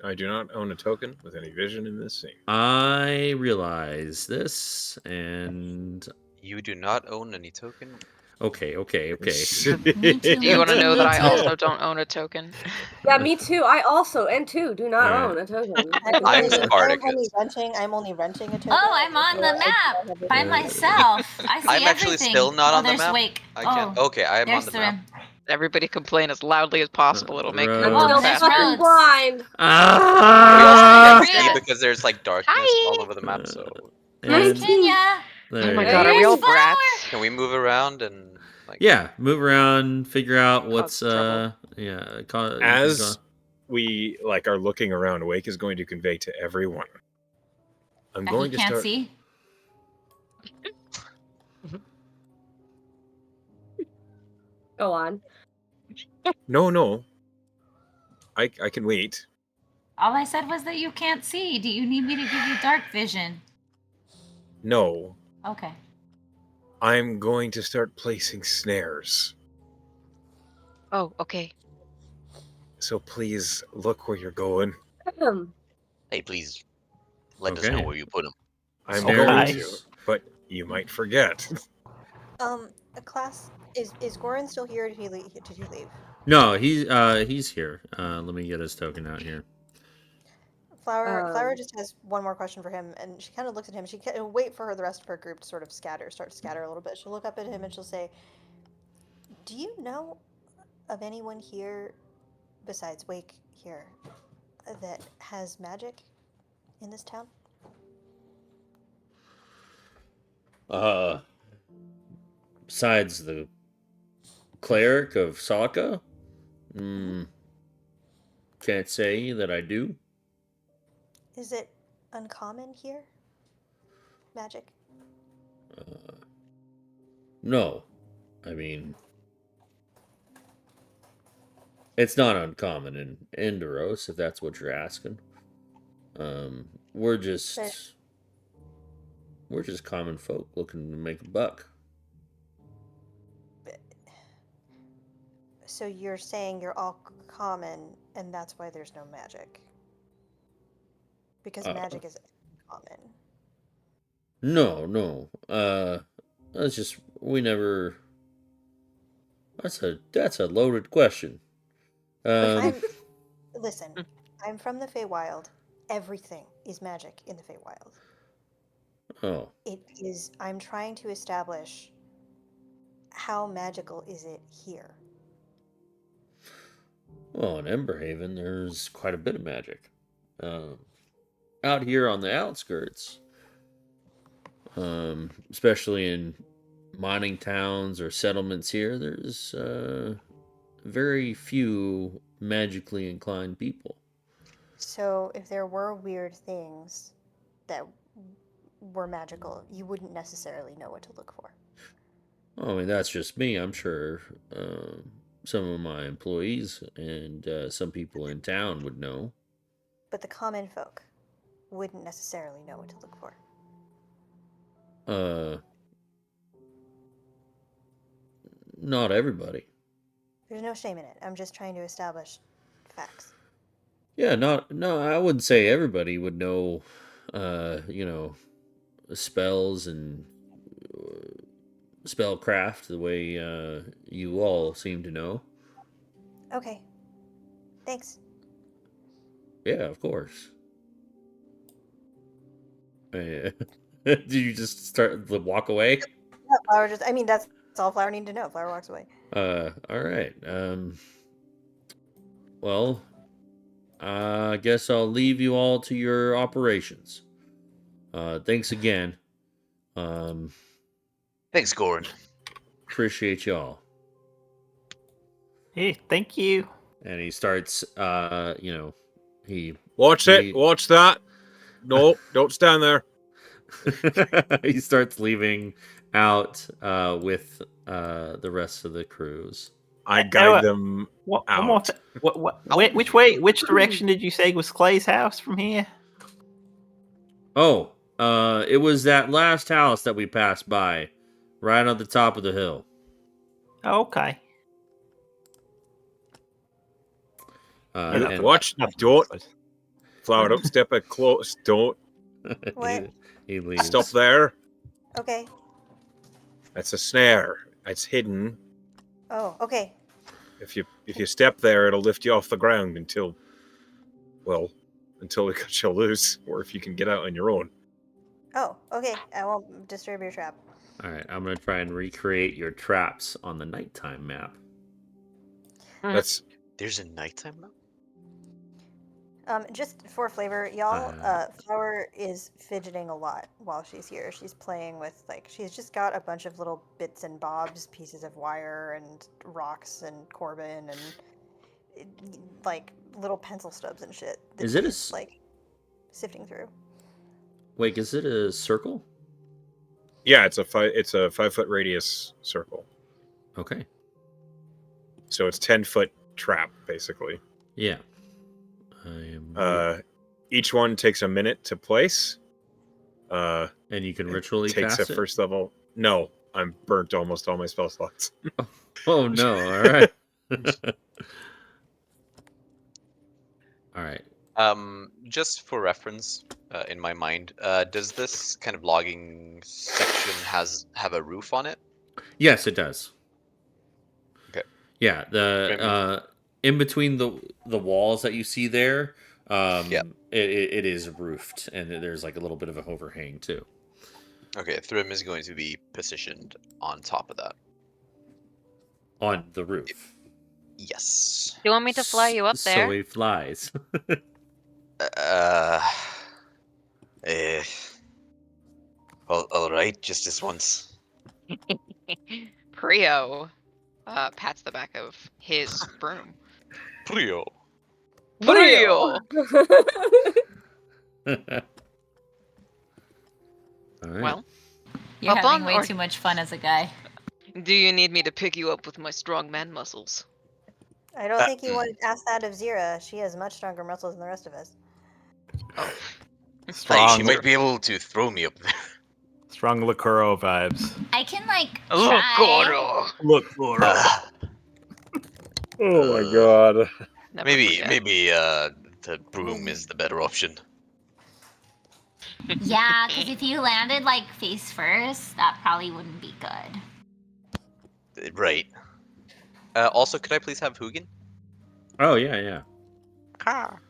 I do not own a token with any vision in this scene. I realize this, and You do not own any token? okay. Me too. Do you want to know that I Me too. also don't own a token? Yeah, me too. I also do not Alright. own a token. I'm I'm only renting a token. Oh, I'm on the map by myself. I see I'm actually everything. still not on the there's map. Wake. I can't. Oh, Okay, I am on there's the the map. Everybody complain as loudly as possible. It'll make Roads. them I'm still there's fucking roads. blind. We Ah! also can't see Rhea. because there's like darkness Hi. all over the map, so There's And Kenya. there Oh my you god, go. are we all There's brats? Can we move around and like? Yeah, move around, figure out what's trouble. yeah. As we are looking around, Wake is going to convey to everyone. I'm That he going to can't start. see. Go on. No. I can wait. All I said was that you can't see. Do you need me to give you dark vision? No. Okay. I'm going to start placing snares. Oh, okay. So please look where you're going. Hey, please let us know Okay. where you put them. I'm Snares. going to, but you might forget. A class is Goran still here? Or did he leave? No, he's here. Let me get his token out here. Flower just has one more question for him, and she kind of looks at him. She can wait for the rest of her group to sort of start to scatter a little bit. She'll look up at him and she'll say, "Do you know of anyone here besides Wake here that has magic in this town?" Besides the cleric of Saka, can't say that I do. Is it uncommon here? Magic? No, I mean, it's not uncommon in Enderos, if that's what you're asking. We're just common folk looking to make a buck. So you're saying you're all common, and that's why there's no magic? Because magic is common. No. That's just we never. That's a loaded question. Listen, I'm from the Feywild. Everything is magic in the Feywild. Oh, It is. I'm trying to establish how magical is it here. well, in Emberhaven, there's quite a bit of magic. Out here on the outskirts, especially in mining towns or settlements here, there's very few magically inclined people. So if there were weird things that were magical, you wouldn't necessarily know what to look for. I mean, that's just me. I'm sure some of my employees and some people in town would know. But the common folk wouldn't necessarily know what to look for. Not everybody. There's no shame in it. I'm just trying to establish facts. Yeah, no, I wouldn't say everybody would know, spells and spellcraft the way you all seem to know. Okay. Thanks. Yeah, of course. Did you just start the walk away? Yeah, Flower just. I mean, that's all Flower needed to know. Flower walks away. All right. Well, I guess I'll leave you all to your operations. Thanks again. Thanks, Goran. Appreciate y'all. Hey, thank you. And he starts, he Watch it. Watch that. No, don't stand there. he starts leaving out with the rest of the crews. I guide them out. Which way? Which direction did you say was Clay's house from here? Oh, it was that last house that we passed by, right on the top of the hill. Oh, okay. Watch. Don't. Flower, don't step it close. Don't. What? He leaves. Stop there. Okay. That's a snare. It's hidden. Oh, okay. If you step there, it'll lift you off the ground until it cuts you loose, or if you can get out on your own. Oh, okay. I won't disturb your trap. All right, I'm gonna try and recreate your traps on the nighttime map. There's a nighttime map. Just for flavor, y'all, Flower is fidgeting a lot while she's here. She's playing with, she's just got a bunch of little bits and bobs, pieces of wire and rocks and Corbin and, little pencil stubs and shit that Is it she's, sifting through. Wait, is it a circle? Yeah, it's a 5-foot radius circle. Okay. So it's 10-foot trap, basically. Yeah. Each one takes a minute to place. And you can ritually takes cast a it? first level. No, I'm burnt almost all my spell slots. Oh no! All right. All right. Just for reference, in my mind, does this kind of logging section have a roof on it? Yes, it does. Okay. Yeah, the in between the walls that you see there, it is roofed, and there's a little bit of a overhang too. Okay, Thrym is going to be positioned on top of that. On the roof. Yes. Do you want me to fly you up So there? he flies. Well, all right, just this once. Prio pats the back of his broom. Prio. Prio! All right. Well, You're up having on way or- too much fun as a guy. do you need me to pick you up with my strong man muscles? I don't think you want to ask that of Zira. She has much stronger muscles than the rest of us. Oh. Hey, Strong, she might be able to throw me up there. strong Lucuro vibes. I can Oh, try. God. Look, Oh my god. Never maybe forget. the broom is the better option. Yeah, because if you landed face first, that probably wouldn't be good. Right. Also, could I please have Hugin? Oh yeah. Car.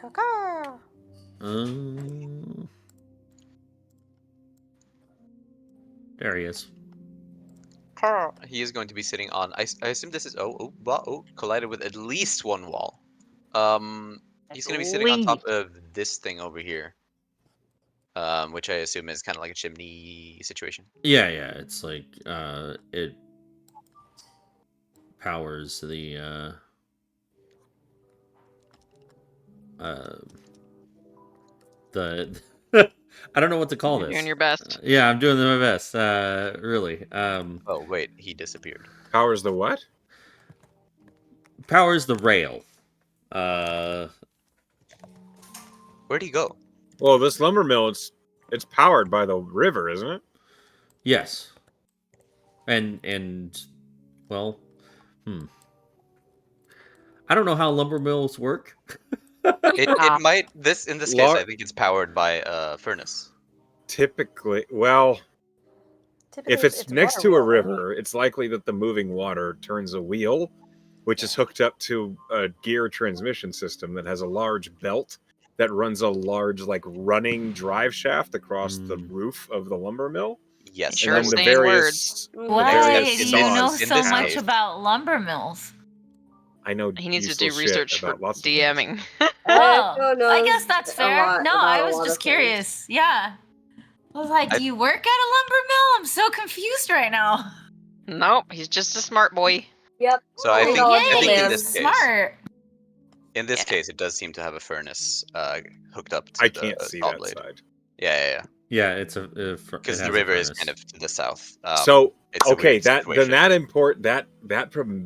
Caw-caw. There he is. Car. He is going to be sitting on. I assume this is collided with at least one wall. He's going to be sitting on top of this thing over here. Which I assume is kind of like a chimney situation. Yeah. It's it powers the the I don't know what to call You're this. doing your best. Yeah, I'm doing my best. Really. Oh wait, he disappeared. Powers the what? Powers the rail. Where'd he go? Well, this lumber mill, it's powered by the river, isn't it? Yes. And well, I don't know how lumber mills work. It might in this case I think it's powered by a furnace. Typically, well, Typically, if it's next water to a wheel, right? river, it's likely that the moving water turns a wheel, which is hooked up to a gear transmission system that has a large belt that runs a large, running drive shaft across the roof of the lumber mill. Yes. Sure And then the saying various, Why various do you know saws in so this much case. about lumber mills? I know He needs to do useless shit research for about lots of things. DMing. Oh, Echo I guess knows that's a fair. lot No, about I a was lot just of curious. Yeah. I was like, do you work at a lumber mill? I'm so confused right now. Nope, he's just a smart boy. Yep. So I think knowledgeable in man. this case, smart. in this Yeah. case, it does seem to have a furnace hooked up to I the can't see saw that blade. side. Yeah. Yeah, it's Because the river is kind of to the south. So it's a okay, weird that situation.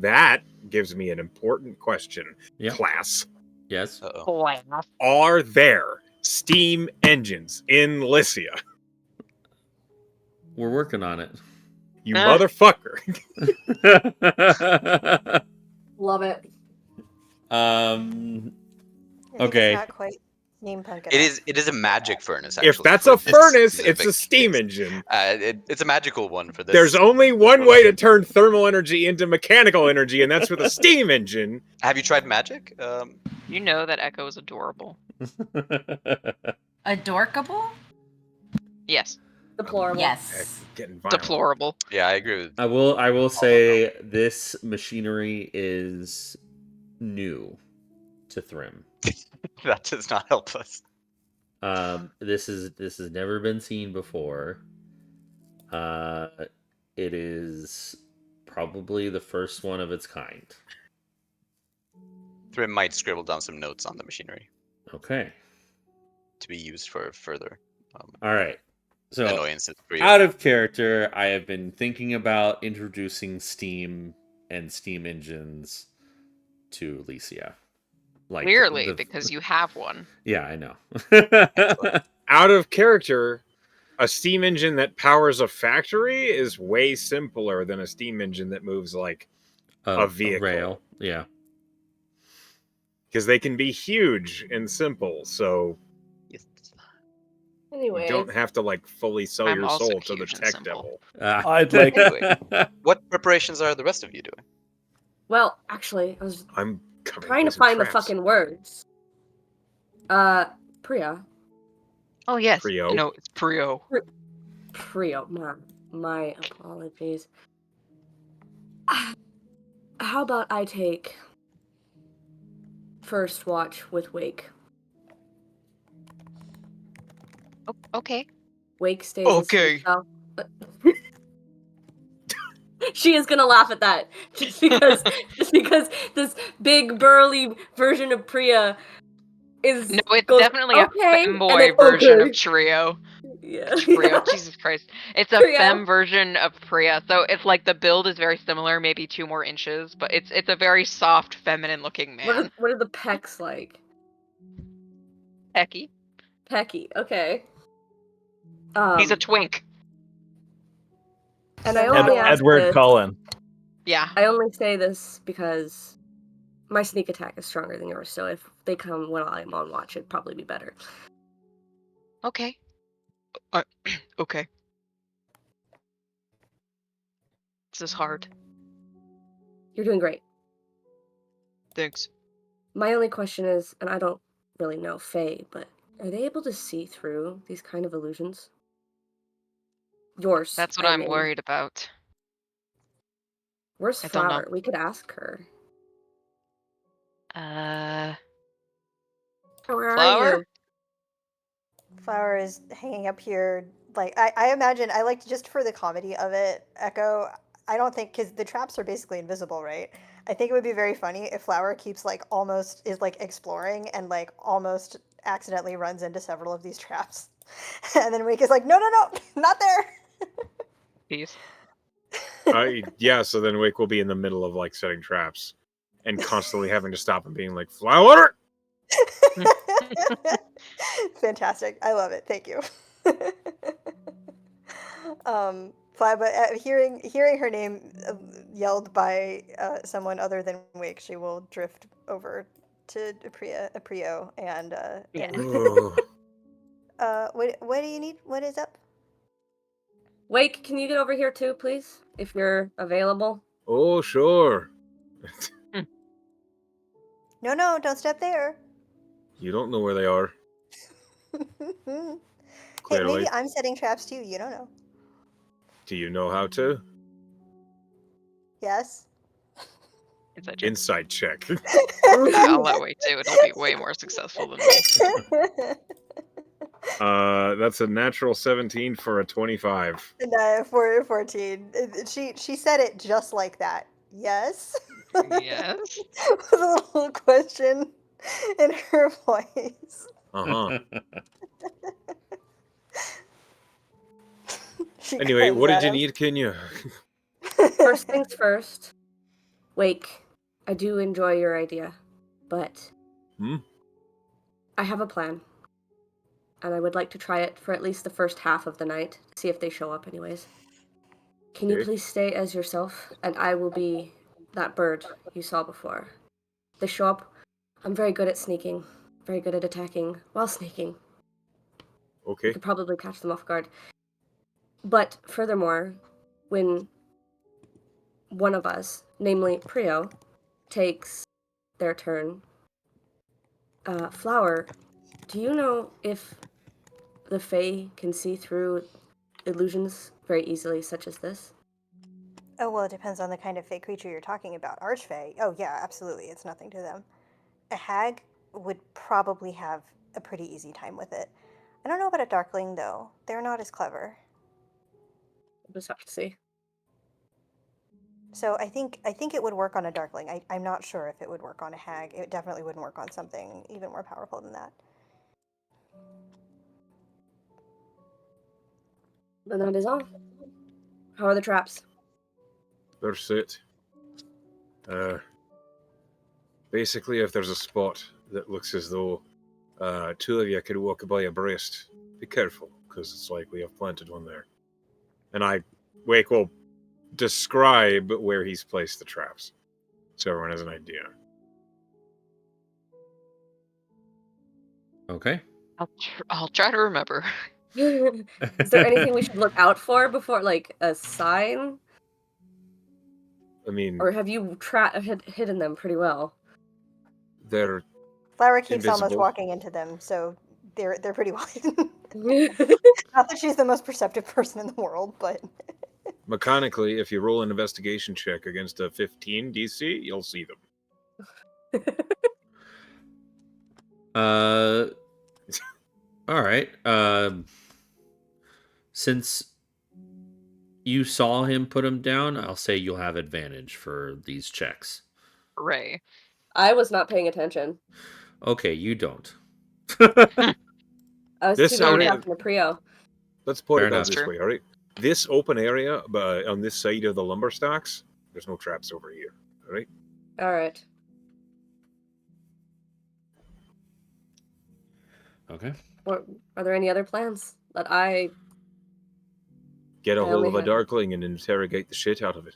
that gives me an important question. Yep. Class, Yes. Uh-oh. are there steam engines in Lysia? We're working on it. You motherfucker! Love it. I think Okay. It's not quite steampunk enough. It is a magic furnace. Actually, If that's for a this furnace, it's specific a steam case. engine. It's a magical one for this. There's only one way to turn thermal energy into mechanical energy, and that's with a steam engine. Have you tried magic? You know that Echo is adorable. Adorkable? Yes, Deplorable. Yes. Getting violent. deplorable. Yeah, I agree with. I will say this machinery is new. to Thrym. That does not help us. This has never been seen before. It is probably the first one of its kind. Thrym might scribble down some notes on the machinery Okay. to be used for further All right. So, annoyances for you. out of character, I have been thinking about introducing steam and steam engines to Lysia. Like Clearly, because you have one. Yeah, I know. Out of character, a steam engine that powers a factory is way simpler than a steam engine that moves like a vehicle. rail. Yeah. Because they can be huge and simple, so Anyway, you don't have to like fully sell I'm your also soul to the huge and tech simple. devil. I'd like. Anyway, what preparations are the rest of you doing? well, actually, I was I'm coming trying to find the fucking words. Priya. Oh yes, Prio. no, it's Prio. Prio. My apologies. How about I take first watch with Wake? Okay. Wake stays as Okay. himself. She is gonna laugh at that just because this big burly version of Priya is No, it's goes, definitely okay, a and femboy then, version of okay. Trio. Yeah. It's Trio. Jesus Christ. It's a Trio. femme version of Priya. So it's like the build is very similar, maybe 2 more inches, but it's a very soft, feminine looking man. What are the pecs like? Pecky. Pecky. Okay. He's a twink. And So I now only I- ask Edward this, Cullen. Yeah. I only say this because my sneak attack is stronger than yours, so if they come when I'm on watch, it'd probably be better. Okay. Okay. This is hard. You're doing great. Thanks. My only question is, and I don't really know Faye, but are they able to see through these kind of illusions? Yours. That's what I I'm mean. worried about. Where's I don't know. Flower? We could ask her. Where are Flower? you? Flower is hanging up here. Like I imagine, I like just for the comedy of it, Echo. I don't think because the traps are basically invisible, right? I think it would be very funny if Flower keeps like almost is like exploring and like almost accidentally runs into several of these traps, and then Wake is like, no, no, no, not there. Peace. Yeah, so then Wake will be in the middle of like setting traps and constantly having to stop and being like, Flower! Fantastic. I love it. Thank you. Fly, but hearing her name yelled by someone other than Wake, she will drift over to Prio and what do you need? What is up? Wake, can you get over here too, please? If you're available. Oh, sure. No, don't step there. You don't know where they are. Hey, Clearly. maybe I'm setting traps too. You don't know. Do you know how to? Yes. Inside check. Insight check. I'll let Wake do it. It'll be way more successful than me. That's a natural 17 for a 25. And for 14. She said it just like that. Yes. Yes. With a little question in her voice. Uh-huh. She Anyway, comes what did at you him. need, Kenya? First things first. Wake, I do enjoy your idea, but I have a plan. And I would like to try it for at least the first half of the night, see if they show up anyways. Can you please stay as yourself, and I will be that bird you saw before. They show up, I'm very good at sneaking, very good at attacking while sneaking. Okay. You could probably catch them off guard. But furthermore, when one of us, namely Prio, takes their turn, Flower, do you know if the Fae can see through illusions very easily, such as this? Oh, well, it depends on the kind of fey creature you're talking about. Archfey. Oh, yeah, absolutely. It's nothing to them. a hag would probably have a pretty easy time with it. I don't know about a darkling though. They're not as clever. We'll just have to see. So I think it would work on a darkling. I'm not sure if it would work on a hag. It definitely wouldn't work on something even more powerful than that. And that is all. How are the traps? They're set. Basically, if there's a spot that looks as though two of you could walk by abreast, be careful, because it's likely I've planted one there. And Wake will describe where he's placed the traps, so everyone has an idea. Okay. I'll try to remember. Is there anything we should look out for before, like a sign? I mean, Or have you hidden them pretty well? they're Flower keeps almost invisible. walking into them, so they're pretty well hidden. Not that she's the most perceptive person in the world, but Mechanically, if you roll an investigation check against a 15 DC, you'll see them. All right. Since you saw him put him down, I'll say you'll have advantage for these checks. Hooray. I was not paying attention. Okay, you don't. I was This too busy area- talking to Prio. Let's put Fair it down enough. this True. way, all right? This open area on this side of the lumber stacks, there's no traps over here, all right? All right. Okay. Are there any other plans that I Get a I hold only of a had- darkling and interrogate the shit out of it.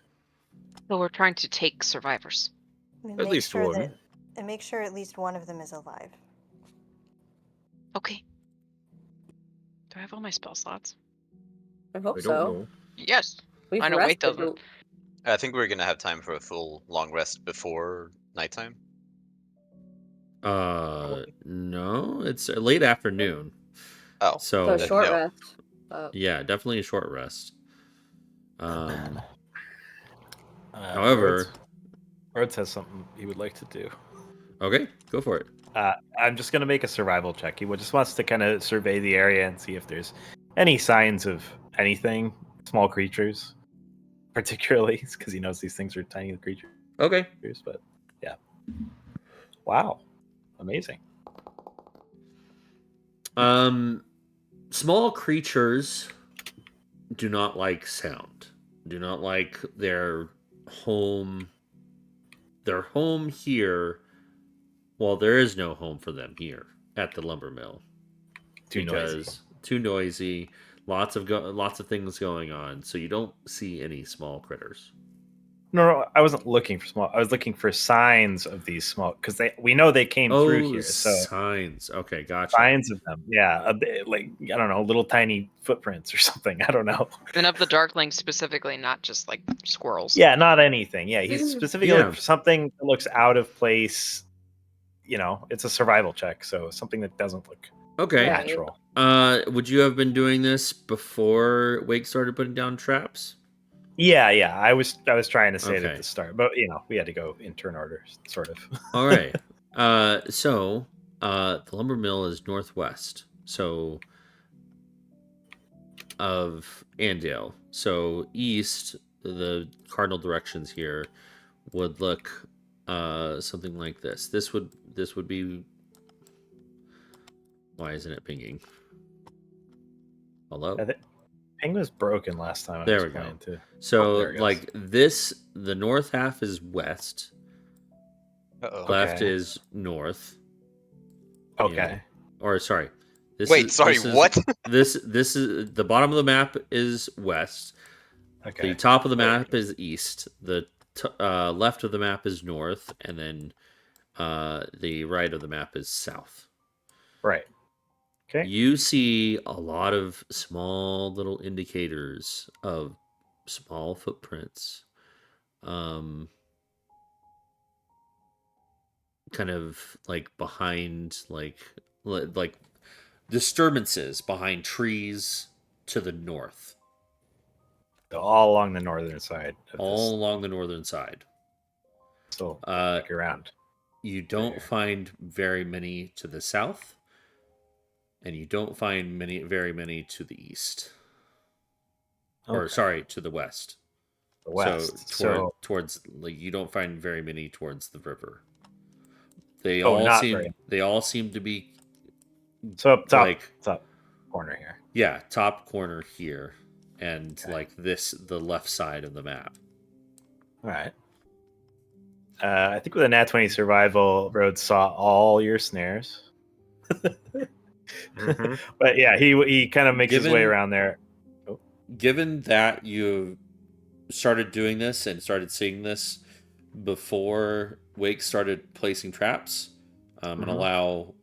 So we're trying to take survivors. and At make least sure one. that and make sure at least one of them is alive. Okay. Do I have all my spell slots? I hope I so. don't know. Yes. We've I know Wake rested. doesn't. I think we're gonna have time for a full long rest before nighttime. No, it's late afternoon. Oh, So So short no. rest. yeah, definitely a short rest. Uh, However, Rhodes has something he would like to do. okay, go for it. I'm just gonna make a survival check. He just wants to kind of survey the area and see if there's any signs of anything, small creatures, particularly because he knows these things are tiny creatures. Okay. But yeah, wow, amazing. Small creatures do not like sound. Do not like their home. Their home here. Well, there is no home for them here at the lumber mill. Too noisy. Too noisy. Lots of things going on, so you don't see any small critters. No, I wasn't looking for small. I was looking for signs of these small because we know they came through here. So signs. Okay, gotcha. signs of them, yeah, a bit, like I don't know, little tiny footprints or something. I don't know. And of the darklings specifically, not just like squirrels. Yeah, not anything. Yeah, he's specifically Yeah. looking for something that looks out of place. You know, it's a survival check, so something that doesn't look Okay. Right. natural. Would you have been doing this before Wake started putting down traps? Yeah. I was trying to say it Okay. at the start, but we had to go in turn order, sort of. All right. So the lumber mill is northwest, so of Andale. So east, the cardinal directions here would look something like this. This would be. Why isn't it pinging? Hello. Ping was broken last time. There I was we go. playing too. So there it goes. like this, the north half is west. Uh-oh. Left Okay. is north. Okay. Or sorry. Wait, sorry, what? This is the bottom of the map is west. Okay. The top of the map is east. The left of the map is north, and then the right of the map is south. Right. Okay. You see a lot of small little indicators of small footprints. Kind of like behind like disturbances behind trees to the north. So all along the northern side. Of All along the northern side. this, so Uh, look around. You don't There. find very many to the south, and you don't find very many to the east. Or Okay. sorry, to the west. The west. Towards like you don't find very many towards the river. They Not very. all seem to be So up top, like top corner here. yeah, top corner here, and Okay. like the left side of the map. All right. I think with a nat 20 survival, Rhodes saw all your snares. Mhm. But yeah, he kind of makes his way around there. Given that you started doing this and started seeing this before Wake started placing traps, and allow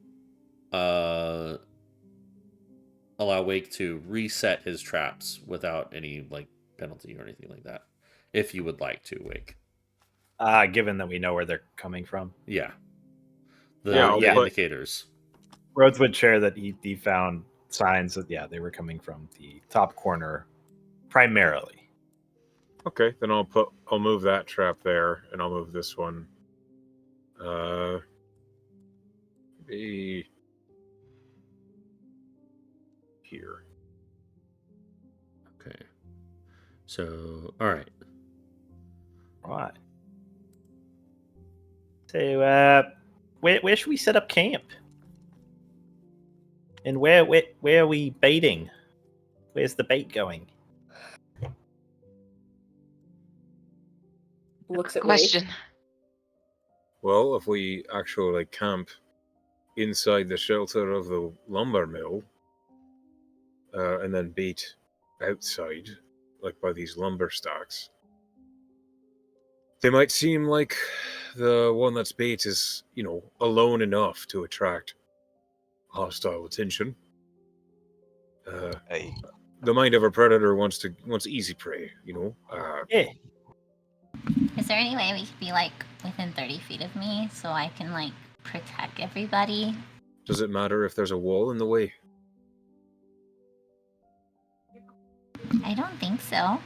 Wake to reset his traps without any like penalty or anything like that, if you would like to, Wake. Given that we know where they're coming from. Yeah. Yeah, The indicators. Rhodes would share that he found signs that they were coming from the top corner primarily. Okay, then I'll move that trap there, and I'll move this one. Be here. Okay. So, all right. Right. So, where should we set up camp? And where are we baiting? Where's the bait going? Looks at Question. Wake. Well, if we actually camp inside the shelter of the lumber mill, and then bait outside, like by these lumber stacks, they might seem like the one that's bait is, alone enough to attract hostile attention. Hey. The mind of a predator wants easy prey, Yeah. Is there any way we could be like within 30 feet of me so I can like protect everybody? Does it matter if there's a wall in the way? I don't think so.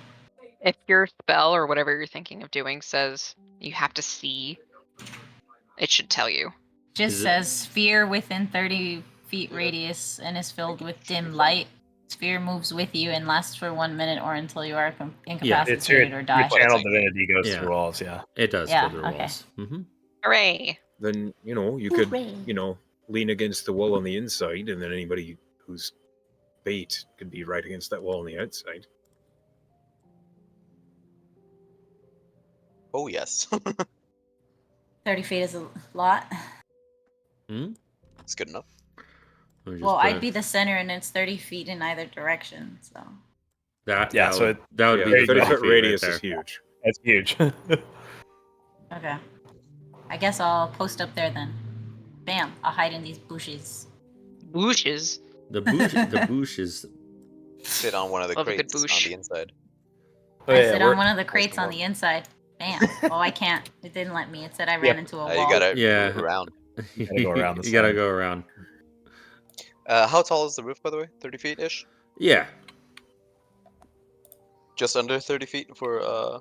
If your spell or whatever you're thinking of doing says you have to see, it should tell you. Just says sphere within 30 feet radius and is filled with dim light. Sphere moves with you and lasts for 1 minute or until you are incapacitated or die. Your channel divinity goes through walls, It does go through walls. Mm-hmm. Hooray! Then, you could, lean against the wall on the inside, and then anybody who's bait could be right against that wall on the outside. Oh, yes. 30 feet is a lot. It's good enough. Well, I'd be the center and it's 30 feet in either direction, so. That would be the 30-foot radius right is huge. It's huge. Okay. I guess I'll post up there then. Bam, I'll hide in these bushes. Bushes? The bushes. Sit on one of the Love a good crates on boosh. the inside. I sit on one of the crates on the inside. Bam. Oh, I can't. It didn't let me. It said I ran into a wall. You gotta move around. You gotta go around the You gotta go around. How tall is the roof, by the way? 30 feet-ish? Yeah. Just under 30 feet for,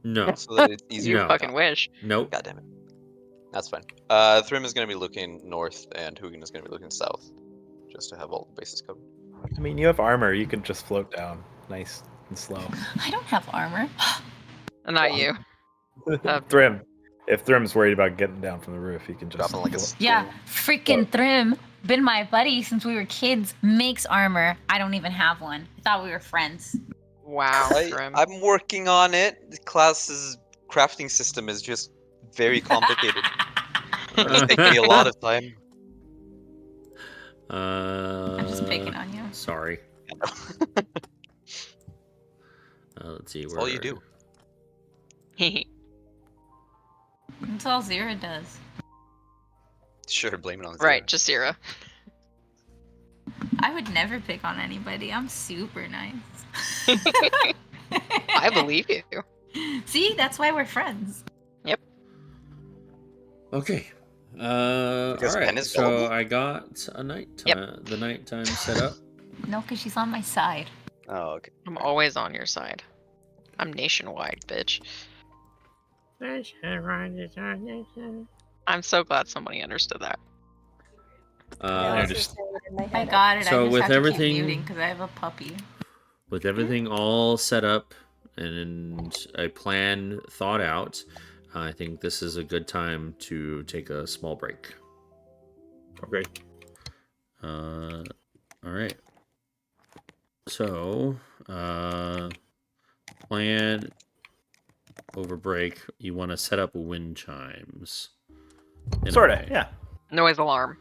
No. so that it's easier. You fucking wish. Nope. God damn it. That's fine. Thrym is going to be looking north, and Hugin is going to be looking south, just to have all the bases covered. I mean, you have armor. You can just float down nice and slow. I don't have armor. Not you. Thrym. If Thrym's worried about getting down from the roof, he can just... Drop him like a Yeah, freaking Thrym. Been my buddy since we were kids. Makes armor. I don't even have one. I thought we were friends. Wow, Thrym. I'm working on it. The class's crafting system is just very complicated. It's taking me a lot of time. I'm just picking on you. Sorry. Let's see. That's all you do. That's all Zira does. Sure, blame it on Zira. Right, just Zira. I would never pick on anybody. I'm super nice. I believe you. See, that's why we're friends. Yep. Okay. All Because Pen right. is So gullible? I got a the nighttime set up. No, because she's on my side. Oh, okay. I'm always on your side. I'm nationwide, bitch. I'm so glad somebody understood that. I I was just- just saying it in my I head. got it. So I just with have to everything- keep muting because I have a puppy. With everything all set up and a plan thought out, I think this is a good time to take a small break. Okay. All right. So, plan over break. You want to set up wind chimes. in a Sort of, way. yeah. Noise alarm.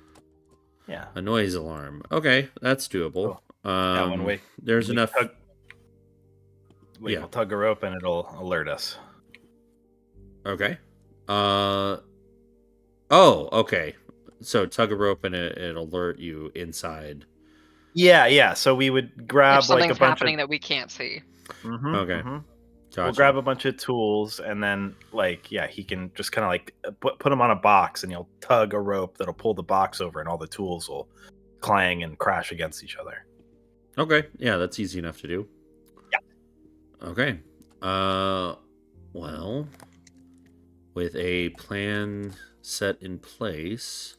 Yeah. A noise alarm. Okay, that's doable. Yeah, when we there's when we enough. We'll tug a rope and it'll alert us. Okay. Oh, okay. So tug a rope and it'll alert you inside. Yeah. So we would grab If like something's a bunch happening of. that we can't see. Okay. Gotcha. We'll grab a bunch of tools and then, he can just kind of put them on a box and he'll tug a rope that'll pull the box over and all the tools will clang and crash against each other. Okay. Yeah, that's easy enough to do. Yeah. Okay. Well, with a plan set in place,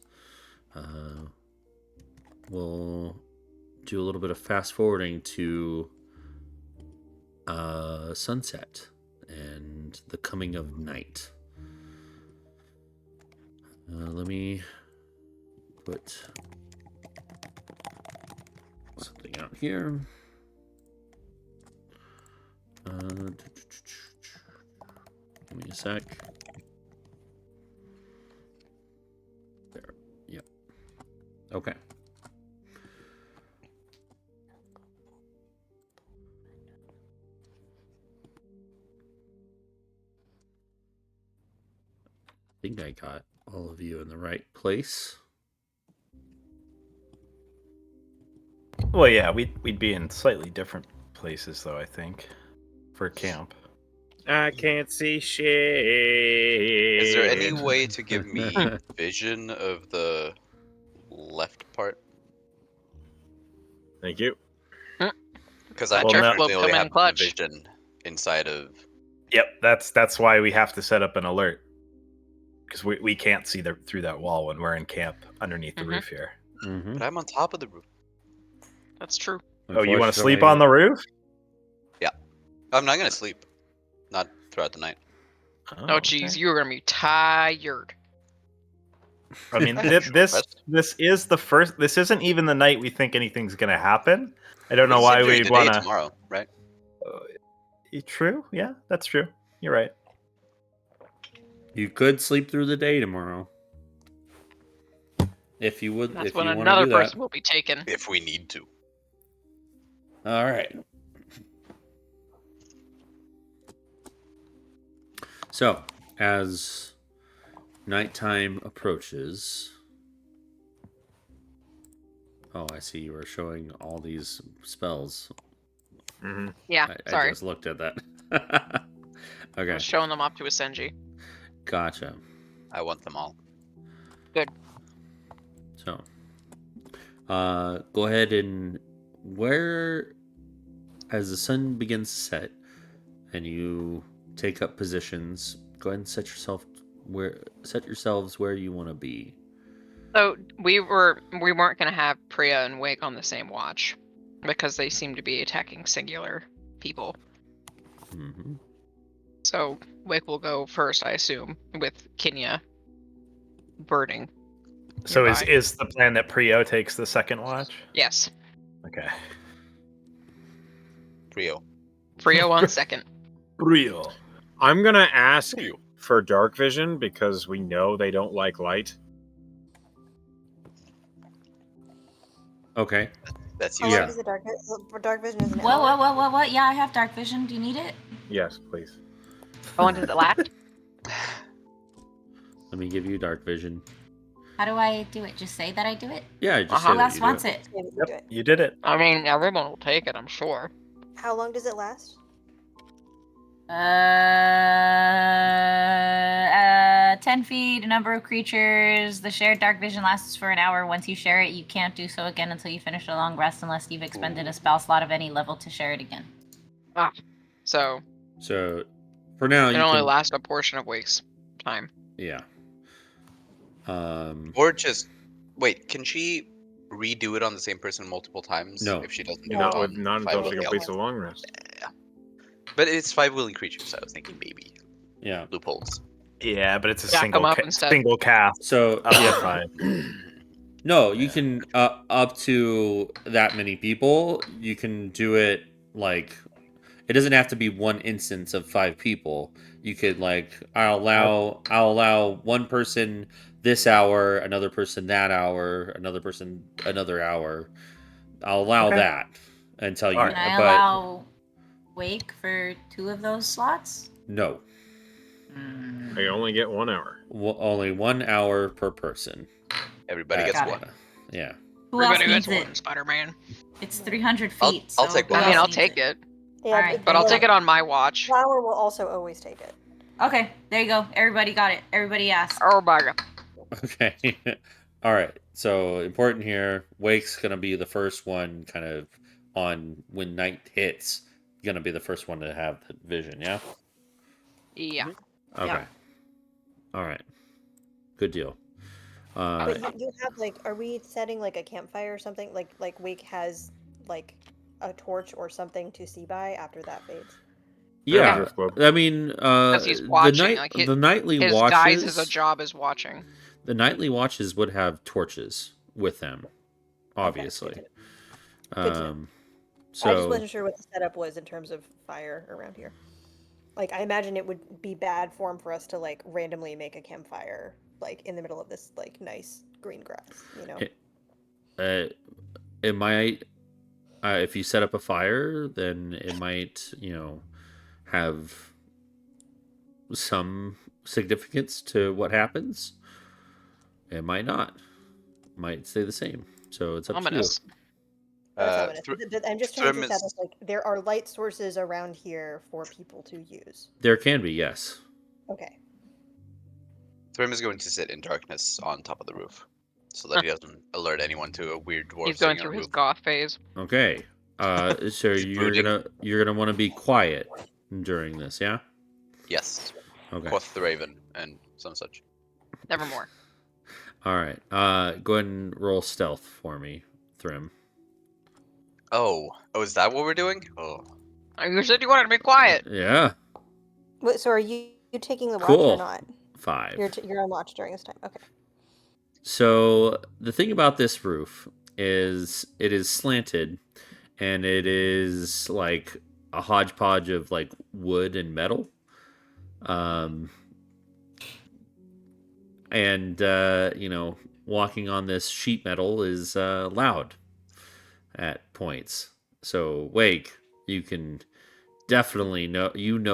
we'll do a little bit of fast forwarding to sunset and the coming of night. Let me put something out here. Give me a sec. There. Yep. Okay. I think I got all of you in the right place. Well, yeah, we'd be in slightly different places though, I think, for camp. I can't see shit. Is there any way to give me vision of the left part? Thank you. Because I Well, no. definitely Come only in have clutch. vision inside of. Yep, that's why we have to set up an alert. Because we can't see through that wall when we're in camp underneath the roof here. Mm-hmm. But I'm on top of the roof. That's true. Oh, you want to sleep on the roof? Yeah. I'm not going to sleep. Not throughout the night. Oh, geez, you're gonna be tired. I mean, this is the first. This isn't even the night we think anything's gonna happen. I don't know why we'd want to. Tomorrow, right? True. Yeah, that's true. You're right. You could sleep through the day tomorrow. If you would, That's if when you want to another do person that. will be taken. If we need to. All right. So, as nighttime approaches, oh, I see you were showing all these spells. Mm-hmm. Yeah, sorry. I just looked at that. Okay. I was showing them off to a Senji. Gotcha. I want them all. Good. So, go ahead and as the sun begins to set, and you take up positions, go ahead and set yourselves where you want to be. So we weren't gonna have Priya and Wake on the same watch because they seem to be attacking singular people. Mm-hmm. So Wake will go first, I assume, with Kenya birding. So nearby. is the plan that Prio takes the second watch? Yes. Okay. Trio. Priya on second. Prio. I'm gonna ask for dark vision because we know they don't like light. Okay. That's How you. long does the dark vision is an Whoa, hour? whoa. Yeah, I have dark vision. Do you need it? Yes, please. How long does it last? Let me give you dark vision. How do I do it? Just say that I do it? Yeah, just Uh-huh. say Who that else you do wants it. it? Yeah, you do Yep, it. you did it. I mean, everyone will take it, I'm sure. How long does it last? 10 feet, a number of creatures. The shared dark vision lasts for an hour. Once you share it, you can't do so again until you finish a long rest unless you've expended a spell slot of any level to share it again. Ah, so So For now, It you only can. lasts a portion of Wake's time. Yeah. Or just wait. Can she redo it on the same person multiple times? No. If she doesn't do No. it on Not 5 until she willing completes a elves. long rest. Yeah. But it's 5 willing creatures. So I was thinking maybe Yeah. loopholes. Yeah, but it's a Jack 'em up instead. single cast. So Up to yeah. 5. No, you Yeah. can up to that many people. You can do it like it doesn't have to be one instance of 5 people. You could like I'll allow one person this hour, another person that hour, another person another hour. I'll allow Okay. that until you. Alright. Can I But allow Wake for 2 of those slots? no, I only get 1 hour. only 1 hour per person. Everybody gets Got one. it. Yeah. Who else Everybody needs gets it? one, Spider-Man. It's 300 I'll- feet. I'll so take who one. I mean, else I'll needs take it, Yeah, Alright. but I'll Well, take it on my watch. Flower will also always take it. Okay, there you go. Everybody got it. Everybody asked. Oh my god. Okay. All right. So important here. Wake's gonna be the first one, kind of on when night hits. Gonna be the first one to have the vision. Yeah. Yeah. Okay. Yeah. All right. Good deal. But you have like, are we setting like a campfire or something? Like Wake has like a torch or something to see by after that fades. yeah. Drift Club. I mean, Because he's watching. the night Like the nightly his watches. guise as a job is watching. The nightly watches would have torches with them, obviously. Good to know. So I just wasn't sure what the setup was in terms of fire around here. Like, I imagine it would be bad form for us to like randomly make a campfire like in the middle of this like nice green grass, you know. It might, if you set up a fire, then it might, have some significance to what happens. It might not. It might stay the same. So it's up Ominous. to you. That's ominous. But I'm just trying to Thrym establish is- like there are light sources around here for people to use. There can be, yes. Okay. Thrym is going to sit in darkness on top of the roof, so that he doesn't alert anyone to a weird dwarf He's going sitting on through a his roof. goth phase. Okay. So you're gonna want to be quiet during this, yeah? Yes. Okay. Quoth the raven and some such. Nevermore. All right. Go ahead and roll stealth for me, Thrym. Oh, is that what we're doing? Oh, You said you wanted to be quiet. Yeah. Wait, so are you taking the watch Cool. or not? 5. You're on watch during this time. Okay. So the thing about this roof is it is slanted, and it is like a hodgepodge of like wood and metal. And walking on this sheet metal is loud at points. So Wake, you can definitely know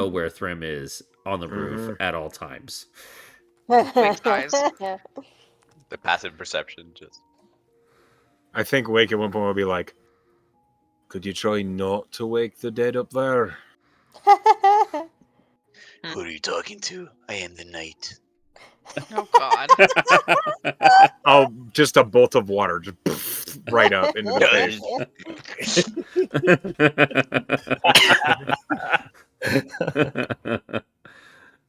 where Thrym is on the roof at all times. Wake's eyes. the passive perception just. I think Wake at one point will be like, could you try not to wake the dead up there? Who are you talking to? I am the night. Oh god. Oh, just a bolt of water, just right up into the face.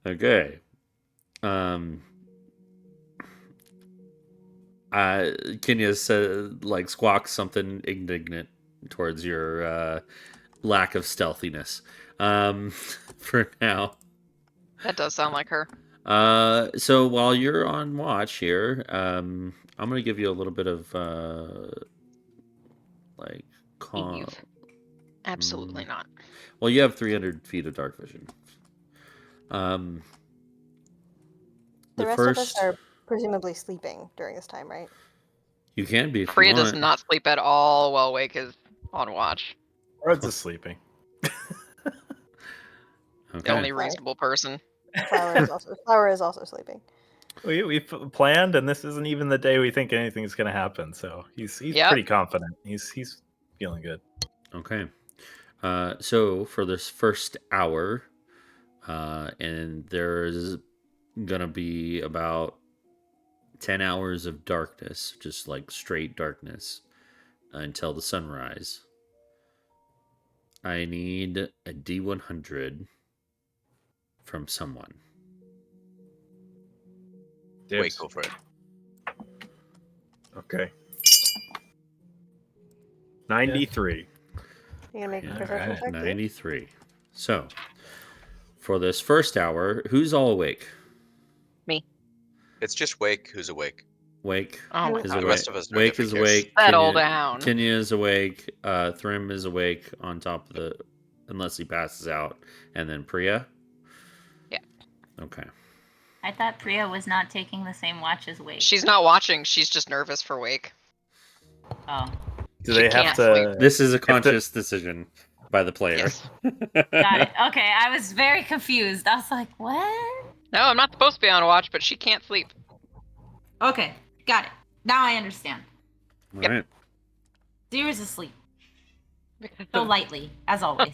Okay. Kenya said, like, squawks something indignant towards your lack of stealthiness. For now. That does sound like her. So while you're on watch here, I'm gonna give you a little bit of like calm. Eve. Absolutely not. Well, you have 300 feet of dark vision. The The rest first of us are presumably sleeping during this time, right? you can be if Priya you does want. not sleep at all while Wake is on watch. Red's is sleeping. The Okay. only reasonable person. Flower is also sleeping. We planned, and this isn't even the day we think anything's going to happen. So he's Yep. pretty confident. He's feeling good. Okay. So for this first hour, and there's gonna be about 10 hours of darkness, just like straight darkness, until the sunrise. I need a D100 from someone. Dibs. Wait, go for it. Okay. 93. You gonna make a Yeah, perception check? too? 93. So, for this first hour, who's all awake? Me. It's just Wake who's awake. Wake Oh my is god. The awake. rest of us are Wake is different gears. awake. Settle down. Kenya is awake. Thrym is awake on top of the, unless he passes out, and then Priya. Yeah. Okay. I thought Priya was not taking the same watch as Wake. She's not watching. She's just nervous for Wake. Oh. Do She they have can't to? sleep. This is a conscious decision by the player. Yes. Got it. Okay, I was very confused. I was like, what? No, I'm not supposed to be on watch, but she can't sleep. Okay, got it. Now I understand. All right. Zero's asleep. So lightly, as always.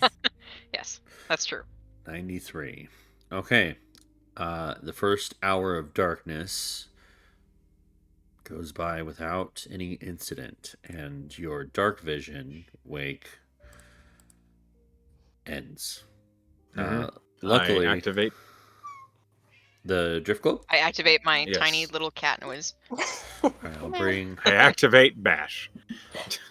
Yes, that's true. 93. Okay. The first hour of darkness goes by without any incident, and your dark vision, Wake, ends. Luckily, I activate. the drift globe. I activate my Yes. tiny little cat noise. I'll bring. I activate Bash.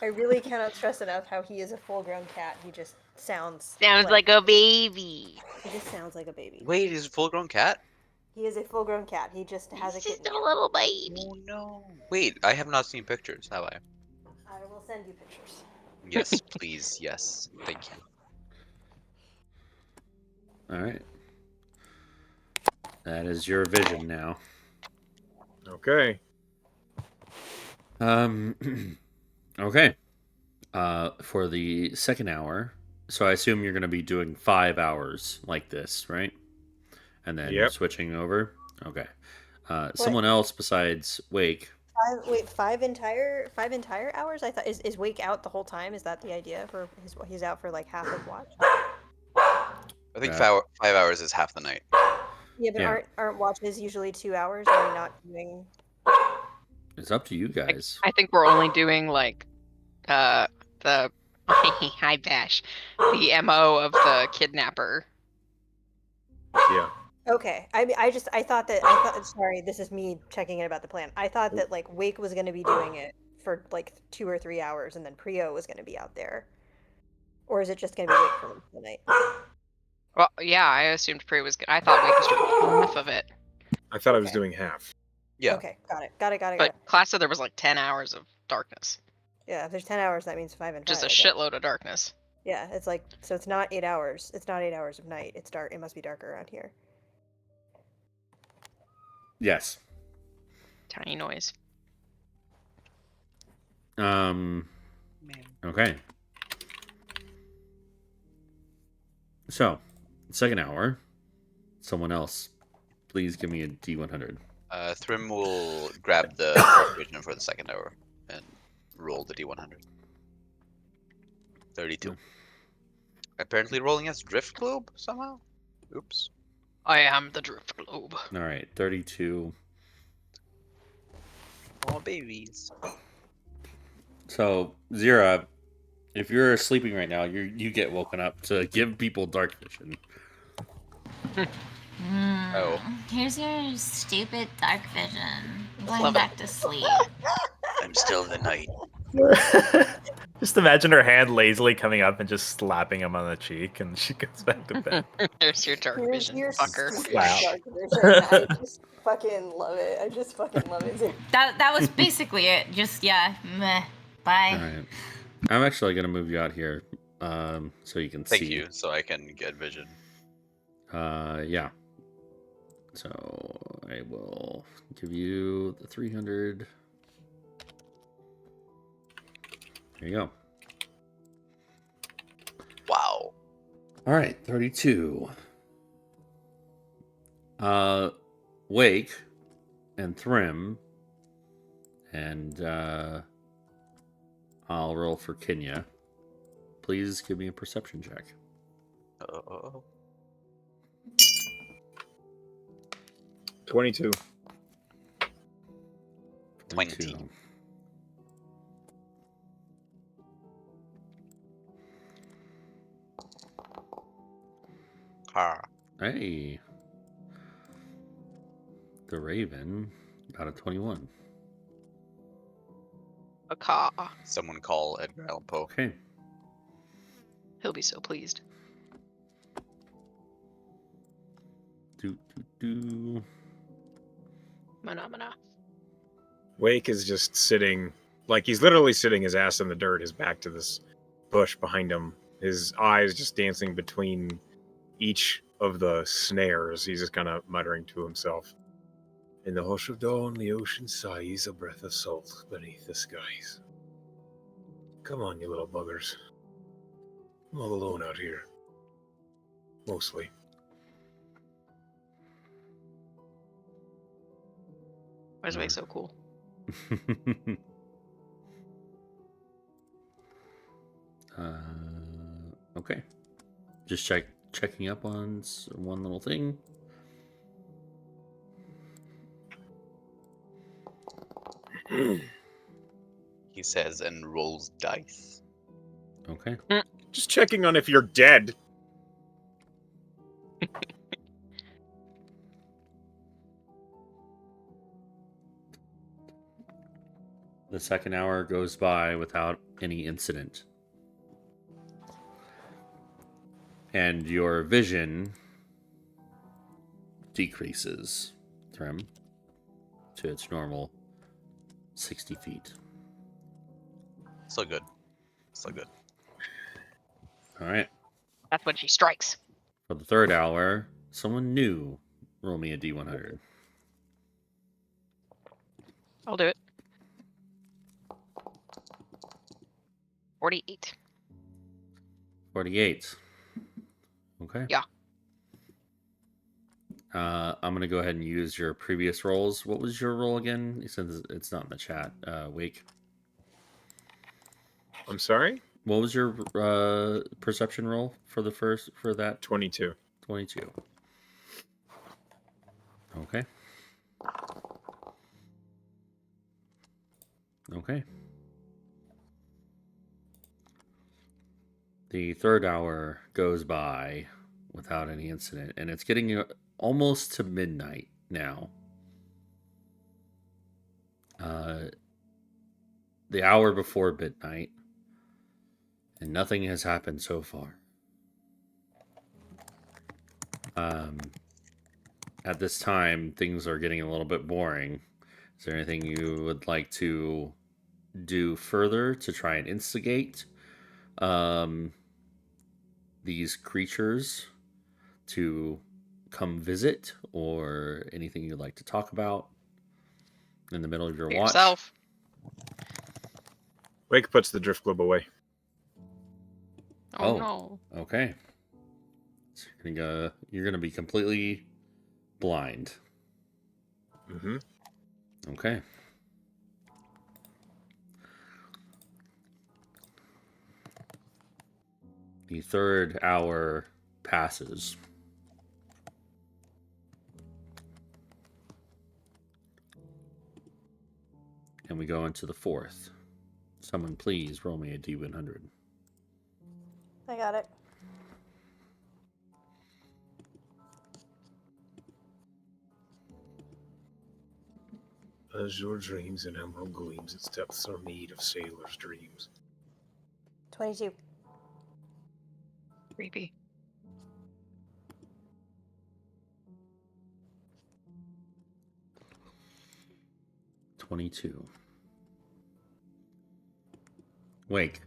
I really cannot stress enough how he is a full-grown cat. He just sounds Sounds like a baby. He just sounds like a baby. Wait, he's a full-grown cat? He is a full-grown cat. He just has a He's kitten. just a little baby. Oh no. Wait, I have not seen pictures, have I? I will send you pictures. Yes, please. Yes. Thank you. All right. That is your vision now. Okay. Okay. For the second hour, so I assume you're going to be doing 5 hours like this, right? And then Yep. switching over. Okay. Someone else besides Wake. Five entire hours? I thought is Wake out the whole time? Is that the idea for he's out for like half of watch? I think Yeah. 5 hours is half the night. Yeah, but Yeah. aren't watches usually 2 hours? Are we not doing? It's up to you guys. I think we're only doing like the hi Bash, the MO of the kidnapper. Yeah. Okay. I thought sorry, this is me checking in about the plan. I thought that like Wake was going to be doing it for like 2 or 3 hours, and then Prio was going to be out there. Or is it just going to be Wake for the night? Well, yeah, I assumed Pre was. I thought Wake was doing half of it, I thought I was Okay. doing half. Yeah. Okay, got it. but class said there was like 10 hours of darkness, Yeah, if there's 10 hours, that means 5 and 5. just a I guess. shitload of darkness. Yeah, it's like so it's not 8 hours. It's not 8 hours of night. It's dark. It must be darker around here. Yes. Tiny noise. Okay. So, second hour. Someone else, please give me a D100. Thrym will grab the dark vision for the second hour and roll the D100. 32. Apparently rolling as drift globe somehow. Oops. I am the drift globe. All right, 32. Oh babies. So, Zira, if you're sleeping right now, you get woken up to give people dark vision. Oh. Here's your stupid dark vision. I'm going Love it. back to sleep. I'm still in the night. Just imagine her hand lazily coming up and just slapping him on the cheek, and she goes back to bed. There's your dark vision, fucker. stupid Wow. dark vision. I just fucking love it. I just fucking love it. That was basically it. Just meh. All Bye. right. I'm actually going to move you out here so you can Thank see. you, so I can get vision. Yeah. So, I will give you the 300. There you go. Wow. All right, 32. Wake and Thrym, and I'll roll for Kenya. Please give me a perception check. 22. 20. Car. Hey, The Raven got a 21. A caw. Someone call Edgar Allan Poe. Okay. He'll be so pleased. Mana. Wake is just sitting, like he's literally sitting his ass in the dirt, his back to this bush behind him. His eyes just dancing between each of the snares. He's just kind of muttering to himself. In the hush of dawn, the ocean sighs, a breath of salt beneath the skies. Come on, you little buggers. I'm all alone out here. Mostly. Why is Wake so cool? Okay. Just checking up on one little thing. He says and rolls dice. Okay. Just checking on if you're dead. The second hour goes by without any incident. And your vision decreases, Thrym, to its normal 60 feet. So good. So good. All right. That's when she strikes. For the third hour, someone new. Roll me a D100. I'll do it. 48. 48. Okay. Yeah. I'm going to go ahead and use your previous rolls. What was your roll again? Since it's not in the chat. Wake. I'm sorry? What was your perception roll for that? 22. 22. Okay. Okay. The third hour goes by without any incident, and it's getting almost to midnight now. The hour before midnight, and nothing has happened so far. At this time, things are getting a little bit boring. Is there anything you would like to do further to try and instigate these creatures to come visit, or anything you'd like to talk about in the middle of your watch? Yourself. Wake puts the drift globe away. Oh no. Okay. So you're gonna be completely blind. Mm-hmm. Okay. The third hour passes. And we go into the fourth. Someone please roll me a D100. I got it. Azure dreams and emerald gleams, its depths are mead of sailors' dreams. 22. Creepy. $22. Wake.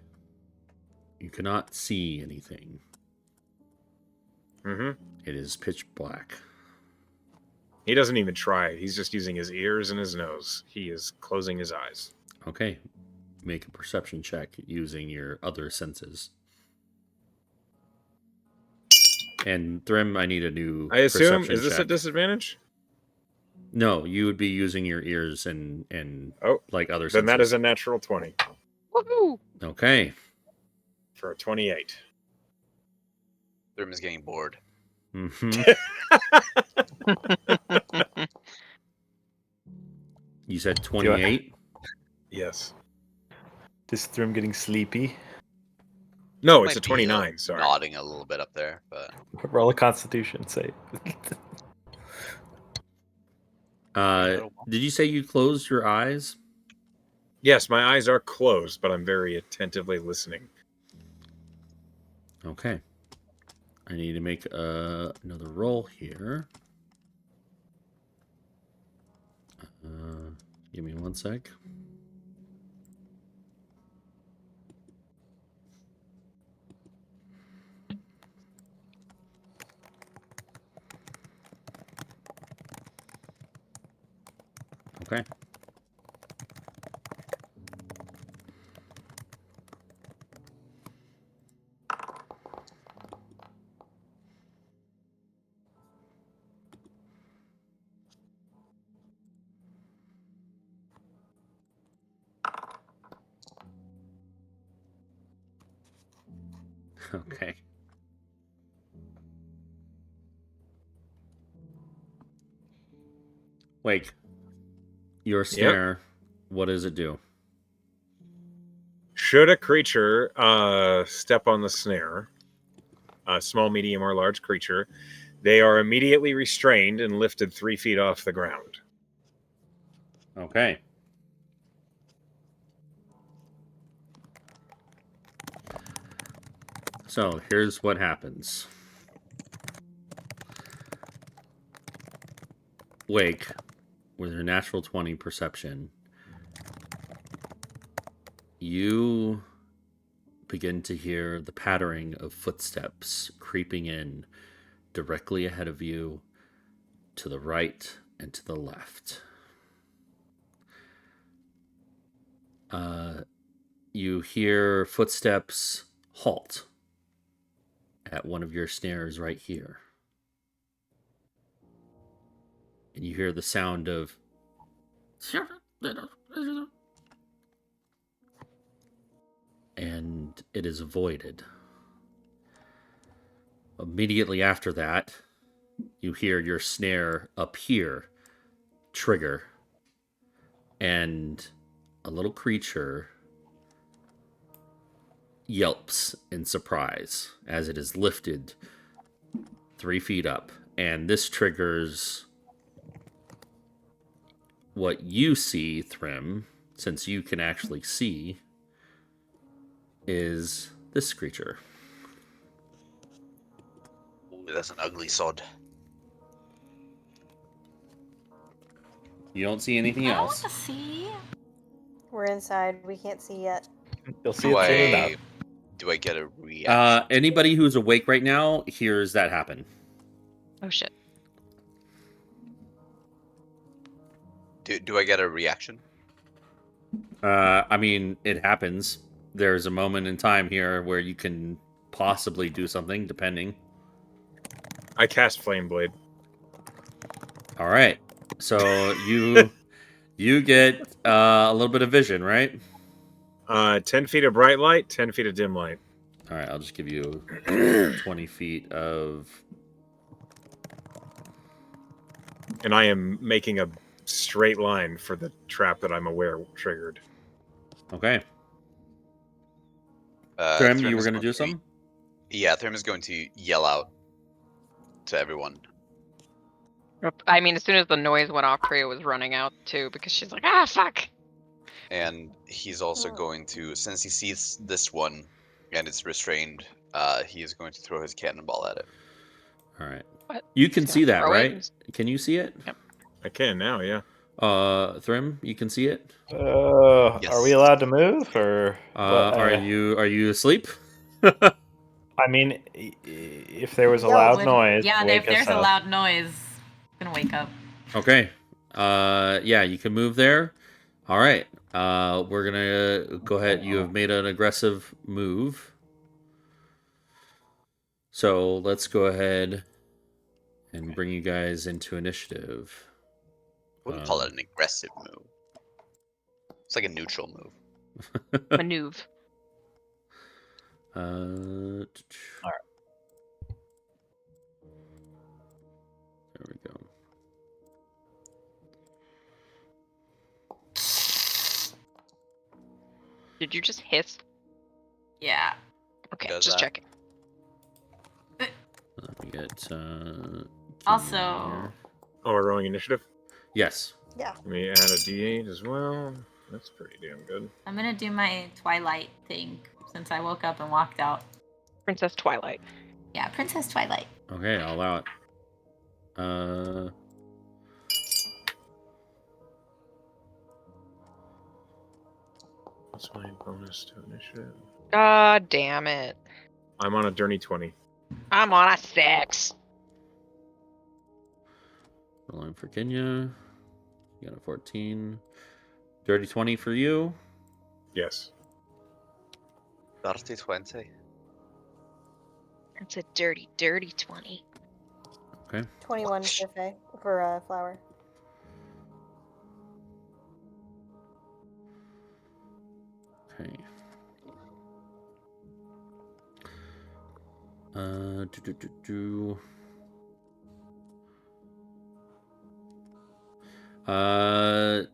You cannot see anything. Mm-hmm. It is pitch black. He doesn't even try. He's just using his ears and his nose. He is closing his eyes. Okay. Make a perception check using your other senses. And Thrym, I need a new I assume, perception is this check. a disadvantage? No, you would be using your ears and like other senses. Then that is a natural 20. Woohoo! Okay. For a 28. Thrym is getting bored. Mm-hmm. You said 28? Yes. Is Thrym getting sleepy? No, it's Might a be, 29, sorry. Nodding a little bit up there, but Roll a Constitution save. Did you say you closed your eyes? Yes, my eyes are closed, but I'm very attentively listening. Okay. I need to make another roll here. Give me 1 sec. Okay. Okay. Wake. Your snare, what does it do? Should a creature step on the snare, a small, medium, or large creature, they are immediately restrained and lifted 3 feet off the ground. Okay. So here's what happens. Wake, with your natural 20 perception, you begin to hear the pattering of footsteps creeping in directly ahead of you, to the right and to the left. You hear footsteps halt at one of your snares right here. And you hear the sound of and it is avoided. Immediately after that, you hear your snare up here trigger, and a little creature yelps in surprise as it is lifted 3 feet up. And this triggers what you see, Thrym, since you can actually see, is this creature. Ooh, that's an ugly sod. You don't see anything I else. want to see. We're inside. We can't see yet. You'll see it soon enough. Do I get a reaction? Anybody who's awake right now hears that happen. Oh shit. Do I get a reaction? I mean, it happens. There's a moment in time here where you can possibly do something, depending. I cast Flame Blade. All right. So you get a little bit of vision, right? 10 feet of bright light, 10 feet of dim light. All right, I'll just give you 20 feet of... And I am making a straight line for the trap that I'm aware triggered. Okay. Thrym, you were is going to do something? Yeah, Thrym is going to yell out to everyone. I mean, as soon as the noise went off, Priya was running out too because she's like, ah, fuck. And he's also going to, since he sees this one and it's restrained, he is going to throw his cannonball at it. All right. What? You can He's see gonna that, throw it right? and- Can you see it? Yep. I can now, yeah. Thrym, you can see it? Yes. Are we allowed to move, or Are you asleep? I mean, if there was a loud noise, Yeah, wake if there's us a up. loud noise, I'm gonna wake up. Okay. Yeah, you can move there. All right. We're gonna go ahead. You have made an aggressive move. So let's go ahead and bring you guys into initiative. I wouldn't call it an aggressive move. It's like a neutral move. Maneuver. All right. There we go. Did you just hiss? Yeah. Okay, Does just that? checking. Let me get. Also, here. Oh, we're rolling initiative? Yes. Yeah. Let me add a D8 as well. That's pretty damn good. I'm gonna do my Twilight thing since I woke up and walked out. Princess Twilight. Yeah, Princess Twilight. Okay, I'll allow it. What's my bonus to initiative? God damn it. I'm on a dirty 20. I'm on a 6. Rolling for Kenya. You got a 14. Dirty 20 for you. Yes. Dirty 20. That's a dirty, dirty 20. Okay. 21 for Faye, for Flower. Okay.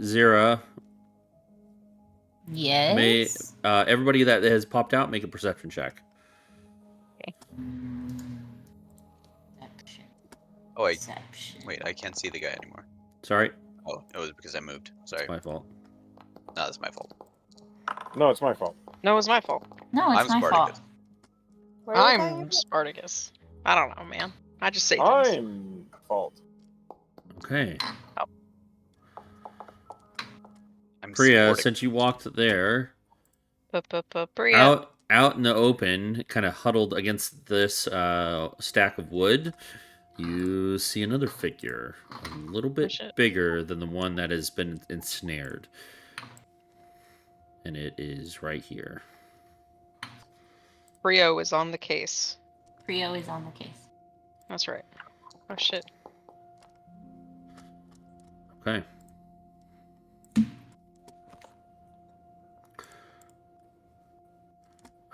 Zira. Yes. Everybody that has popped out, make a perception check. Oh, Perception. wait, I can't see the guy anymore. Sorry. Oh, it was because I moved. Sorry. It's my fault. No, that's my fault. No, it's my fault. No, it was my fault. No, it's I'm my Spartacus. fault. What are you talking I'm about? Spartacus. I don't know, man. I just say things. I'm fault. Okay. I'm Priya, Sportic. since you walked there, Priya. out in the open, kind of huddled against this stack of wood, you see another figure, a little bit shit. bigger than the one that has been ensnared. And it is right here. Brio is on the case. Prio is on the case. That's right. Oh shit. Okay.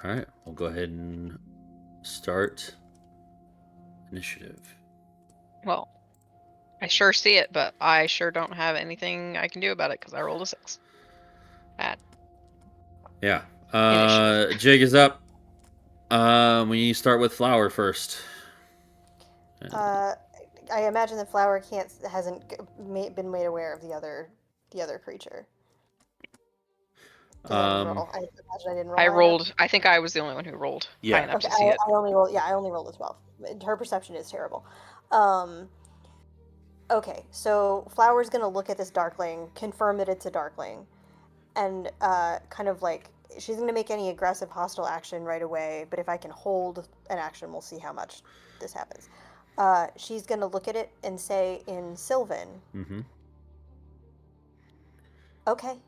All right, we'll go ahead and start initiative. Well, I sure see it, but I sure don't have anything I can do about it because I rolled a 6. Bad. Yeah. Initiative. Jig is up. We start with Flower first. I imagine the Flower hasn't been made aware of the other creature. 'Cause I didn't roll. I imagine I didn't roll. I either. rolled. I think I was the only one who rolled. Yeah. High enough Okay, to see it. I only rolled. Yeah, I only rolled a 12. Her perception is terrible. Okay, so Flower's gonna look at this Darkling, confirm that it's a Darkling, and kind of like she's gonna make any aggressive hostile action right away. But if I can hold an action, we'll see how much this happens. She's gonna look at it and say in Sylvan, Mm-hmm. "Okay,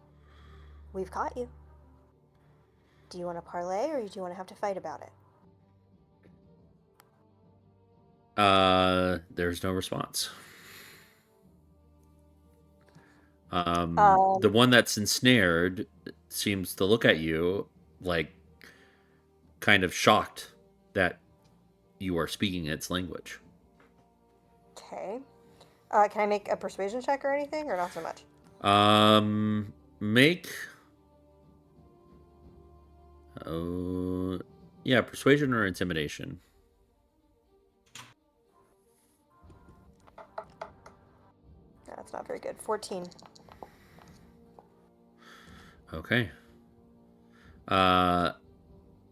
we've caught you. Do you want to parlay, or do you want to have to fight about it?" There's no response. The one that's ensnared seems to look at you like kind of shocked that you are speaking its language. Okay. Can I make a persuasion check or anything, or not so much? Make. Yeah, persuasion or intimidation. That's not very good. 14. Okay.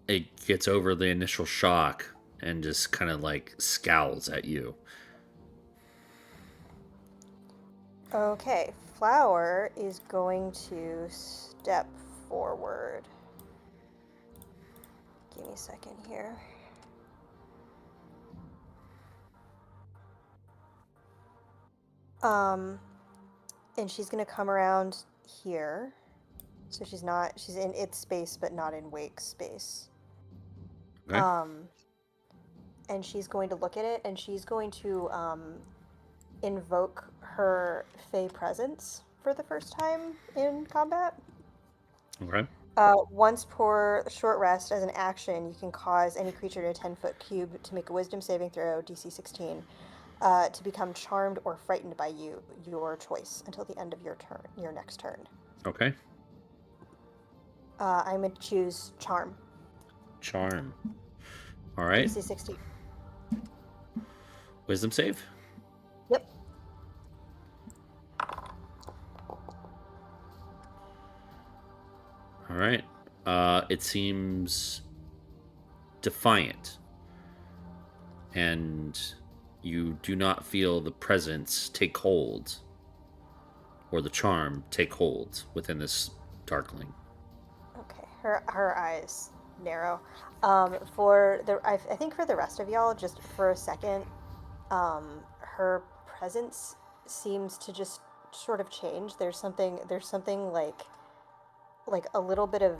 It gets over the initial shock and just kind of like scowls at you. Okay, Flower is going to step forward. Give me a second here. And she's gonna come around here. So she's in its space, but not in Wake's space. Okay. And she's going to look at it, and she's going to invoke her Fey presence for the first time in combat. Okay. Once per short rest, as an action, you can cause any creature in a 10-foot cube to make a Wisdom saving throw, DC 16, to become charmed or frightened by you, your choice, until the end of your next turn. Okay. I'm going to choose Charm. Charm. All right. DC 16. Wisdom save. Yep. it seems defiant, and you do not feel the presence take hold, or the charm take hold within this darkling. Okay, her eyes narrow. I think for the rest of y'all, just for a second, her presence seems to just sort of change. There's something like a little bit of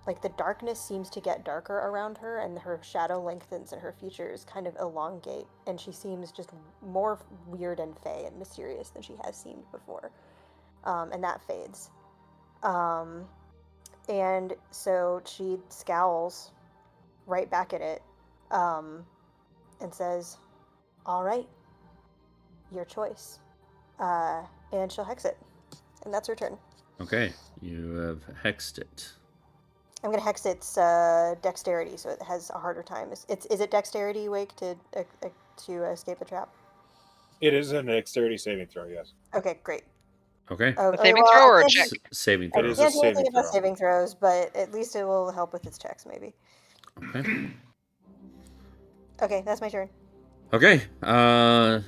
like the darkness seems to get darker around her, and her shadow lengthens and her features kind of elongate, and she seems just more weird and fey and mysterious than she has seemed before. And that fades. And so she scowls right back at it, and says, "All right, your choice." And she'll hex it, and that's her turn. Okay, you have hexed it. I'm gonna hex its dexterity, so it has a harder time. Is it dexterity, Wake, to escape the trap? It is a dexterity saving throw, yes. Okay, great. Okay. A saving throw or a I check? Saving It throw. is can't a do anything saving about throw. saving throws, but at least it will help with its checks, maybe. Okay. Okay, that's my turn. Okay. Next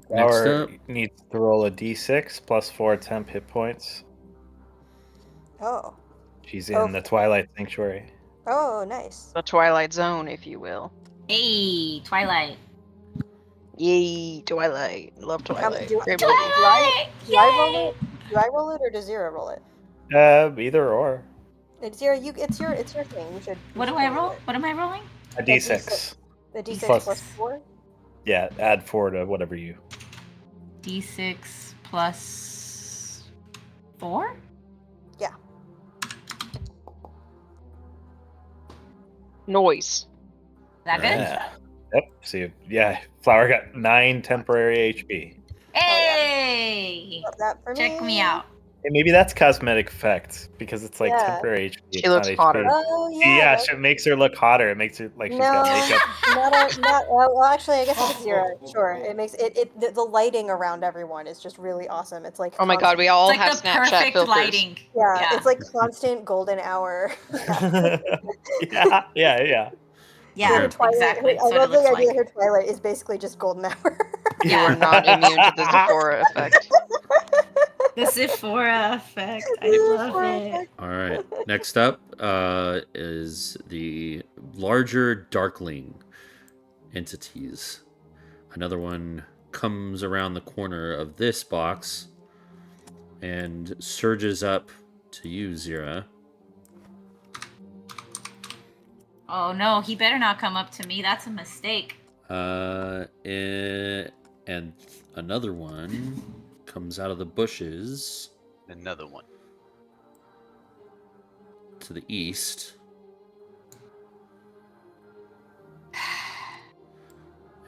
Flower up. needs to roll a d6 plus 4 temp hit points. Oh. She's in the Twilight Sanctuary. Oh, nice. The Twilight Zone, if you will. Hey, Twilight. Yay, Twilight. Love Twilight. Do Great movie. Twilight! I roll it? Do I roll it, or does Zira roll it? Either or. It's Zira. It's your thing. You should. What do I roll? What am I rolling? A d6. The d6 Plus- plus 4? Yeah, add 4 to whatever you. D6 plus 4? Yeah. Noise. Is that good? Yeah. Yep. So yeah, Flower got 9 temporary HP. Hey! Love that for Check me out. Hey, maybe that's cosmetic effect because it's like Yeah. temporary HP. She it's looks not hotter. HP. Oh, yeah. Yeah, that's- it makes her look hotter. It makes her like she's got makeup. Well, actually, I guess if it's Zira, sure. It makes the lighting around everyone is just really awesome. It's like Oh my god, we all It's like have the Snapchat perfect filters. lighting. Yeah, it's like constant golden hour. yeah. Yeah, Okay. exactly. I That's what love it looks the idea like. her Twilight is basically just golden hour. You Yeah. are not immune to the Sephora effect. The Sephora effect. I love it. All right. Next up is the larger Darkling entities. Another one comes around the corner of this box and surges up to you, Zira. Oh no, he better not come up to me. That's a mistake. And another one comes out of the bushes Another one. to the east.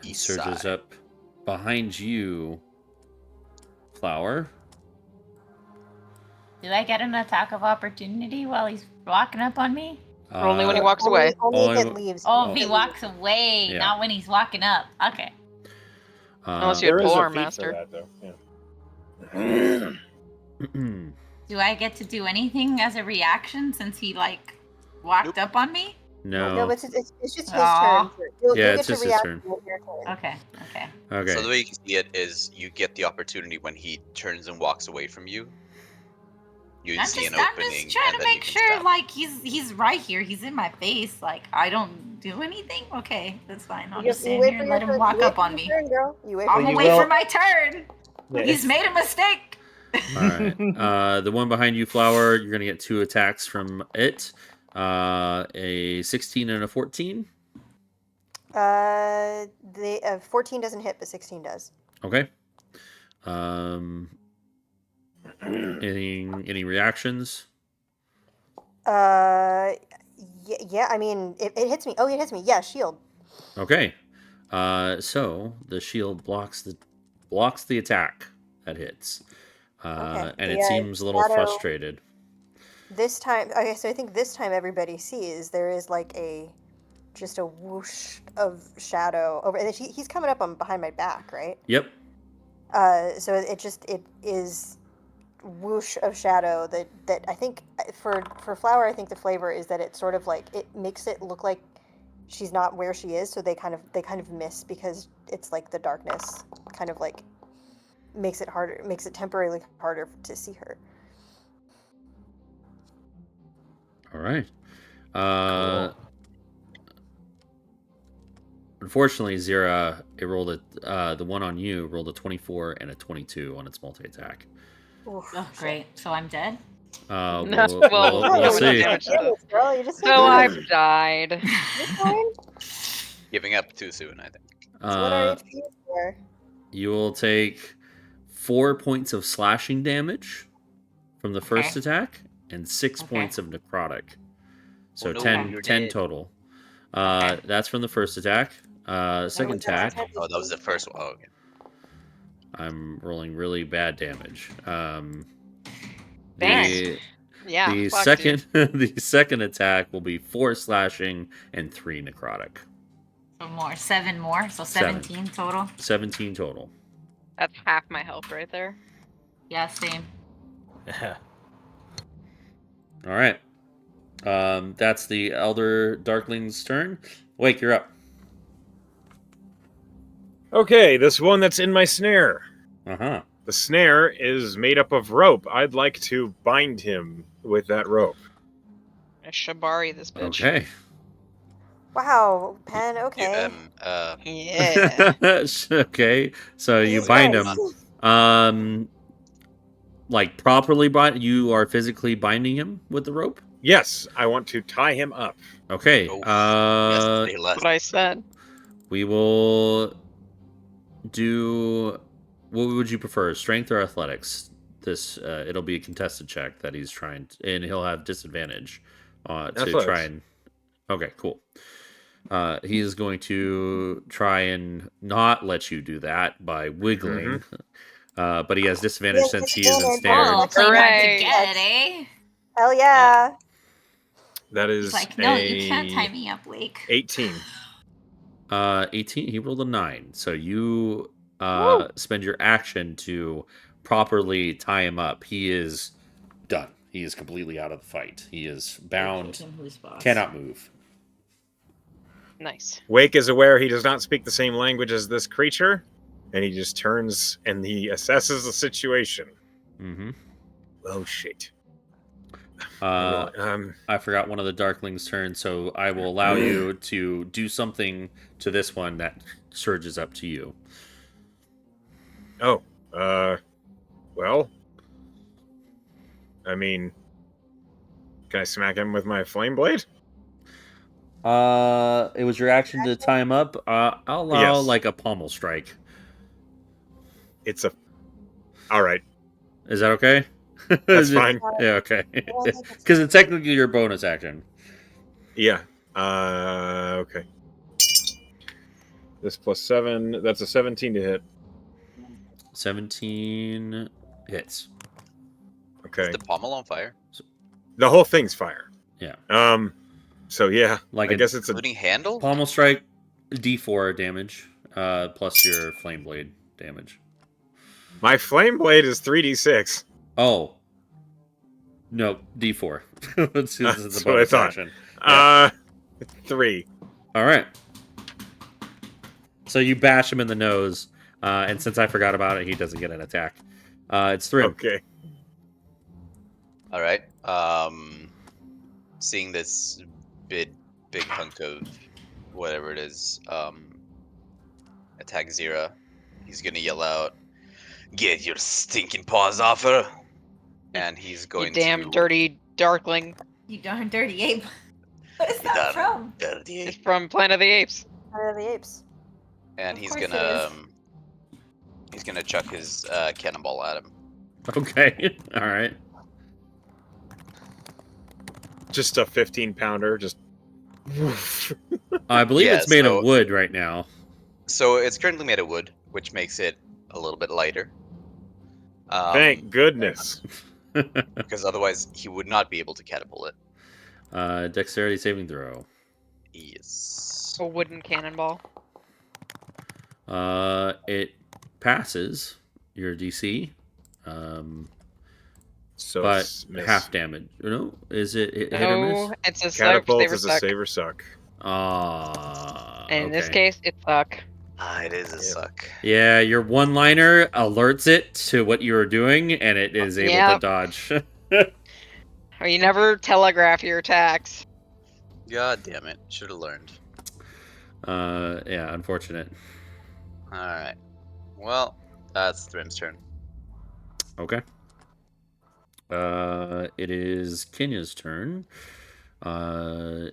East Surges side. up behind you, Flower. Do I get an attack of opportunity while he's walking up on me? Only when he walks away. Only if it leaves. Oh, if he walks away, Yeah. not when he's walking up. Okay. Unless you There had is a Polearm feat Master. for that, though. Yeah. Do I get to do anything as a reaction since he like walked up on me? No. it's just his Aw. turn. You'll Yeah, get it's to just his react turn. with your turn. Okay. Okay. So the way you can see it is you get the opportunity when he turns and walks away from you. You I'm see just an opening, trying and to then you make can sure stab. like he's right here. He's in my face. Like I don't do anything. Okay, that's fine. I'll You just you stand wait here for and your let him turn. walk You wait up for on your me. turn, girl. You wait I'm for gonna your wait will- for my turn. Yeah. He's made a mistake. All right. The one behind you, Flower, you're going to get 2 attacks from it. A 16 and a 14. The 14 doesn't hit, but 16 does. Okay. Any reactions? Yeah. I mean, it hits me. Oh, it hits me. Yeah, shield. Okay. So the shield blocks the attack that hits. Okay. And it Yeah, seems a little Shadow- frustrated. This time, okay. So I think this time everybody sees there is like just a whoosh of shadow over, and he's coming up on behind my back, right? Yep. So it is whoosh of shadow that I think for Flower, I think the flavor is that it's sort of like it makes it look like she's not where she is, so they kind of miss because it's like the darkness kind of like makes it temporarily harder to see her. All right. Unfortunately, Zira, it rolled the one on you rolled a 24 and a 22 on its multi-attack. Oh, great. So I'm dead? We'll see. Girl, you just so I've died. Giving up too soon, I think. So what are HP for? You will take 4 points of slashing damage from the first attack and 6 points of necrotic. So 10 total. That's from the first attack. Second attack. Oh, that was the first one. Oh, okay. I'm rolling really bad damage. Thanks. The second the second attack will be 4 slashing and 3 necrotic. So 7 more, so 17 total. 17 total. That's half my health right there. Yeah, same. All right. That's the Elder Darkling's turn. Wake, you're up. Okay, this one that's in my snare. Uh-huh. The snare is made up of rope. I'd like to bind him with that rope. I Shabari this bitch. Okay. Wow, Pen, okay. Yeah. Okay, so you bind him. Like properly bind. You are physically binding him with the rope. Yes, I want to tie him up. Okay. That's what I said. We will do. What would you prefer, strength or athletics? This it'll be a contested check that he's trying, and he'll have disadvantage to try and. Okay, cool. He is going to try and not let you do that by wiggling, but he has disadvantage since he is ensnared. Oh, play hard to get, eh? Hell yeah! That is He's like, no, you can't tie me up, Wake. 18. 18. He rolled a 9, so you spend your action to properly tie him up. He is done. He is completely out of the fight. He is bound, cannot move. Nice. Wake is aware he does not speak the same language as this creature, and he just turns and he assesses the situation. Mm-hmm. Oh, shit. I forgot one of the Darklings' turns, so I will allow you to do something to this one that surges up to you. Oh, well, I mean, can I smack him with my flame blade? It was your action to tie him up. I'll allow like a pommel strike. It's a. All right. Is that okay? That's fine. Yeah, okay. Because it's technically your bonus action. Yeah. Okay. This plus 7. That's a 17 to hit. 17 hits. Okay. Is the pommel on fire? The whole thing's fire. Yeah. So yeah, like I guess it's including handle. Pommel strike, D4 damage, plus your flame blade damage. My flame blade is 3d6. Oh. No, D4. That's what I thought. Yeah. 3. All right. So you bash him in the nose, and since I forgot about it, he doesn't get an attack. It's 3. Okay. All right. Seeing this big hunk of whatever it is, attack Zira, he's gonna yell out, "Get your stinking paws off her!" And he's going you damn dirty Darkling. You darn dirty ape. What is that from? It's from Planet of the Apes. Planet of the Apes. And he's gonna chuck his cannonball at him. Okay. All right. Just a 15-pounder. Just. I believe it's made of wood right now. So it's currently made of wood, which makes it a little bit lighter. Thank goodness. Because otherwise he would not be able to catapult it. Dexterity saving throw. Yes. A wooden cannonball. It passes your DC. So but it's miss. half damage. No, is it hit or No, miss? it's a Catapult save or is a suck. save or suck. And in this Okay. case, it's suck. It is a Yep. suck. Yeah, your one-liner alerts it to what you are doing, and it is able to Yep. dodge. Or you never telegraph your attacks. God damn it. Should have learned. Yeah, unfortunate. Alright. Well, that's Thrim's turn. Okay. It is Kenya's turn.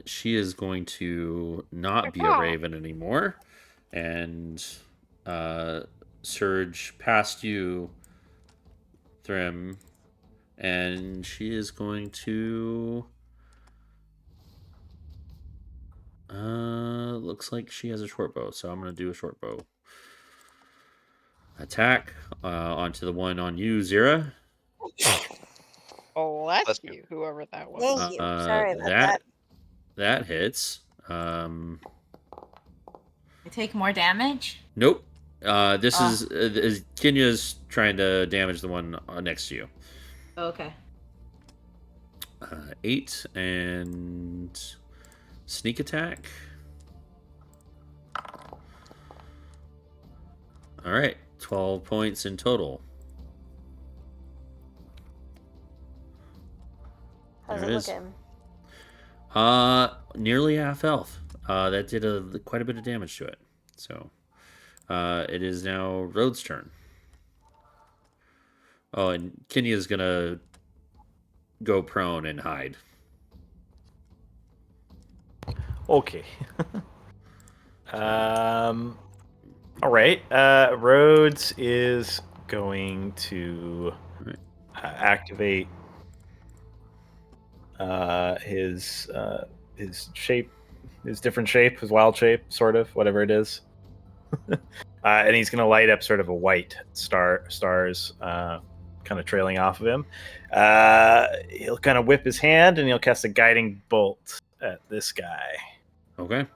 She is going to not be a raven anymore, and surge past you, Thrim, and she is going to. Looks like she has a short bow, so I'm gonna do a short bow attack onto the one on you, Zira. Bless Bless you, whoever that was. Thank you. Sorry about that. That hits. I take more damage? Nope. This is Kenya's trying to damage the one next to you. Okay. 8 and sneak attack. All right, 12 points in total. How's There it it is. looking? Nearly half health. That did quite a bit of damage to it. So, it is now Rhode's turn. Oh, and Kenya's gonna go prone and hide. Okay. All right. Rhodes is going to activate his shape, his different shape, his wild shape, sort of, whatever it is. And he's going to light up sort of a white stars kind of trailing off of him. He'll kind of whip his hand and he'll cast a guiding bolt at this guy. Okay.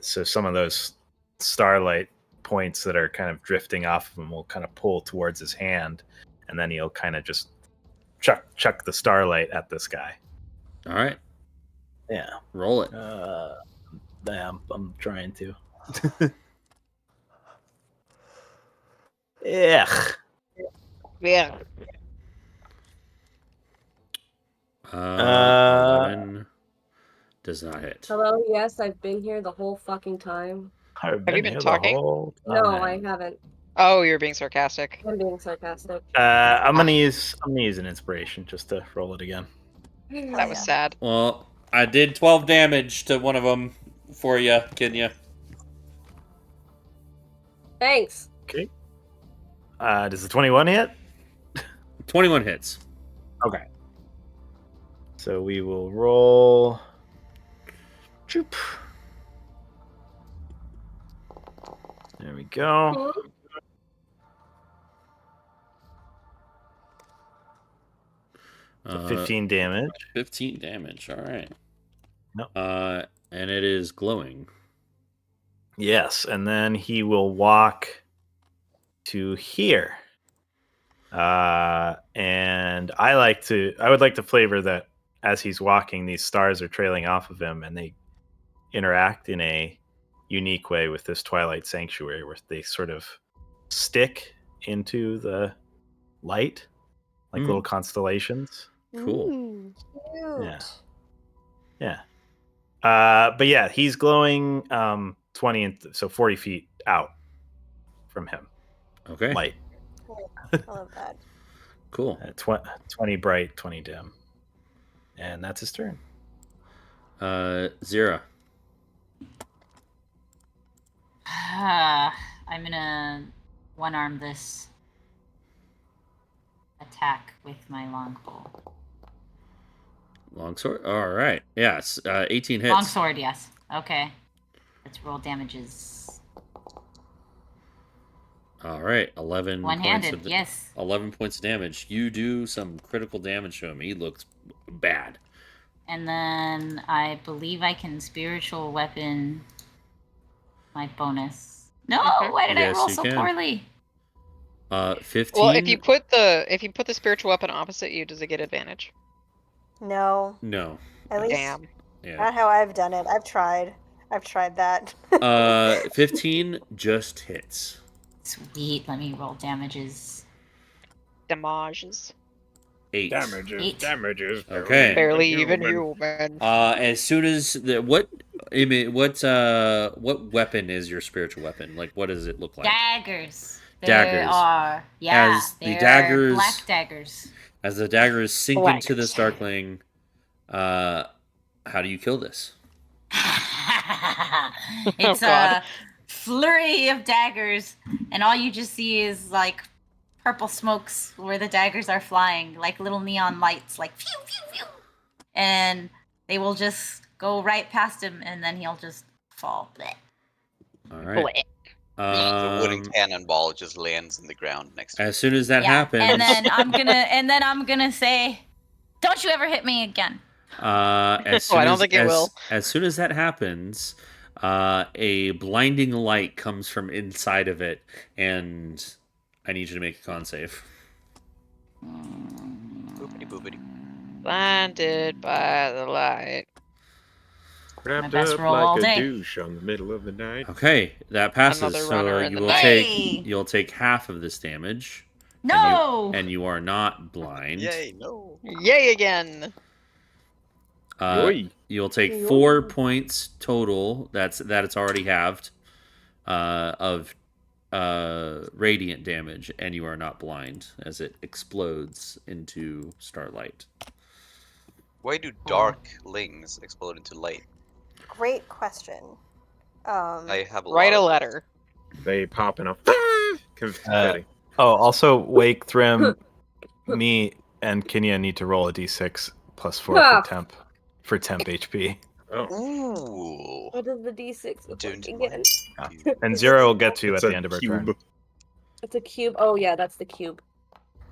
So some of those starlight points that are kind of drifting off of him will kind of pull towards his hand, and then he'll kind of just chuck the starlight at this guy. All right. Yeah. Roll it. I'm trying to. Yeah. Yeah. 11 does not hit. Hello, yes, I've been here the whole fucking time. Have you been here talking? The whole time. No, I haven't. Oh, you're being sarcastic. I'm being sarcastic. I'm gonna use an inspiration just to roll it again. That was sad. Well, I did 12 damage to one of them for you, Kenya. Thanks. Okay. Does the 21 hit? 21 hits. Okay. So we will roll. Choop. There we go. So 15 damage. 15 damage. All right. Nope. And it is glowing. Yes, and then he will walk to here. And I would like to flavor that as he's walking, these stars are trailing off of him, and they interact in a unique way with this Twilight Sanctuary, where they sort of stick into the light like little constellations. Cool. Cute. Yeah. But yeah, he's glowing 20 and so 40 feet out from him. Okay. Light. Cool. I love that. Cool. 20 bright, 20 dim. And that's his turn. Zira. I'm gonna one-arm this attack with my longbow. Longsword? All right. Yes. 18 hits. Longsword, yes. Okay. Let's roll damages. All right. 11 One-handed, points of, yes. 11 points of damage. You do some critical damage to him. He looks bad. And then I believe I can spiritual weapon my bonus. No, why did I Yes, roll you so can. poorly? 15. Well, if you put the spiritual weapon opposite you, does it get advantage? No. No. At least Damn. Yeah. not how I've done it. I've tried that. 15 just hits. Sweet. Let me roll damages. Damages. 8. Damages. Okay. Barely even human. As soon as what weapon is your spiritual weapon? Like, what does it look like? Daggers. They Daggers. are. Yeah. As the they're daggers- black daggers. As the daggers sink Black. into this darkling, how do you kill this? It's God. a flurry of daggers, and all you just see is like purple smokes where the daggers are flying, like little neon lights, like phew, phew, phew. And they will just go right past him, and then he'll just fall. Blech. All right. The wooden cannonball just lands in the ground next to him. As soon as that Yeah, happens, and then I'm gonna say, "Don't you ever hit me again." as soon I don't as, think it will. As soon as that happens, a blinding light comes from inside of it, and I need you to make a con save. Boopity boopity. Blinded by the light. Wrapped best up roll all like a day. douche on the middle of the night. Okay, that passes. Another So runner in you the will night. Hey! you'll take half of this damage. No. And you are not blind. Yay, no. Yay again! Yoy. You'll take 4 points total. That it's already halved of radiant damage, and you are not blind as it explodes into starlight. Why do darklings explode into light? Great question. I have a Write lot a of letter. They popping up. Confetti. Also, Wake, Thrim, me, and Kinya need to roll a d6 plus 4 Ah. for temp HP. Ooh. What does the D6 look Don't like again? And Zero will get to It's at a the end of our cube. turn. It's a cube. Oh yeah, that's the cube.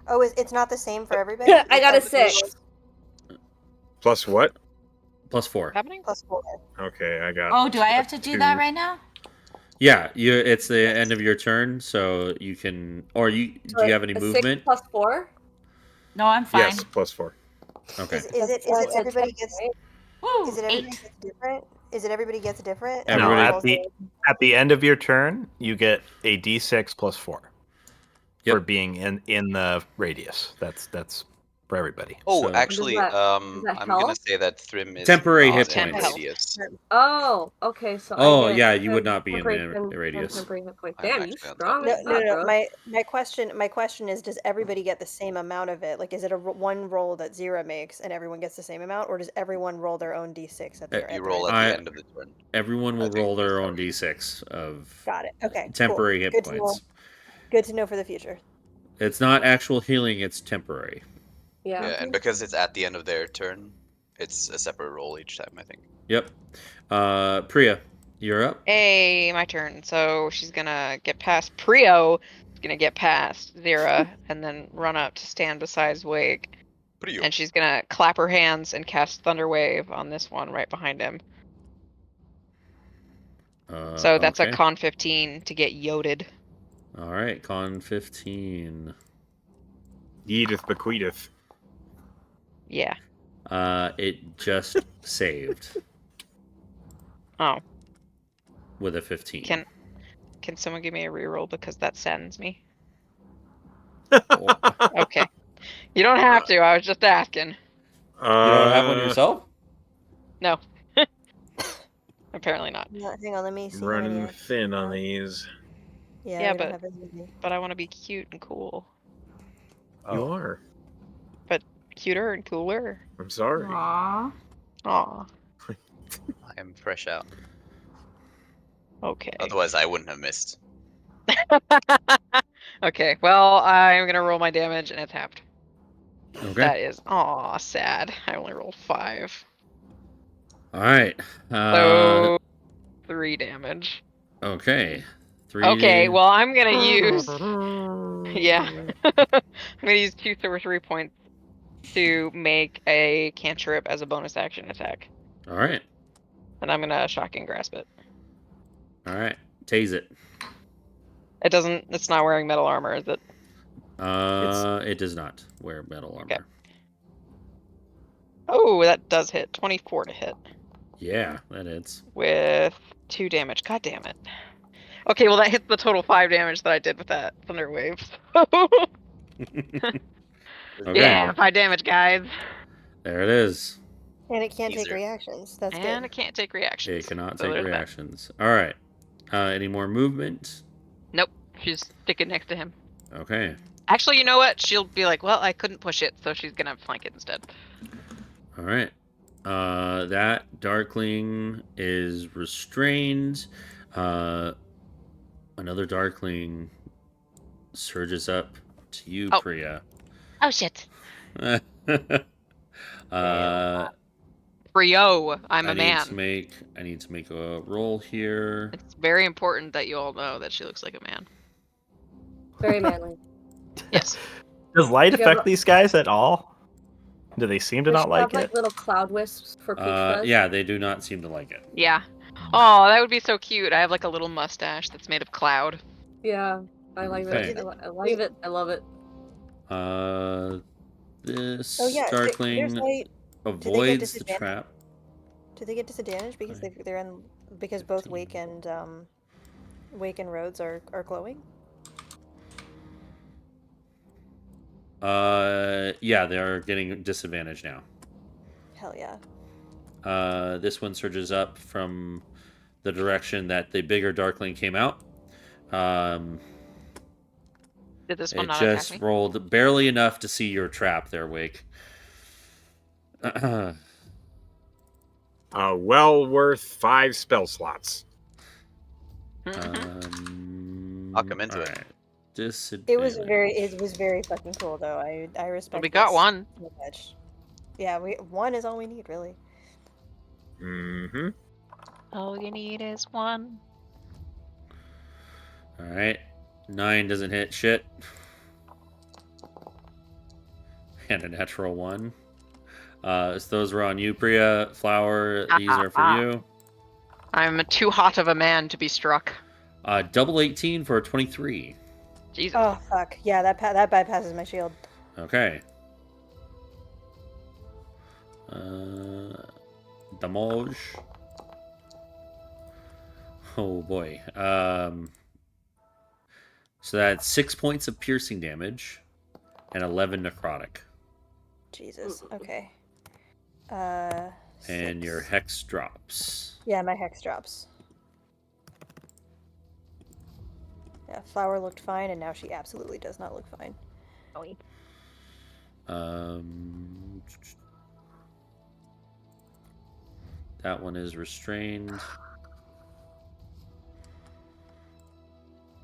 Oh, it's not the same for everybody? I got a It's everybody 6. Plus what? Plus 4. Happening? Plus 4. Okay, I got. Oh, do I have to do that 2. right now? Yeah, it's the end of your turn, so you can. Or do you have any A movement? 6 plus 4? No, I'm fine. Yes, plus 4. Okay. Is it That's a everybody 10, gets right? Woo, is it everybody 8. gets different? Is it everybody gets different? No, No, Everybody- at the end of your turn, you get a d6 plus 4 Yep. for being in the radius. That's for everybody. Oh, So- actually, Does that I'm gonna help? say that Thrim is Temporary not hit in points. radius. Oh, okay. So Oh, I get yeah, you would 10 not be in temporary- the 10 radius. temporary hit points. I'm Damn, you actually on top strong of as it. No, fuck, bro. my question is, does everybody get the same amount of it? Like, is it a one roll that Zira makes and everyone gets the same amount, or does everyone roll their own d6 at their You at roll their at I- the end of the turn. Everyone will I think roll their that's own how it d6 of Got it. Okay. temporary cool. hit Good to know. points. Good to know for the future. It's not actual healing; it's temporary. Yeah. Yeah, and because it's at the end of their turn, it's a separate roll each time, I think. Yep. Priya, you're up. Hey, my turn. So she's gonna get past Prio, she's gonna get past Zira, and then run up to stand beside Wake. Pretty And she's gonna clap her hands and cast Thunder Wave on this one right behind him. So that's okay. a con 15 to get yoded. All right, con 15. Edith bequeatheth. Yeah. It just saved Oh, with a 15. can someone give me a reroll because that saddens me? Oh, Okay. You don't have to. I was just asking. you don't have one yourself? No. Apparently not. Hang on, let me see. how many Running I- thin on these. Yeah, Yeah, we don't but- have as many. But I want to be cute and cool. You are. Cuter and cooler. I'm sorry. Aww. Aw. I am fresh out. Okay. Otherwise, I wouldn't have missed. Okay, well, I'm gonna roll my damage and it's halved. Okay. That is, aw, sad. I only rolled 5. All right. So, 3 damage. Okay. 3. Okay, well, I'm gonna use, yeah. I'm gonna use 2 sorcery points to make a cantrip as a bonus action attack. All right. And I'm gonna shocking grasp it. All right. Tase it. It's not wearing metal armor, is it? It does not wear metal armor. Okay. Oh, that does hit. 24 to hit. Yeah, that hits. With 2 damage. God damn it. Okay, well that hits the total 5 damage that I did with that thunder wave. Okay. Yeah, 5 damage, guys. There it is. And it can't take Teaser. reactions. That's And good. it can't take reactions. It cannot So take there's that. reactions. All right. Any more movement? Nope, she's sticking next to him. Okay. Actually, you know what? She'll be like, well, I couldn't push it, so she's gonna flank it instead. All right. That Darkling is restrained. Another Darkling surges up to you, Oh. Priya. Oh shit. I Brio, I'm a need man. to make a roll here. It's very important that you all know that she looks like a man. Very manly. Yes. Does light Do you have affect these guys at all? Do they seem to Does not she like have, it? little cloud wisps for peach fuzz? Yeah, they do not seem to like it. Yeah. Oh, that would be so cute. I have like a little mustache that's made of cloud. Yeah, I like Okay. it. I like it. I love it. This Oh yeah, there's Darkling light. avoids the disadvantage? trap. Do they get disadvantage because they're in because both Wake and Roads are glowing? Yeah, they are getting disadvantage now. Hell yeah. This one surges up from the direction that the bigger Darkling came out. Did this one It not just attack me? rolled barely enough to see your trap there, Wake. Well worth 5 spell slots. I'll come into it. Alright. Disadvantage. It was very fucking cool though. I respect. Well, we got this one. so much. Yeah, one is all we need really. Mm-hmm. All you need is one. Alright. 9 doesn't hit shit. And a natural 1. So those were on you, Priya. Flower, these are for you. I'm too hot of a man to be struck. Double 18 for a 23. Jesus. Oh fuck! Yeah, that bypasses my shield. Okay. Damage. Oh boy. So that's 6 points of piercing damage and 11 necrotic. Jesus. Okay. And your 6. hex drops. Yeah, my hex drops. Yeah, Flower looked fine, and now she absolutely does not look fine. That one is restrained.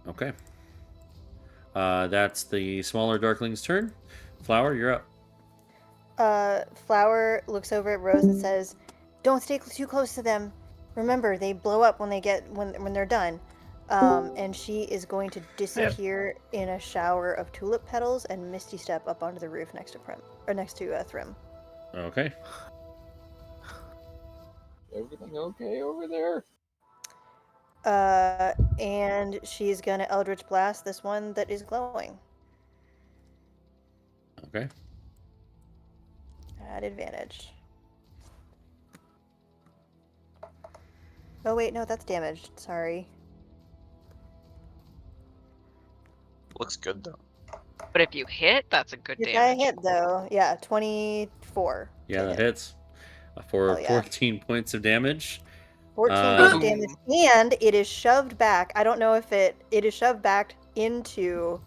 Okay. That's the smaller Darkling's turn. Flower, you're up. Flower looks over at Rose and says, "Don't stay too close to them. Remember, they blow up when they're done." And she is going to disappear in a shower of tulip petals and misty step up onto the roof next to Thrym. Okay. Everything okay over there? And she's gonna Eldritch Blast this one that is glowing Okay. at advantage. Oh wait, no, that's damaged. Sorry. Looks good though. But if you hit, that's a good If I damage. hit though, yeah, 24. Yeah, to that hit. hits. For Hell yeah. 14 points of damage. 14 points of Boom. damage, and it is shoved back. I don't know if it is shoved back into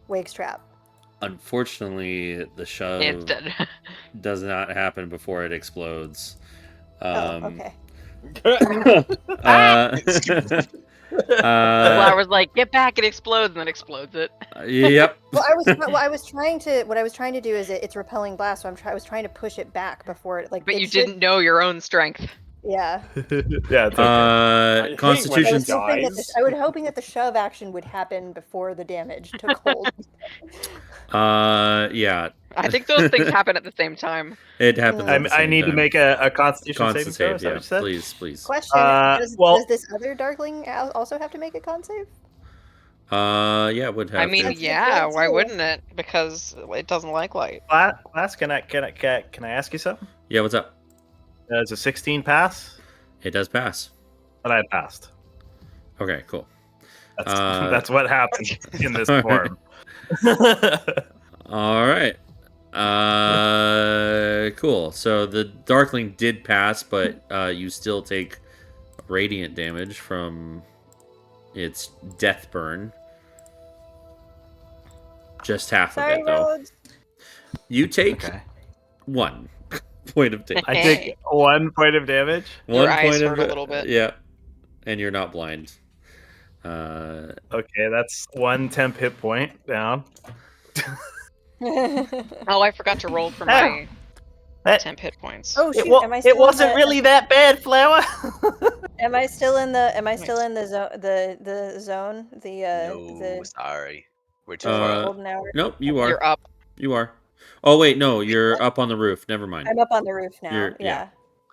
Wake's trap. Unfortunately, the shove It's dead. does not happen before it explodes. Okay. Flower's like, get back, it explodes, and then explodes it. Yep. What I was trying to do is it's repelling blast, so I was trying to push it back before it But you didn't know your own strength. Yeah. Yeah, it's okay. Constitution. I was hoping that the shove action would happen before the damage took hold. Yeah. I think those things happen at the same time. It happens. At the I same need to time. make a Constitution Constitution saving throw. Is that save, what you said? please, please. Question: well- does this other Darkling also have to make a con save? Yeah, it would have I mean, to. That's the yeah, point, why too. wouldn't it? Because it doesn't like light. Class, can I ask you something? Yeah, what's up? Does a 16 pass? It does pass. But I passed. Okay, cool. That's, that's what happened in this All form. All right. Cool. So the Darkling did pass, but you still take radiant damage from its death burn. Just half Sorry, of it, though. Rhodes. You take Okay. 1 point of damage. I take 1 point of damage. Your 1 eyes point hurt of a little bit. Yeah, and you're not blind. Okay, that's 1 temp hit point down. Oh, I forgot to roll for my temp hit points. Oh shoot! It, am I still it wasn't in the, really that bad, Flower. Am I still in the? Am I still in the zone? The zone? No, The sorry. We're too far up. golden hour. Nope, you are. You're up. You are. Oh wait, no, you're up on the roof. Never mind. I'm up on the roof now. You're- yeah.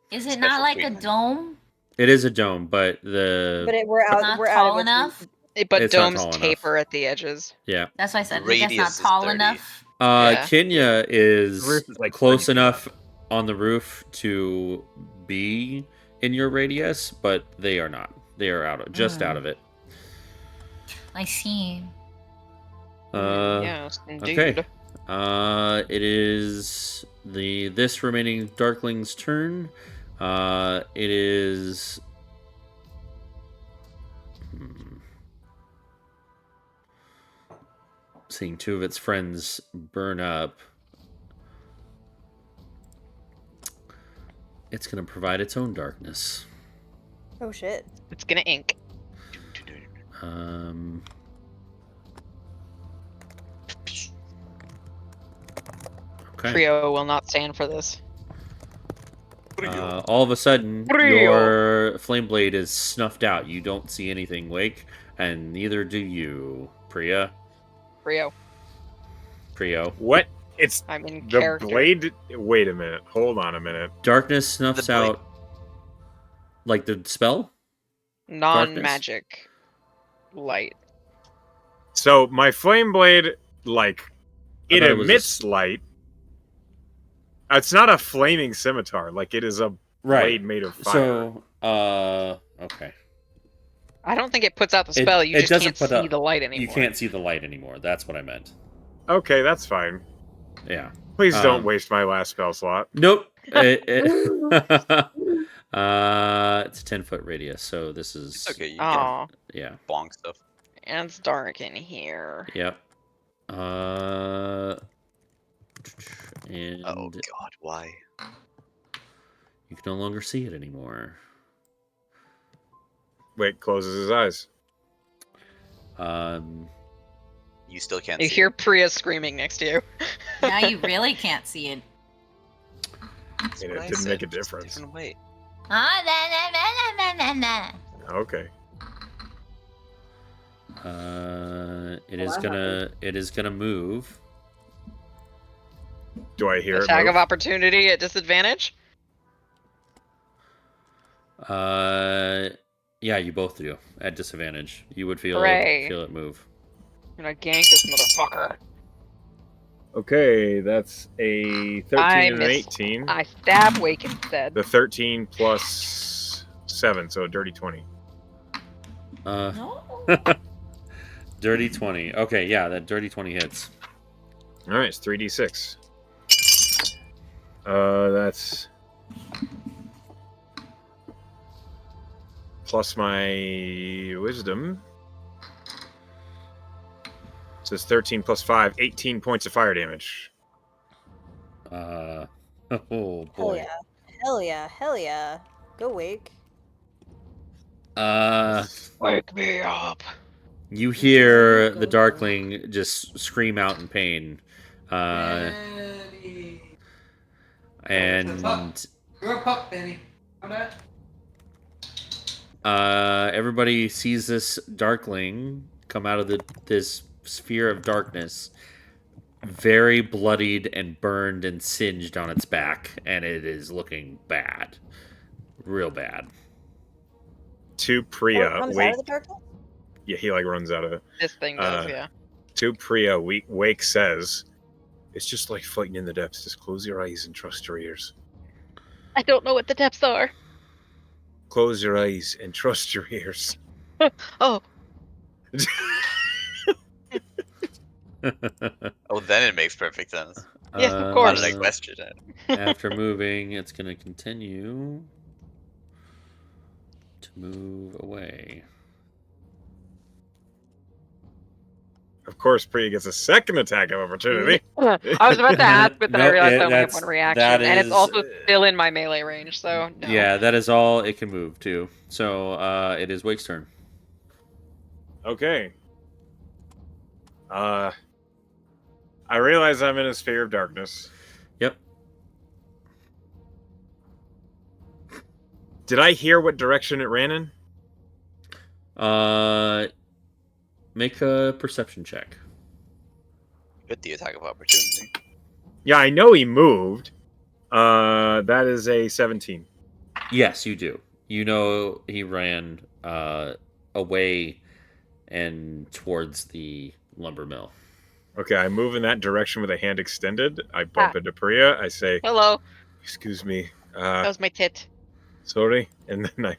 Is it Special not like treatment. a dome? It is a dome, but We're out. Not We're tall out of enough? But It's not domes tall enough. taper at the edges. Yeah. That's why I said, The I guess not radius is tall 30. enough. Yeah. Kenya is The roof is like close 30 feet enough up. on the roof to be in your radius, but they are not. They are just out of it. I see. Yes, indeed. Okay. It is this remaining Darkling's turn. It is. Seeing 2 of its friends burn up. It's going to provide its own darkness. Oh shit! It's gonna ink. Okay. Trio will not stand for this. All of a sudden, Brio. your flame blade is snuffed out. You don't see anything, Wake, and neither do you, Priya. Trio, What? It's I'm in the character. blade. Wait a minute. Hold on a minute. Darkness snuffs The blade. out, like the spell. Non-magic light. So my flame blade, like, I it thought it was emits light. It's not a flaming scimitar. Like, it is a blade made of fire. So, okay. I don't think it puts out the spell. You just can't put see out- the light anymore. You can't see the light anymore. That's what I meant. Okay, that's fine. Yeah. Please don't Um, waste my last spell slot. Nope. It's a 10-foot radius, so this is. It's okay. You Oh, can Yeah. bonk stuff. and it's dark in here. Yep. And Oh God, why? you can no longer see it anymore. Wait, closes his eyes. You still can't You see. hear Priya screaming next to you. Now you really can't see it. That's And what it I didn't said, make a just difference. different way. Okay. It is gonna move. Do I hear it Attack move? of opportunity at disadvantage. Yeah, you both do at disadvantage. You would feel Hooray. it move. I'm gonna gank this motherfucker. Okay, that's a 13 I and an missed. 18. I stab Wake instead. The 13 plus 7, so a dirty 20. No. Dirty 20. Okay, yeah, that dirty 20 hits. All right, it's 3d6. That's plus my wisdom. So it's 13 plus 5, 18 points of fire damage. Oh Hell boy. yeah! Hell yeah! Hell yeah! Go Wake. Wake me up. You hear the Darkling just scream out in pain. And You're a pup, Benny. How about? everybody sees this Darkling come out of this sphere of darkness, very bloodied and burned and singed on its back, and it is looking bad, real bad. To Oh, Priya, it comes wait. out of the darkness. Yeah, he like runs out of it. This thing does, yeah. To Priya, Wake says, "It's just like fighting in the depths. Just close your eyes and trust your ears. I don't know what the depths are. Close your eyes and trust your ears." Oh. Oh, then it makes perfect sense. Yes, of Why course. did I question it? After moving, it's going to continue to move away. Of course, Priya gets a second attack of opportunity. I was about to ask, but then I No, realized I yeah, only have that's- one reaction, that and it's is- also still in my melee range, so no. Yeah, that is all it can move to. So it is Wake's turn. Okay. I realize I'm in a sphere of darkness. Yep. Did I hear what direction it ran in? Make a perception check. With the attack of opportunity. Yeah, I know he moved. That is a 17. Yes, you do. You know he ran away and towards the lumber mill. Okay, I move in that direction with a hand extended. I bump into Priya. I say, Hello. "Excuse me. That was my tit. Sorry." And then I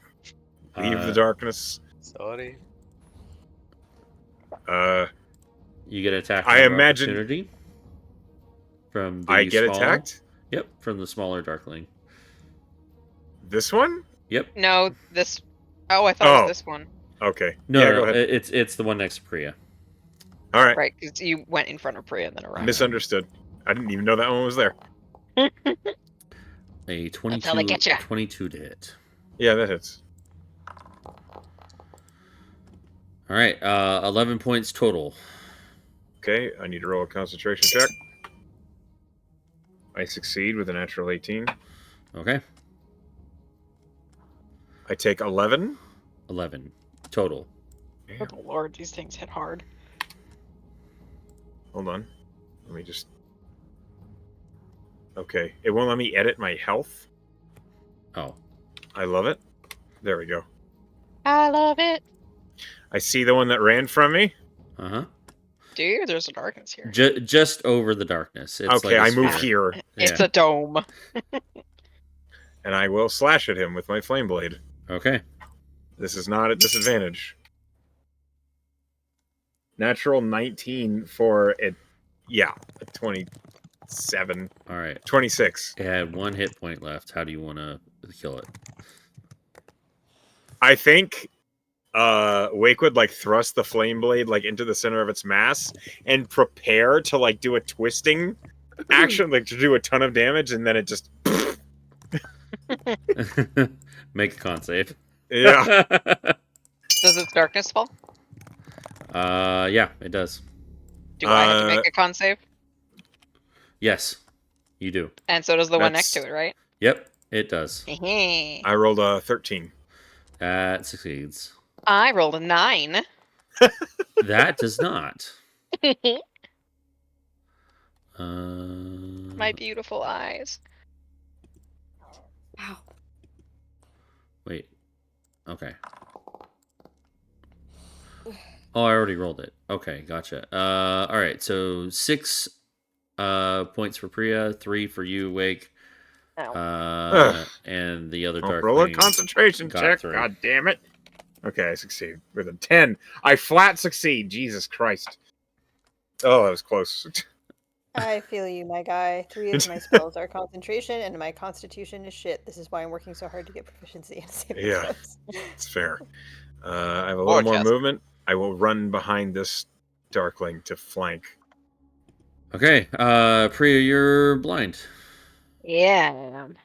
leave the darkness. Sorry. You get attacked. I imagine opportunity from the I get small, attacked. Yep, from the smaller darkling. This one? Yep. No, this. Oh, I thought it was this one. Okay. No, yeah, no, go ahead. it's the one next to Priya. All right. Right, because you went in front of Priya and then around. Misunderstood. I didn't even know that one was there. A 22, That's how they get ya. 22 to hit. Yeah, that hits. All right, 11 points total. Okay, I need to roll a concentration check. I succeed with a natural 18. Okay. I take 11. 11 total. Good lord, these things hit hard. Hold on. Let me just... Okay, it won't let me edit my health. Oh. I love it. There we go. I love it. I see the one that ran from me. Uh-huh. Do you? There's a darkness here. Just over the darkness. It's Okay, like I move here. It's a dome. And I will slash at him with my flame blade. Okay. This is not a disadvantage. Natural 19 for it. Yeah, a 27. All right. 26. It had 1 hit point left. How do you want to kill it? I think Wake would like thrust the flame blade like into the center of its mass and prepare to like do a twisting action, like to do a ton of damage, and then it just Make a con save. yeah. Does its darkness fall? Yeah, it does. Do I have to make a con save? Yes, you do. And so does the one next to it, right? Yep, it does. I rolled a 13. That succeeds. I rolled a 9. That does not. My beautiful eyes. Wow. Wait. Okay. Oh, I already rolled it. Okay, gotcha. All right. So 6 points for Priya, 3 for you, Wake. And the other dark. Roll a concentration check. 3. God damn it. Okay, I succeed with a 10. I flat succeed. Jesus Christ. Oh, that was close. I feel you, my guy. 3 of my spells are concentration, and my constitution is shit. This is why I'm working so hard to get proficiency in saving Yeah, throws. it's fair. I have a little more movement. I will run behind this darkling to flank. Okay, Priya, you're blind. Yeah, I am.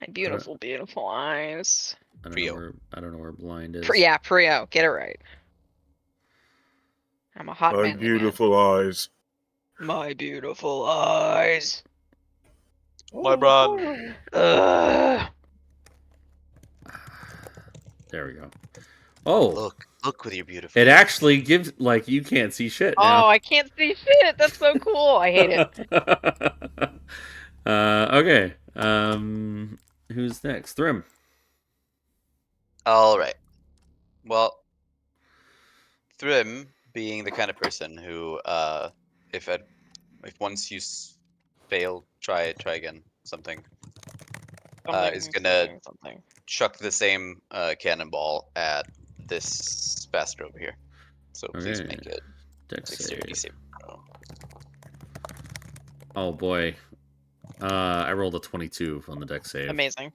My beautiful, beautiful eyes. I don't know where blind is. Prio. Get it right. I'm a hot My man. beautiful eyes. My beautiful eyes. My brother. There we go. Oh, look with your beautiful. It actually gives like you can't see shit now. Oh, I can't see shit. That's so cool. I hate it. Okay. Who's next? Thrym. All right. Well, Thrym, being the kind of person who, if once you fail, try again, something, is gonna something. chuck the same cannonball at this bastard over here. So please Okay. make it Dex dexterity save. save. Oh boy. I rolled a 22 on the dex save. Amazing.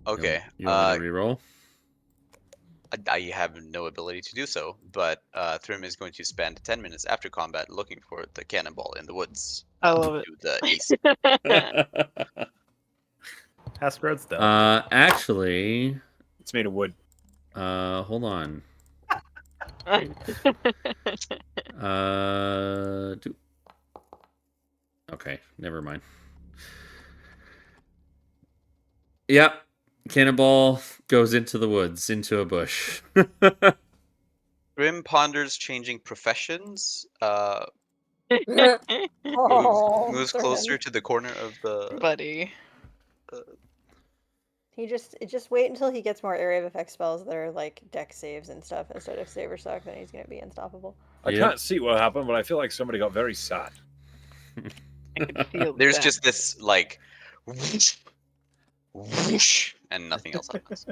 Okay. You want me to reroll? I have no ability to do so, but Thrym is going to spend 10 minutes after combat looking for the cannonball in the woods. I love it. To the east. Hasbro's done. Actually, It's made of wood. hold on. Okay, never mind. Yep. Cannonball goes into the woods, into a bush. Thrym ponders changing professions. Oh, Moves closer to the corner of the buddy. He just wait until he gets more area of effect spells that are like deck saves and stuff instead of saver suck, then he's gonna be unstoppable. I can't see what happened, but I feel like somebody got very sad. I could feel There's that. just this like whoosh, whoosh, and nothing else happens.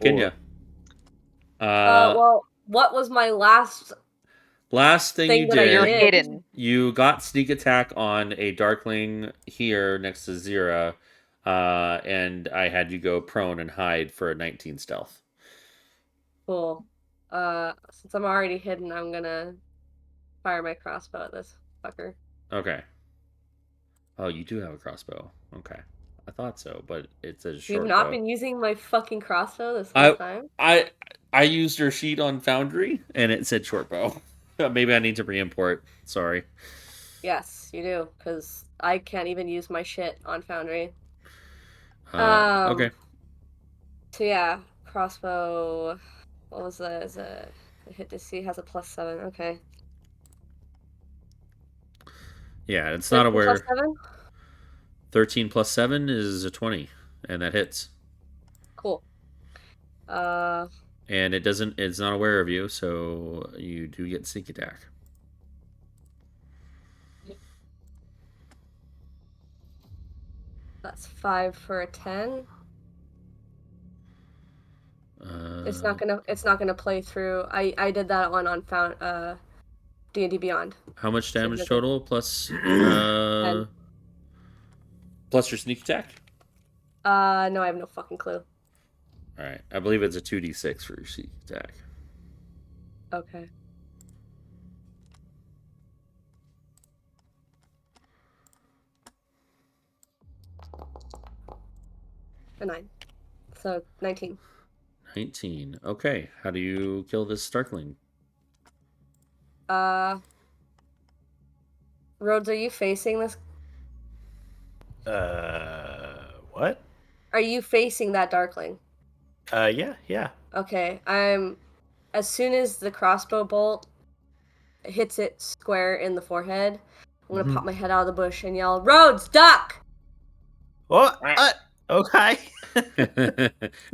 Kenya. Well, what was my last thing you that I did? did? You got sneak attack on a darkling here next to Zira, and I had you go prone and hide for a 19 stealth. Cool. Since I'm already hidden, I'm gonna fire my crossbow at this fucker. Okay. Oh, you do have a crossbow. Okay. I thought so, but it says short You've not bow. been using my fucking crossbow this whole time? I used your sheet on Foundry, and it said short bow. Maybe I need to re-import. Sorry. Yes, you do, because I can't even use my shit on Foundry. Okay. So yeah, crossbow. What was that? Is a hit to see has a +7. Okay. Yeah, it's not aware. +7? 13 plus 7 is a 20, and that hits. Cool. And it's not aware of you, so you do get sneak attack. That's 5 for a 10. It's not gonna play through. I did that one on D&D Beyond. How much damage total plus plus your sneak attack? No, I have no fucking clue. All right, I believe it's a 2d6 for your sneak attack. Okay. A 9. So 19. 19. Okay, how do you kill this Starkling? Rhodes, are you facing this? What? Are you facing that Darkling? Yeah. Okay, as soon as the crossbow bolt hits it square in the forehead, I'm gonna pop my head out of the bush and yell, "Rhodes, duck!" What? Okay.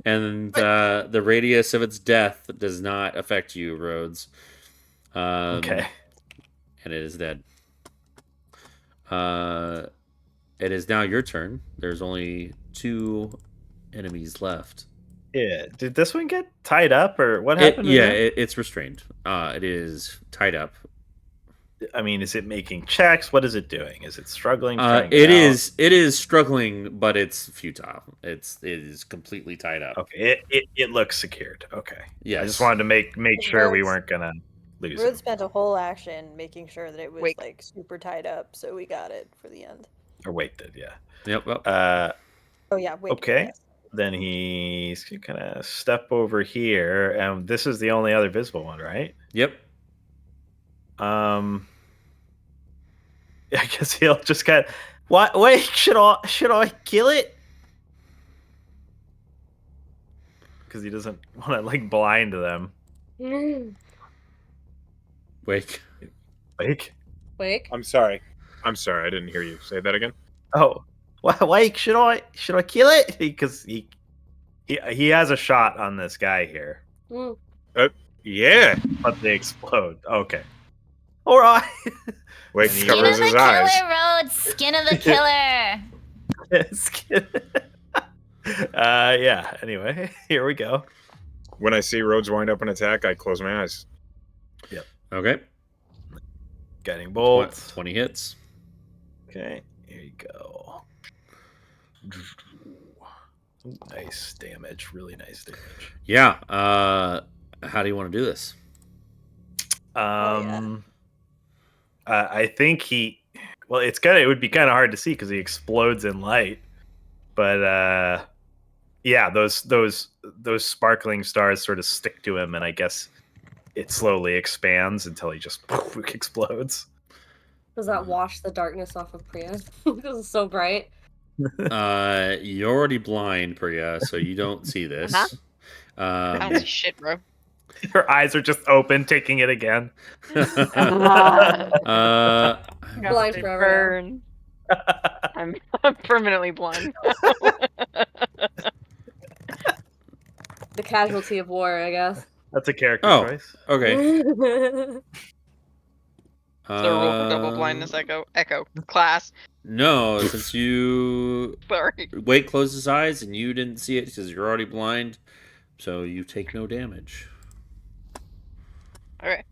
And the radius of its death does not affect you, Rhodes. Okay. And it is dead. It is now your turn. There's only 2 enemies left. Yeah. Did this one get tied up, or what happened? It's restrained. It is tied up. I mean, is it making checks? What is it doing? Is it struggling? It is struggling, but it's futile. It is completely tied up. Okay. It looks secured. Okay. Yes. I just wanted to make sure we weren't gonna lose Ruth it. spent a whole action making sure that it was Wait. like super tied up, so we got it for the end. Or Wake did, yeah. Yep. Well, Oh yeah, wait. Okay. Yes. Then he's gonna step over here, and this is the only other visible one, right? Yep. I guess he'll just kind of. What? Wait, should I kill it? Because he doesn't want to like blind them. Wake. Wake. I'm sorry. I didn't hear you. Say that again. Oh, Wake, should I kill it? Because he He has a shot on this guy here, Yeah. but they explode. Okay. All right. Wake And he- Skin of covers the his killer, eyes. Rhodes. Skin of the killer. Yeah. Anyway, here we go. When I see Rhodes wind up an attack, I close my eyes. Okay. Getting bolts. 20 hits. Okay. Here you go. Nice damage. Really nice damage. Yeah. How do you want to do this? I think he. Well, it would be kind of hard to see because he explodes in light. But yeah, those sparkling stars sort of stick to him, and I guess it slowly expands until he just explodes. Does that wash the darkness off of Priya? Because it's so bright. You're already blind, Priya, so you don't see this. I don't see shit, bro. Her eyes are just open, taking it again. Blind forever. I'm permanently blind. The casualty of war, I guess. That's a character choice. Okay. Is there a rule for double blindness, Echo? Class. No, since you Sorry. Wake closed his eyes and you didn't see it because you're already blind, so you take no damage. Okay.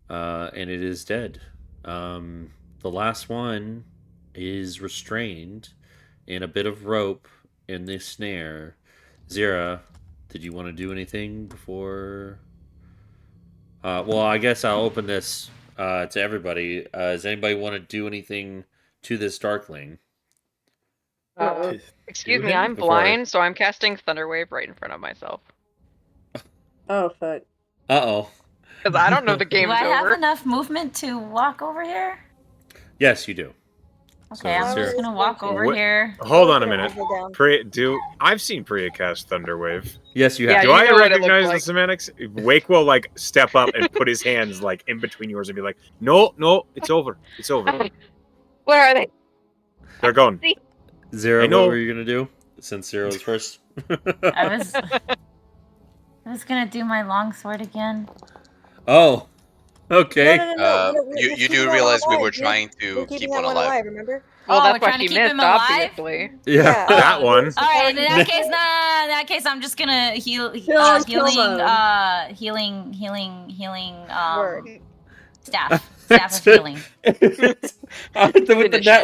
And it is dead. The last one is restrained in a bit of rope in this snare. Zira, did you want to do anything before? Well, I guess I'll open this to everybody. Does anybody want to do anything to this Darkling? Excuse me, I'm blind, so I'm casting Thunderwave right in front of myself. Oh, fuck. Uh-oh. Because I don't know the game's Do I have over. enough movement to walk over here? Yes, you do. Okay, I'm just gonna walk over here. Hold on a minute. I've seen Priya cast Thunderwave. Yes, you Yeah, have. Do you I know what it recognize looks the like. semantics? Wake will like step up and put his hands like in between yours and be like, "No, it's over. It's over. Where are they? They're gone." Zero, I what know. were you gonna do? Since Zero's first. I was gonna do my longsword again. Oh. Okay. No. You do realize we were trying to keeping keep that one one alive. remember? Well, Oh, that's we're why trying to she keep missed, him alive? obviously. Yeah. That one. All right. In that case, I'm just gonna healing staff of healing.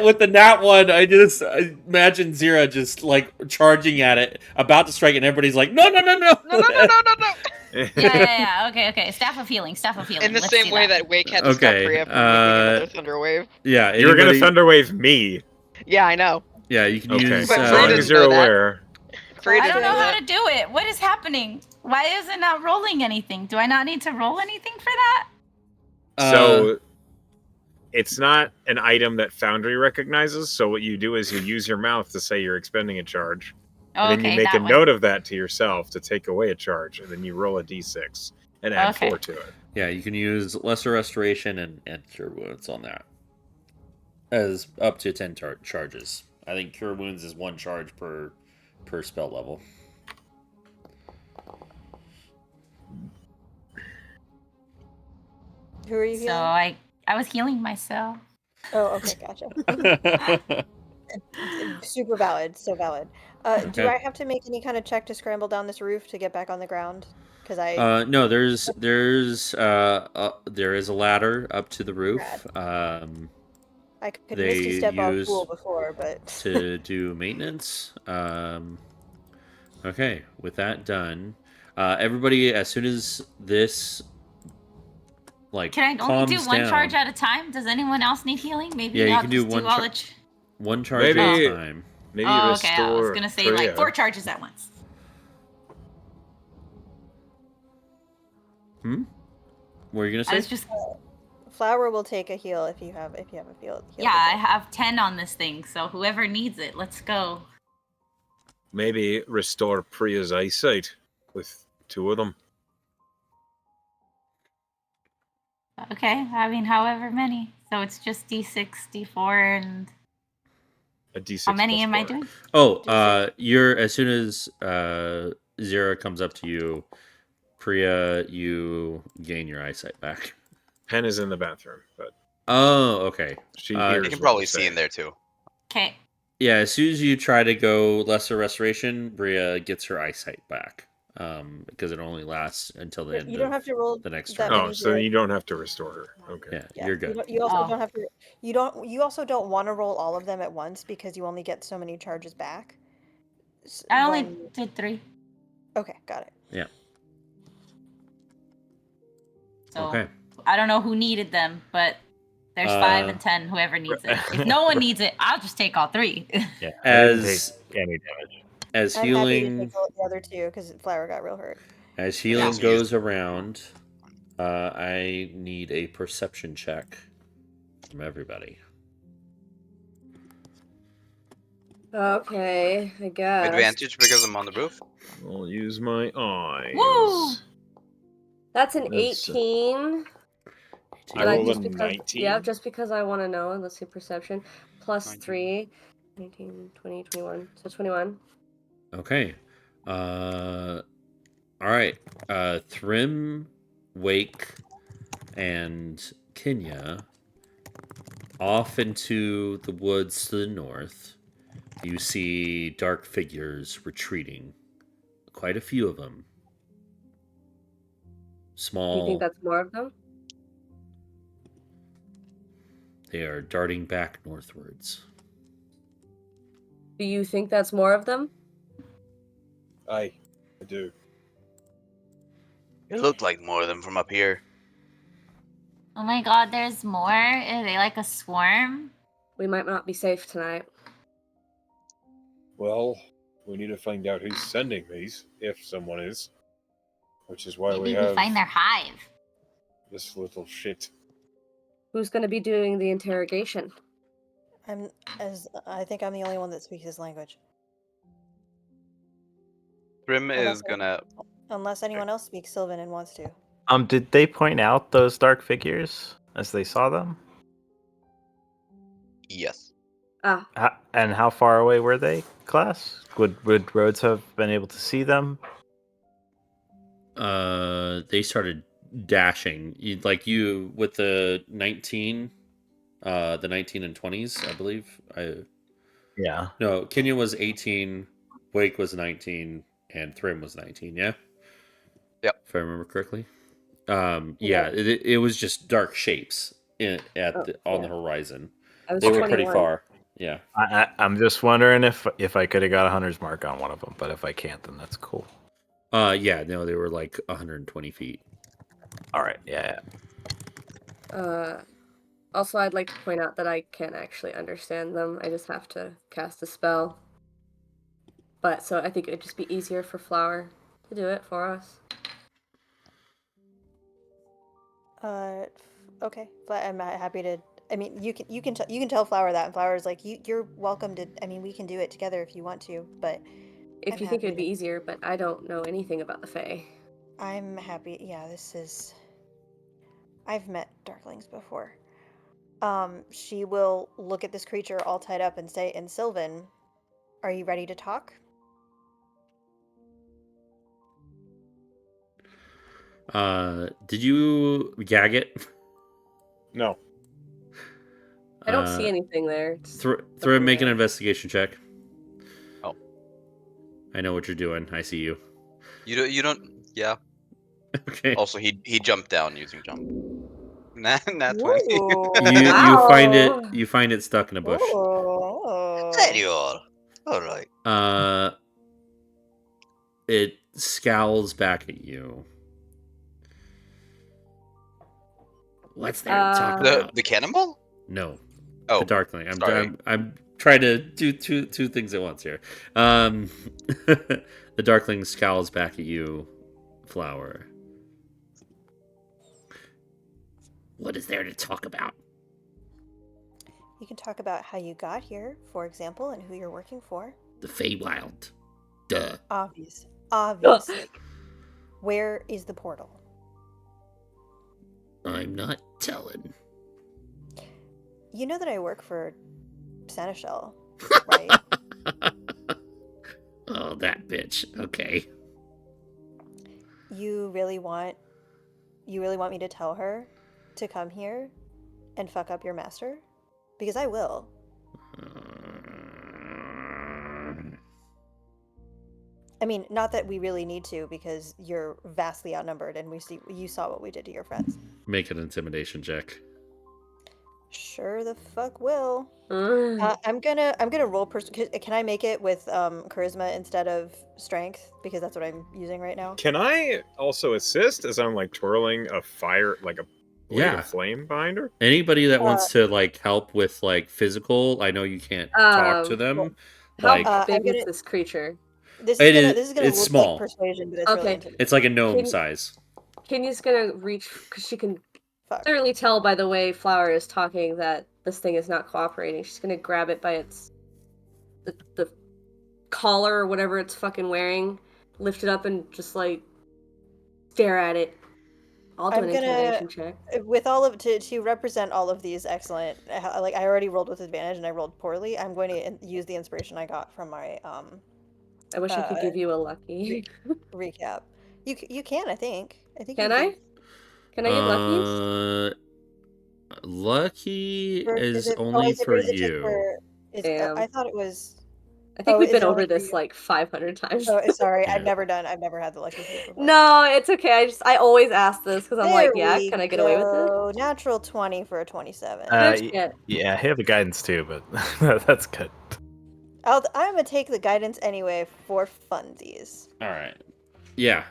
with the nat one, I imagine Zira just like charging at it, about to strike, and everybody's like, no. No. Yeah. Okay. Staff of healing. In the Let's same do way that. that Wake had to stop Priya from making another Thunderwave. Yeah, You were gonna Thunderwave me. Yeah, I know. Yeah, you can Okay. use. But As Frey long didn't as you're know that. aware. Frey I didn't don't know how that. to do it. What is happening? Why is it not rolling anything? Do I not need to roll anything for that? So it's not an item that Foundry recognizes. So what you do is you use your mouth to say you're expending a charge, and then you make a note of that to yourself to take away a charge, and then you roll a d6 and add 4 to it. Yeah, you can use Lesser Restoration and Cure Wounds on that as up to 10 charges. I think Cure Wounds is 1 charge per spell level. Who are you healing? So I was healing myself. Oh, okay, gotcha. Super valid, so valid. Do I have to make any kind of check to scramble down this roof to get back on the ground? Because no, there is a ladder up to the roof. I could misty step off pool before, but to do maintenance. Okay, with that done, everybody, as soon as this can I only do one charge at a time? Does anyone else need healing? Maybe you I'll can do just one charge at a time. Maybe okay. I was gonna say like 4 charges at once. What were you gonna say? I was just. Flower will take a heal if you have a heal. Yeah, I have 10 on this thing, so whoever needs it, let's go. Maybe restore Priya's eyesight with 2 of them. Okay, I mean, however many. So it's just D6, D4, and a D6. How many am I doing? Oh, you're as soon as Zira comes up to you. Priya, you gain your eyesight back. Hen is in the bathroom, but Oh, okay. she You hears can what probably you see say. in there too. Okay. Yeah, as soon as you try to go lesser restoration, Bria gets her eyesight back. Because it only lasts until the end You don't of have to roll the next that turn. many. Oh, so you don't have to restore her. Okay. Yeah, Yeah, you're good. You also Oh. don't have to. You also don't want to roll all of them at once because you only get so many charges back. I only did 3. Okay, got it. Yeah. So Okay. I don't know who needed them, but there's 5 and 10. Whoever needs it. If no one needs it, I'll just take all 3. Yeah. I didn't take As any damage. as I'm happy to healing take the other two because Flower got real hurt. as He healing also goes used- around, I need a perception check from everybody. Okay, I guess. Advantage because I'm on the roof. I'll use my eyes. Woo! That's an That's, 18. I And rolled a just because, 19. yeah, just because I want to know. Let's see, perception. Plus 19. 3. 19, 20, 21. So 21. Okay. All right. Thrym, Wake, and Kenya off into the woods to the north. You see dark figures retreating. Quite a few of them. Small. You think that's more of them? They are darting back northwards. Do you think that's more of them? I do. It looked like more of them from up here. Oh my god, there's more? Are they like a swarm? We might not be safe tonight. Well, we need to find out who's sending these, if someone is. Which is why Maybe we we have find their hive. this little shit. Who's going to be doing the interrogation? I think I'm the only one that speaks his language. Thrym Unless is gonna. Unless anyone else speaks Sylvan and wants to. Did they point out those dark figures as they saw them? Yes. And how far away were they, class? Would Rhodes have been able to see them? They started dashing. You with the 19, the 19 and 20s, I believe. Yeah. No, Kenya was 18, Wake was 19, and Thrym was 19. Yeah. Yep. If I remember correctly. Yeah, it was just dark shapes on the horizon. They were 21. pretty far. Yeah. I'm just wondering if I could have got a hunter's mark on one of them, but if I can't, then that's cool. Yeah, no, they were like 120 feet. All right, yeah. Also, I'd like to point out that I can't actually understand them. I just have to cast a spell. But, so I think it'd just be easier for Flower to do it for us. Okay, but I'm happy to. I mean, you can tell Flower that, and Flower's like, you're welcome to. I mean, we can do it together if you want to, but If you think it'd be easier, but I don't know anything about the Fae. I'm happy. Yeah, this is. I've met Darklings before. She will look at this creature all tied up and say, "And Sylvan, are you ready to talk?" Did you gag it? No. I don't see anything there. Make an investigation check. Oh. I know what you're doing. I see you. You don't. Yeah. Okay. Also, he jumped down using jump. Nat 20. You find it stuck in a bush. There you are. All right. It scowls back at you. What's there to talk about? The cannonball? No. Oh, the Darkling. sorry. I'm trying to do two things at once here. The Darkling scowls back at you, Flower. What is there to talk about? You can talk about how you got here, for example, and who you're working for. The Feywild. Duh. Obviously. Where is the portal? I'm not telling. You know that I work for Seneschal, right? Oh, that bitch. Okay. You really want me to tell her to come here and fuck up your master? Because I will. I mean, not that we really need to, because you're vastly outnumbered, and you saw what we did to your friends. Make an intimidation check. Sure the fuck will. I'm gonna roll. Can I make it with charisma instead of strength, because that's what I'm using right now? Can I also assist as I'm like twirling a fire, like a blade of flame behind her? Anybody that wants to like help with like physical, I know you can't talk to them. How Like big is this creature? This is gonna it's look small. like persuasion, but it's really intimidating. It's like a gnome size. Kenya's gonna reach, because she can clearly tell by the way Flower is talking that this thing is not cooperating. She's gonna grab it by the collar or whatever it's fucking wearing, lift it up and just like stare at it. I'll do an intimidation check. With all of to represent all of these excellent, like I already rolled with advantage and I rolled poorly. I'm going to use the inspiration I got from my I wish I could give you a lucky recap. You can, I think. Can I? Can I get lucky? Lucky is only for you. I thought it was. I think we've been over this like 500 times. Oh, sorry, I've never had the lucky feat before. No, it's okay. I always ask this because I'm like, yeah, can I get away with it? Natural 20 for a 27. Yeah, I have a guidance too, but that's good. I'm gonna take the guidance anyway for funsies. All right. Yeah.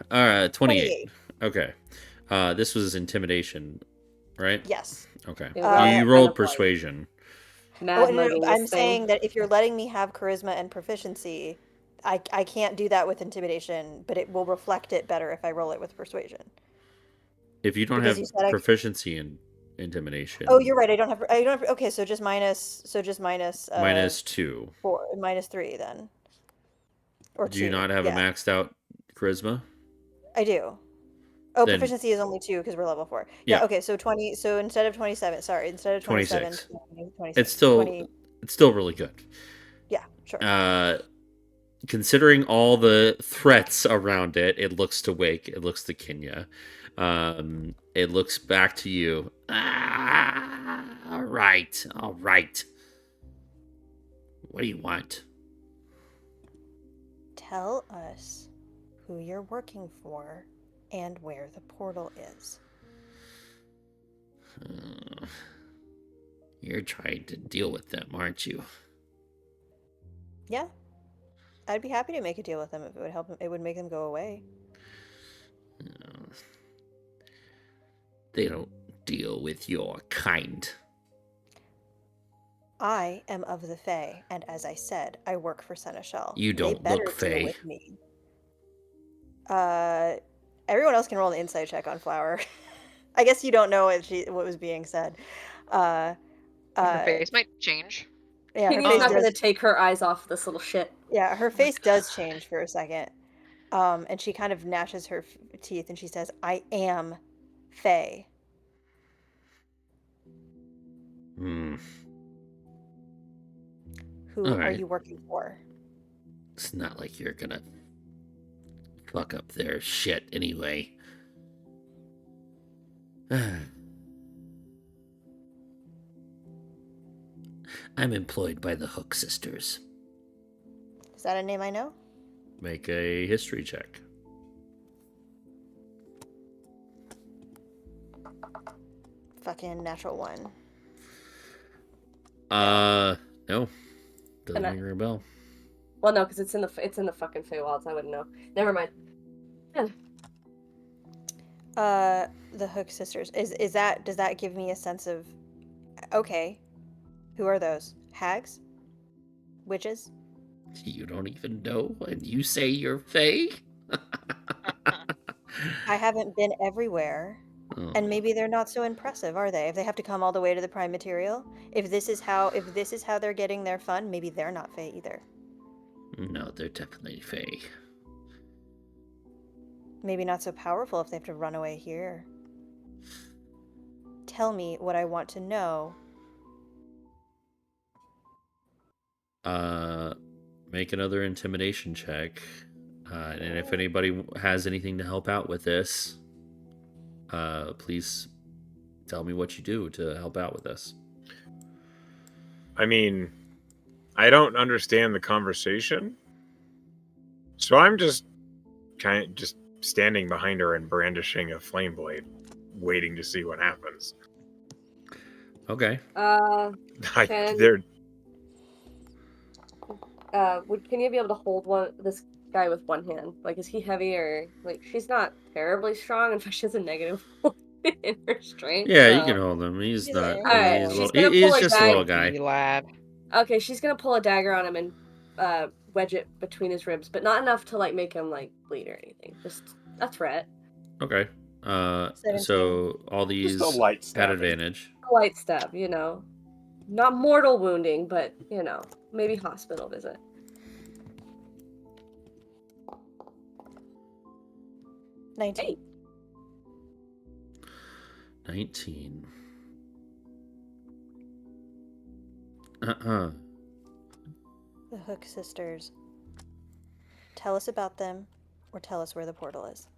28. Okay. This was intimidation, right? Yes. Okay. You rolled persuasion. I'm saying that if you're letting me have charisma and proficiency, I can't do that with intimidation, but it will reflect it better if I roll it with persuasion. If you don't have proficiency in intimidation. Oh, you're right. I don't have. Okay, so just minus. Minus 2. 4, minus 3 then. Or do you not have a maxed out charisma? I do. Oh, then, proficiency is only 2 because we're level 4. Yeah. Okay, so 20. So instead of 27, instead of 27, 26. It's still really good. Yeah, sure. Considering all the threats around it, it looks to Wake. It looks to Kenya. It looks back to you. All right. What do you want? Tell us who you're working for and where the portal is. You're trying to deal with them, aren't you? Yeah. I'd be happy to make a deal with them if it would help them. It would make them go away. They don't deal with your kind. I am of the Fae, and as I said, I work for Seneschal. You don't look Fae. With me. Everyone else can roll an insight check on Flower. I guess you don't know what was being said. Her face might change. Yeah, Kenya's not going to take her eyes off this little shit. Yeah, her face does change for a second. And she kind of gnashes her teeth and she says, I am Fae. Who are you working for? It's not like you're gonna fuck up their shit anyway. I'm employed by the Hook Sisters. Is that a name I know? Make a history check. Fucking natural 1. No. Doesn't ring a bell. Well, no, because it's in the fucking Feywilds. I wouldn't know. Never mind. Yeah. The Hook Sisters. Does that give me a sense of? Okay. Who are those? Hags? Witches? You don't even know, and you say you're Fae? I haven't been everywhere. And maybe they're not so impressive, are they? If they have to come all the way to the prime material, if this is how they're getting their fun, maybe they're not Fae either. No, they're definitely Fae. Maybe not so powerful if they have to run away here. Tell me what I want to know. Make another intimidation check. And if anybody has anything to help out with this, please tell me what you do to help out with this. I mean, I don't understand the conversation, so I'm just standing behind her and brandishing a flame blade, waiting to see what happens. Okay. Can you be able to hold this guy with one hand? Like, is he heavy or like she's not terribly strong? In fact, she has a negative in her strength. Yeah, so... you can hold him. He's He's not. an Alright, He's, she's gonna pull he's a just a little guy. Lad. Okay, she's gonna pull a dagger on him and wedge it between his ribs, but not enough to like make him like bleed or anything. Just a threat. Okay. 17. So all these Just a light at stabbing. advantage. A light stab, not mortal wounding, but maybe hospital visit. Hey. 19. The Hook sisters. Tell us about them, or tell us where the portal is.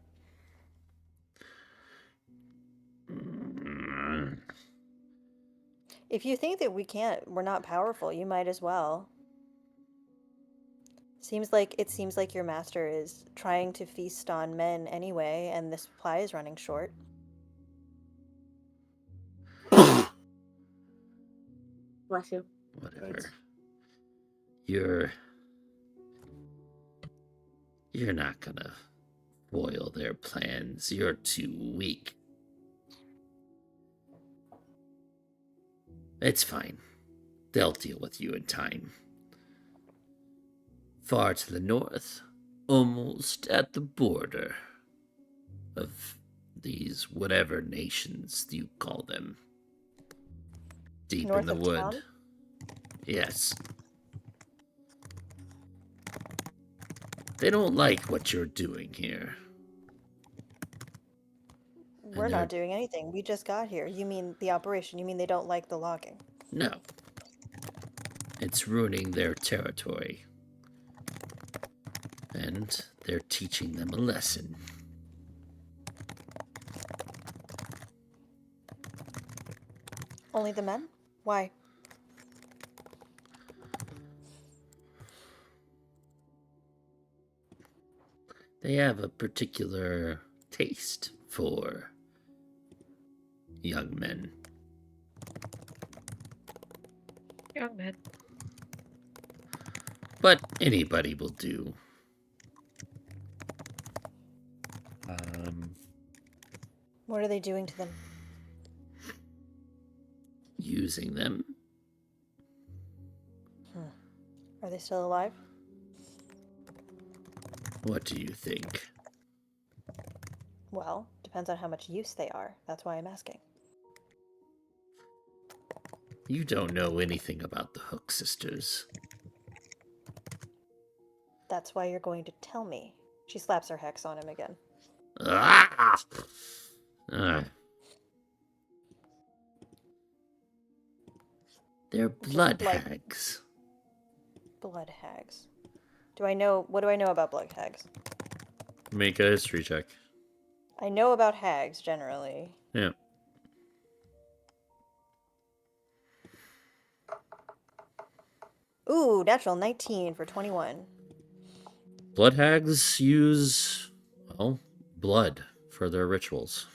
If you think that we're not powerful, you might as well. It seems like your master is trying to feast on men anyway, and the supply is running short. Bless you. Whatever. Thanks. You're not gonna foil their plans. You're too weak. It's fine. They'll deal with you in time. Far to the north, almost at the border of these whatever nations you call them. Deep North in the of wood. town? Yes. They don't like what you're doing here. We're not doing anything. We just got here. You mean the operation? You mean they don't like the logging? No. It's ruining their territory. And they're teaching them a lesson. Only the men? Why? They have a particular taste for young men. Young men. But anybody will do. What are they doing to them? Using them. Are they still alive? What do you think? Well, depends on how much use they are. That's why I'm asking. You don't know anything about the Hook sisters. That's why you're going to tell me. She slaps her hex on him again. Ah! They're blood hags. Blood hags. What do I know about blood hags? Make a history check. I know about hags, generally. Yeah. Ooh, natural 19 for 21. Blood hags use, blood for their rituals.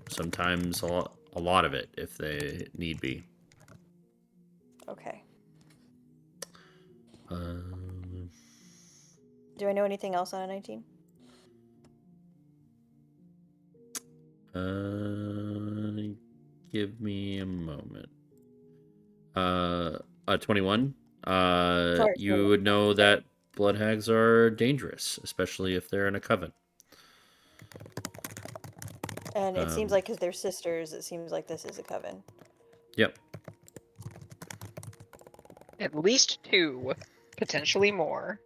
Sometimes a lot of it, if they need be. Okay. Do I know anything else on a 19? Give me a moment. 21. Sorry, You would know that blood hags are dangerous, especially if they're in a coven. And it seems like because they're sisters, it seems like this is a coven. Yep. At least 2, potentially more.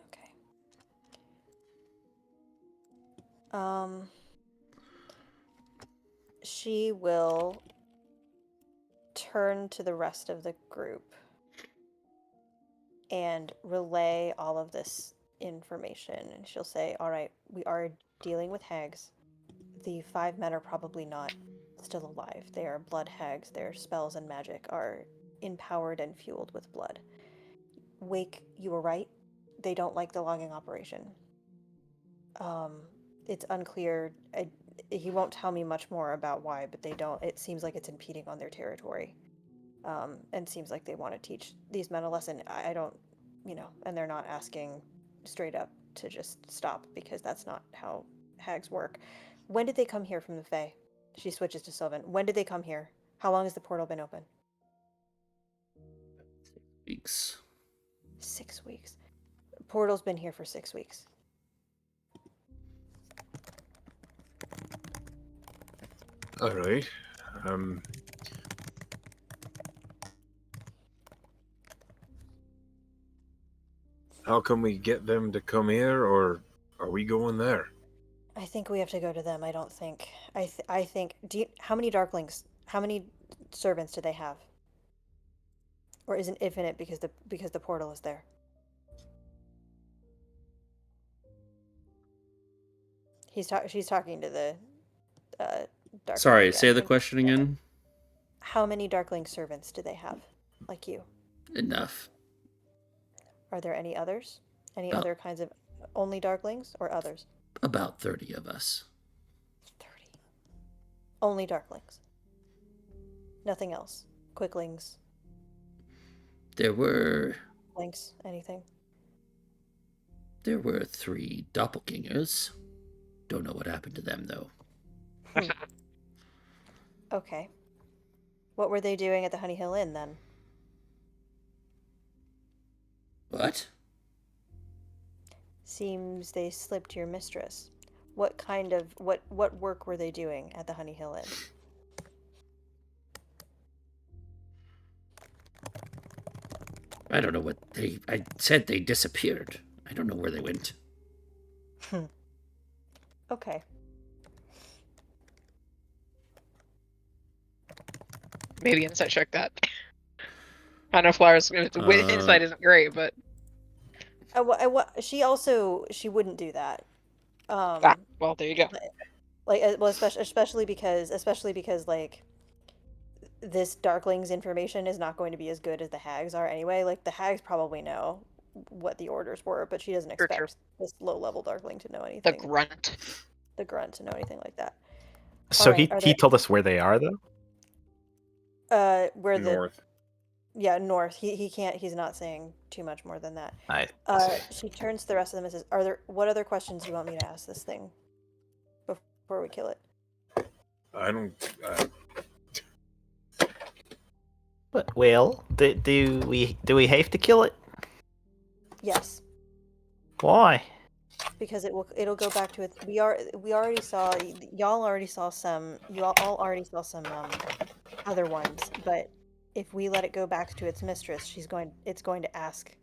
Okay. She will turn to the rest of the group and relay all of this information. And she'll say, all right, we are dealing with hags. The 5 men are probably not still alive. They are blood hags. Their spells and magic are empowered and fueled with blood. Wake, you were right. They don't like the logging operation. It's unclear. He won't tell me much more about why, but they don't. It seems like it's impeding on their territory. And seems like they want to teach these men a lesson. I don't, and they're not asking straight up to just stop, because that's not how hags work. When did they come here from the Fae? She switches to Sylvan. When did they come here? How long has the portal been open? Weeks. 6 weeks. Portal's been here for 6 weeks. All right. How can we get them to come here, or are we going there? I think we have to go to them. I don't think. I think. How many Darklings? How many servants do they have? Or is it infinite because the portal is there? She's talking to the Darkling. Sorry, again. say the question again. How many Darkling servants do they have, like you? Enough. Are there any others? Any Oh. other kinds of only Darklings or others? About 30 of us. 30. Only Darklings. Nothing else. Quicklings. There were Links. Anything. 3 doppelgangers. Don't know what happened to them though. Okay. What were they doing at the Honey Hill Inn then? What? Seems they slipped your mistress. What kind of what work were they doing at the Honey Hill Inn? I don't know what I said they disappeared. I don't know where they went. Okay. Maybe insight check that. I know Flower's insight isn't great, but she wouldn't do that. well, there you go. Well, especially because like this Darkling's information is not going to be as good as the hags are anyway. Like the hags probably know what the orders were, but she doesn't expect this low-level Darkling to know anything. The grunt. The grunt to know anything like that. So Alright, he told us where they are, though? Where North. Yeah, north. He can't. He's not saying too much more than that. I She turns to the rest of them and says, what other questions do you want me to ask this thing before we kill it? I don't. But well, do we have to kill it? Yes, Why? because it'll go back to its. We already saw y'all already saw some. You all already saw some other ones, but if we let it go back to its mistress, it's going to ask.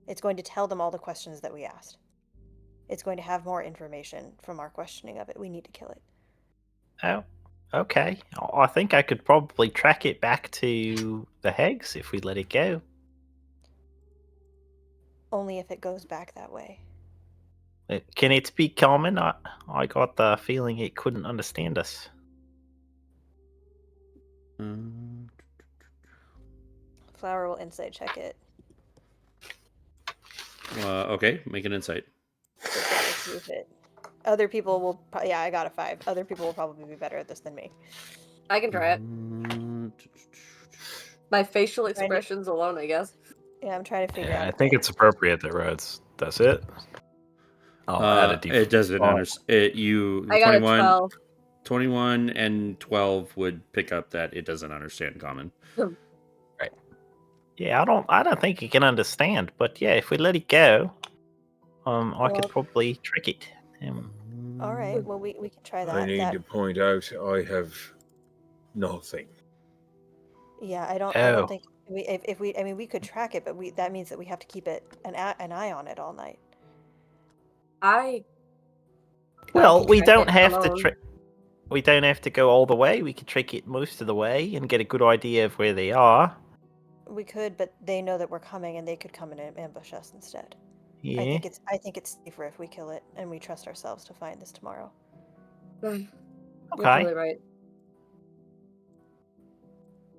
It's going to tell them all the questions that we asked. It's going to have more information from our questioning of it. We need to kill it. Oh, okay. I think I could probably track it back to the hags if we let it go. Only if it goes back that way. Can it speak common? I got the feeling it couldn't understand us. Flower will insight check it. Okay, make an insight. See if other people will. Yeah, I got a 5. Other people will probably be better at this than me. I can try it. By facial expressions alone, I guess. Yeah, I'm trying to figure out. I think it's appropriate that Rhodes does it. I'll add a D4. It doesn't understand. I got 21, a 12. 21 and 12 would pick up that it doesn't understand common. Right. Yeah, I don't think it can understand, but yeah, if we let it go, I could probably trick it. All right. Well, we can try that. I need to point out I have nothing. Yeah, I don't think we could track it, but that means that we have to keep an eye on it all night. I Well, we track don't it have to alone. trick. We don't have to go all the way. We could trick it most of the way and get a good idea of where they are. We could, but they know that we're coming, and they could come and ambush us instead. Yeah. I think it's safer if we kill it, and we trust ourselves to find this tomorrow. You're Okay. totally right.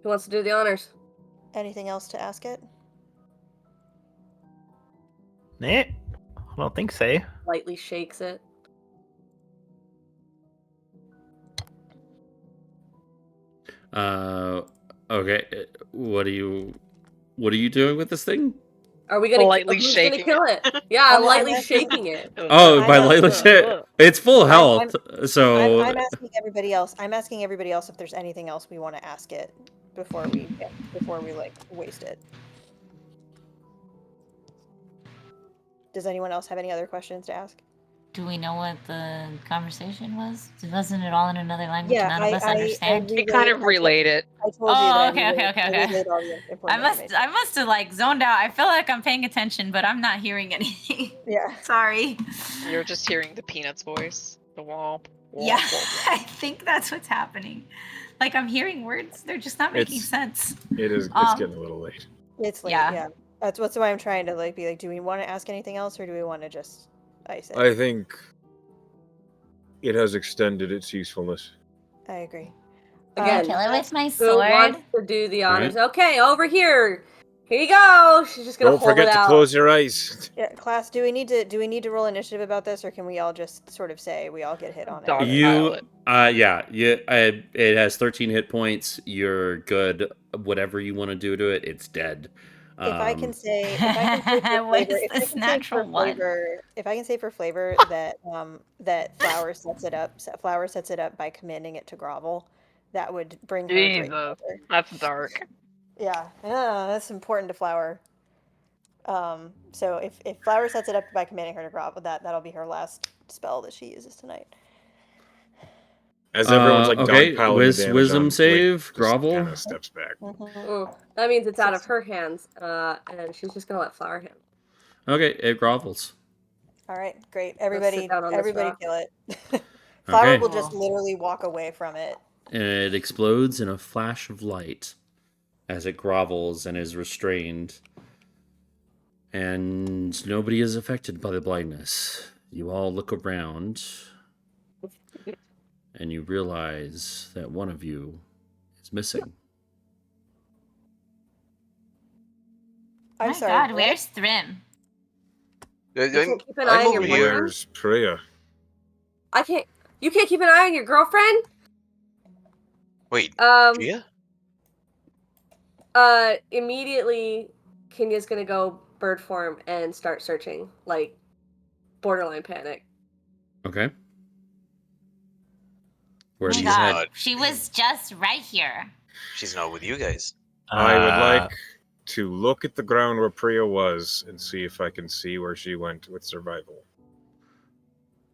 Who wants to do the honors? Anything else to ask it? Nah, I don't think so. Lightly shakes it. Okay. What are you doing with this thing? Are we gonna Lightly who's shaking gonna kill it? Yeah, I'm I'm lightly asking- shaking it. Oh, by I'm lightly asking- shit. It's full health. So I'm asking everybody else. I'm asking everybody else if there's anything else we want to ask it before we like waste it. Does anyone else have any other questions to ask? Do we know what the conversation was? Wasn't it all in another language Yeah, none of us understand? We kind of relayed it. I told you that okay. I relayed all the I important must information. have like zoned out. I feel like I'm paying attention, but I'm not hearing anything. Yeah. Sorry. You're just hearing the Peanuts voice. The womp. Yeah, I think that's what's happening. Like I'm hearing words, they're just not making It's- sense. It is. It's getting a little late. It's late, Yeah. yeah. That's why I'm trying to like be like, do we want to ask anything else, or do we want to just ice it? I think it has extended its usefulness. I agree. Again, Kill it with my who sword. wants to do the honors? Okay, over here. Here you go. She's just gonna Don't hold forget it to out. close your eyes. Yeah, class, do we need to roll initiative about this, or can we all just sort of say we all get hit on it? Dog you pile it. it has 13 hit points. You're good. Whatever you want to do to it, it's dead. If I can say for What flavor, is if I this can say natural for one? flavor, if I can say for flavor that that Flower sets it up, Flower sets it up by commanding it to grovel, that would bring her great Jesus, pleasure. that's dark. Yeah, that's important to Flower. So if Flower sets it up by commanding her to grovel, that'll be her last spell that she uses tonight. As everyone's like okay, dogpiling the damage wisdom on, save, just grovel. kind of steps back. That means it's out of her hands, and she's just gonna let Flower handle. Okay, it grovels. All right, great. sit Everybody down on this rock. kill it. Flower Okay. will just literally walk away from it. And it explodes in a flash of light as it grovels and is restrained. And nobody is affected by the blindness. You all look around and you realize that one of you is missing. I'm My sorry. God, what? where's Thrym? You can't keep an eye I'm on your over here. boyfriend? Where's Priya? I can't. You can't keep an eye on your girlfriend? Wait, Um. Gia? Immediately, Kenya's gonna go bird form and start searching, like borderline panic. Okay. Where Oh do my you God, head? she was just right here. She's not with you guys. I would like to look at the ground where Priya was and see if I can see where she went with survival.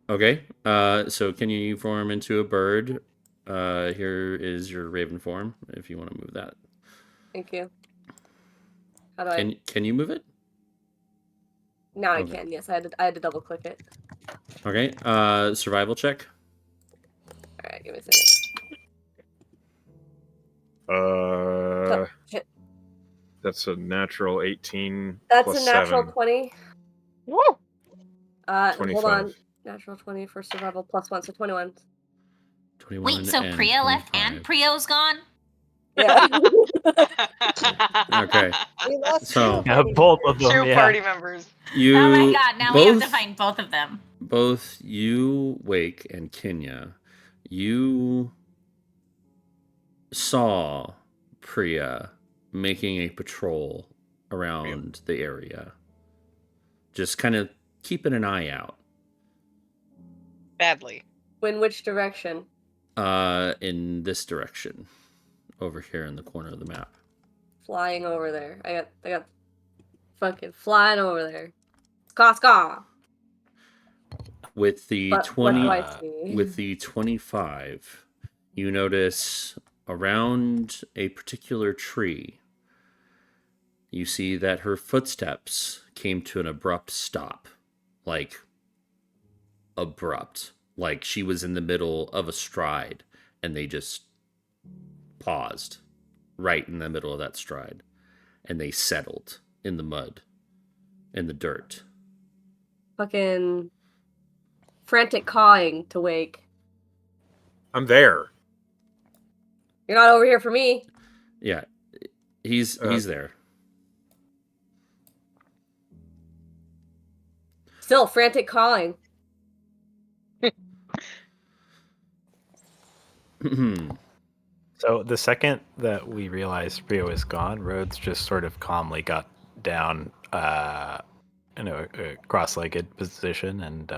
Okay. So can you form into a bird? Here is your raven form if you want to move that. Thank you. How do I? Can you move it? Now I Okay. can. Yes, I had to double click it. Okay. Survival check. All right, give me a second. Shit. That's a natural 18. That's plus a natural 7. 20. Woo! Hold 25. on. Natural 20 for survival plus 1, so 21. 21 Wait, so and Priya left 25. and Prio's gone? Yeah. Okay. We lost So- two Yeah, party both members. of them. Two Yeah. party members. You Oh my God, now we have to find both of them. both you, Wake, and Kenya, you saw Priya making a patrol around the area. Just kind of keeping an eye out. Badly. In which direction? In this direction. Over here in the corner of the map. Flying over there. I got fucking flying over there. Ska. With the But 20 what do I see? with the 25, you notice around a particular tree, you see that her footsteps came to an abrupt stop. Like, abrupt. like she was in the middle of a stride and they just paused right in the middle of that stride and they settled in the mud, in the dirt. Fucking frantic cawing to Wake. I'm there. You're not over here for me. Yeah, he's there. Still frantic cawing. So the second that we realized Rio is gone, Rhodes just sort of calmly got down in a cross-legged position and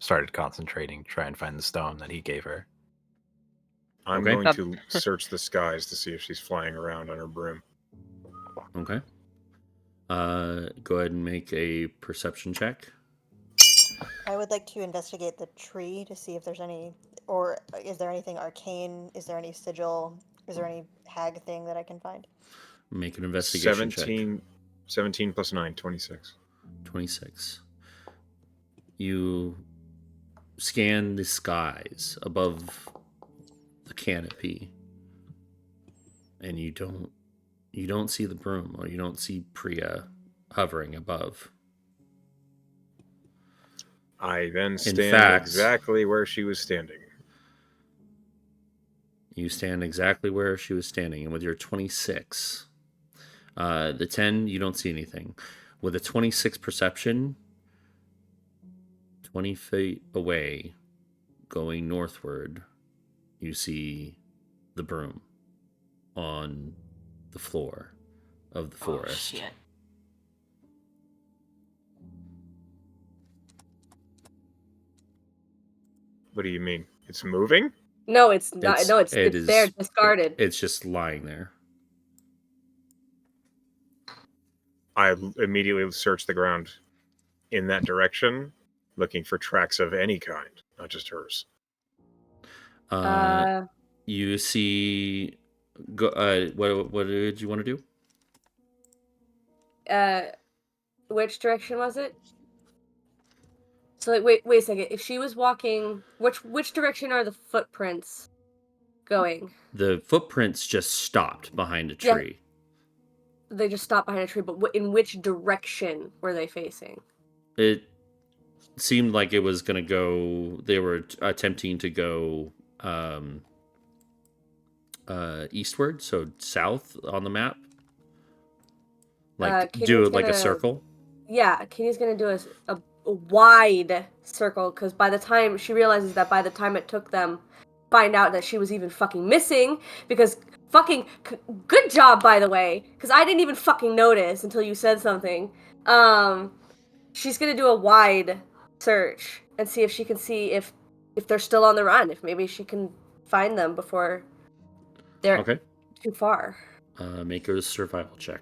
started concentrating, try and find the stone that he gave her. I'm Okay. going to search the skies to see if she's flying around on her broom. Okay. Go ahead and make a perception check. I would like to investigate the tree to see if there's any, or is there anything arcane? Is there any sigil? Is there any hag thing that I can find? Make an investigation 17 plus 9, 26. 26. You scan the skies above the canopy, and you don't see the broom, or you don't see Priya hovering above. I then stand exactly where she was standing. You stand exactly where she was standing, and with your 26, the 10, you don't see anything. With a 26 perception, 20 feet away, going northward, you see the broom on the floor of the forest. Oh, shit. What do you mean? It's moving? No, it's not. It's there, discarded. It's just lying there. I immediately search the ground in that direction, looking for tracks of any kind, not just hers. You see. What did you want to do? Which direction was it? So wait a second. If she was walking, which direction are the footprints going? The footprints just stopped behind a tree. Yeah. They just stopped behind a tree, but in which direction were they facing? It seemed like it was going to go. They were attempting to go eastward, so south on the map. Like do like a circle. Yeah, Kenny's gonna do a wide circle because by the time she realizes that by the time it took them find out that she was even fucking missing, because fucking good job by the way, because I didn't even fucking notice until you said something. She's gonna do a wide search and see if she can see if they're still on the run, if maybe she can find them before they're too far. Make a survival check.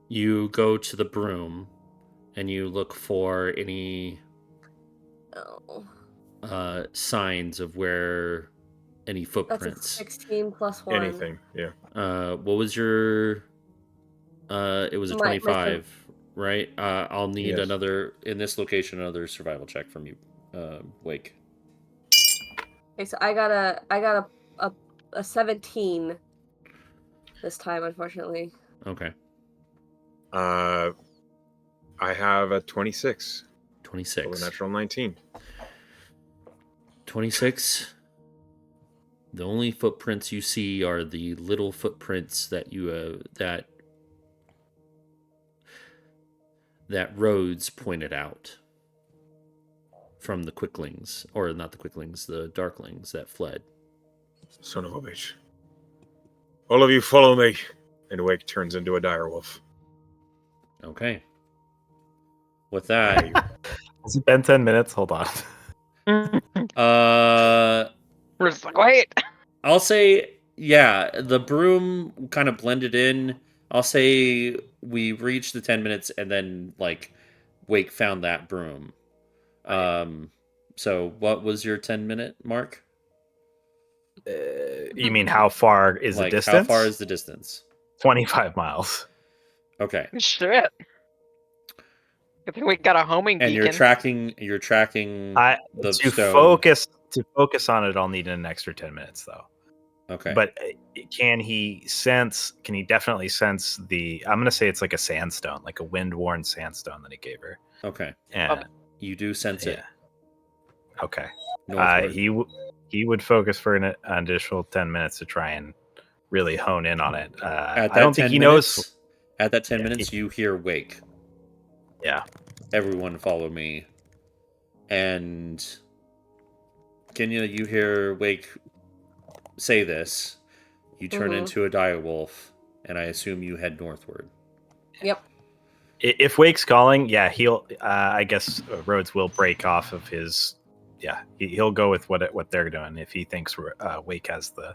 You go to the broom and you look for any signs of where any footprints. That's a 16 plus 1. Anything, yeah. What was your it was a 25, right? I'll need another in this location, another survival check from you, Wake. Okay, so I got a 17 this time, unfortunately. Okay. I have a 26. 26. So a natural 19. 26. The only footprints you see are the little footprints that you that Rhodes pointed out from the quicklings, or not the quicklings, the darklings that fled. Son of a bitch. All of you follow me. And Wake turns into a direwolf. Okay. With that, has it been 10 minutes? Hold on. We're just like, wait. I'll say, yeah, the broom kind of blended in. I'll say we reached the 10 minutes and then like Wake found that broom. So what was your 10-minute mark? You mean how far is the distance? How far is the distance? 25 miles. Okay. Shit. I think we got a homing And beacon. you're tracking the to stone. focus on it, I'll need an extra 10 minutes though. Okay. But can he definitely sense I'm gonna say it's like a sandstone, like a wind-worn sandstone that he gave her. Okay. And you do sense it. Okay. Northward. He would focus for an additional 10 minutes to try and really hone in on it. At that I don't think he knows. At that 10 minutes, you hear wake. Yeah. Everyone follow me. And Kenya, you hear wake say this. You turn into a direwolf, and I assume you head northward. Yep. If Wake's calling, he'll. I guess Rhodes will break off of his. Yeah, he'll go with what they're doing if he thinks Wake has the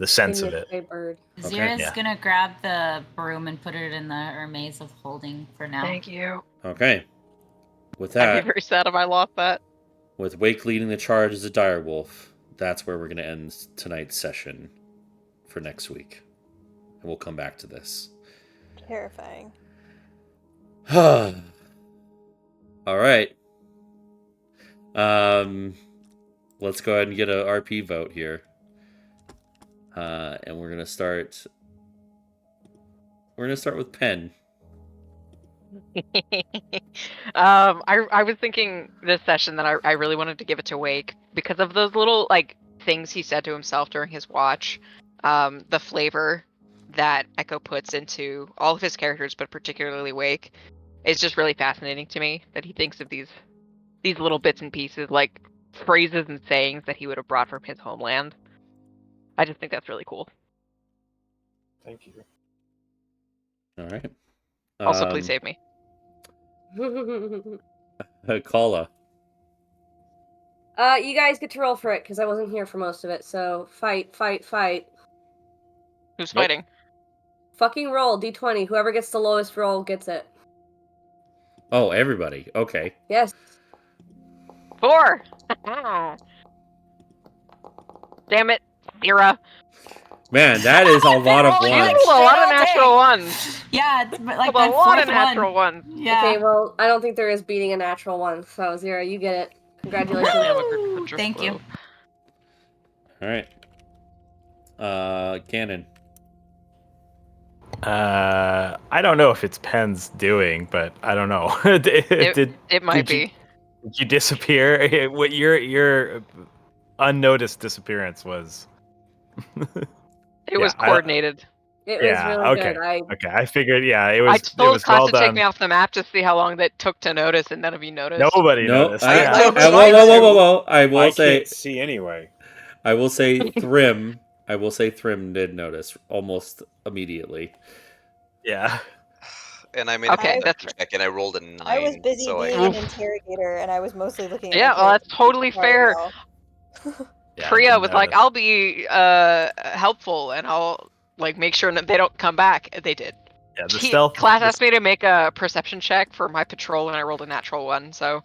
sense of it. Bird. Zira's gonna grab the broom and put it in the Hermes of holding for now. Thank you. Okay. With I'd that, be very sad if I lost that. with Wake leading the charge as a direwolf, that's where we're going to end tonight's session for next week. And we'll come back to this. Terrifying. All right. Let's go ahead and get a RP vote here. And we're gonna start with Penn. I was thinking this session that I really wanted to give it to Wake because of those little like things he said to himself during his watch. The flavor that Echo puts into all of his characters, but particularly Wake, is just really fascinating to me. That he thinks of these little bits and pieces, like phrases and sayings that he would have brought from his homeland. I just think that's really cool. Thank you. All right. Also, please save me. Kala. You guys get to roll for it because I wasn't here for most of it. So fight. Who's fighting? Fucking roll D20. Whoever gets the lowest roll gets it. Oh, everybody. Okay. Yes. 4. Damn it, Zira. Man, that is a lot of You ones. rolled a lot of natural ones. Yeah, it's like a lot of natural ones. Yeah. Okay, well, I don't think there is beating a natural one. So Zira, you get it. Congratulations. Thank you. All right. Cannon. I don't know if it's Penn's doing, but I don't know. It might be. Did you disappear? What your unnoticed disappearance was? It was coordinated. It was really good. Okay, I figured. Yeah, it was. I told it was Class well to done. take me off the map to see how long that took to notice, and none of you noticed. Nobody noticed. Whoa! I will say. Can't see anyway. I will say Thrym. Did notice almost immediately. Yeah. And I made a check, and I rolled a 9. I was busy so being an interrogator, and I was mostly looking at well, that's totally fair. Yeah, Priya was like, I'll be helpful, and I'll like make sure that they don't come back. They did. Yeah, the stealth. Class asked me to make a perception check for my patrol, and I rolled a natural 1, so...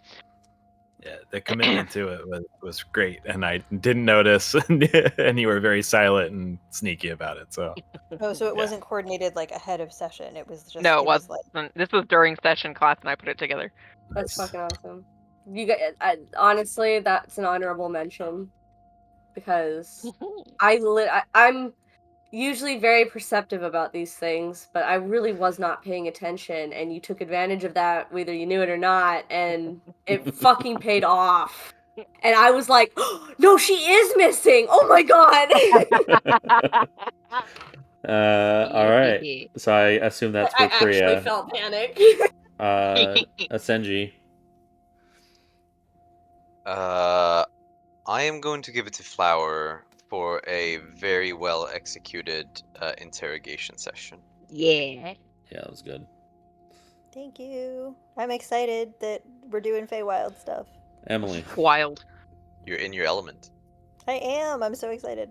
Yeah, the commitment to it was great, and I didn't notice, and you were very silent and sneaky about it. So. Oh, so it wasn't coordinated like ahead of session. It was just. No, it was wasn't. Like... This was during session. Class and I put it together. That's fucking awesome. You guys, honestly, that's an honorable mention because I'm usually very perceptive about these things, but I really was not paying attention, and you took advantage of that, whether you knew it or not, and it fucking paid off. And I was like, oh, no, she is missing! Oh my god! All right. So I assume that's for Priya. I actually felt panic. Asenji. I am going to give it to Flower for a very well executed interrogation session. Yeah. Yeah, that was good. Thank you. I'm excited that we're doing Feywild stuff. Emily. Wild. You're in your element. I am. I'm so excited.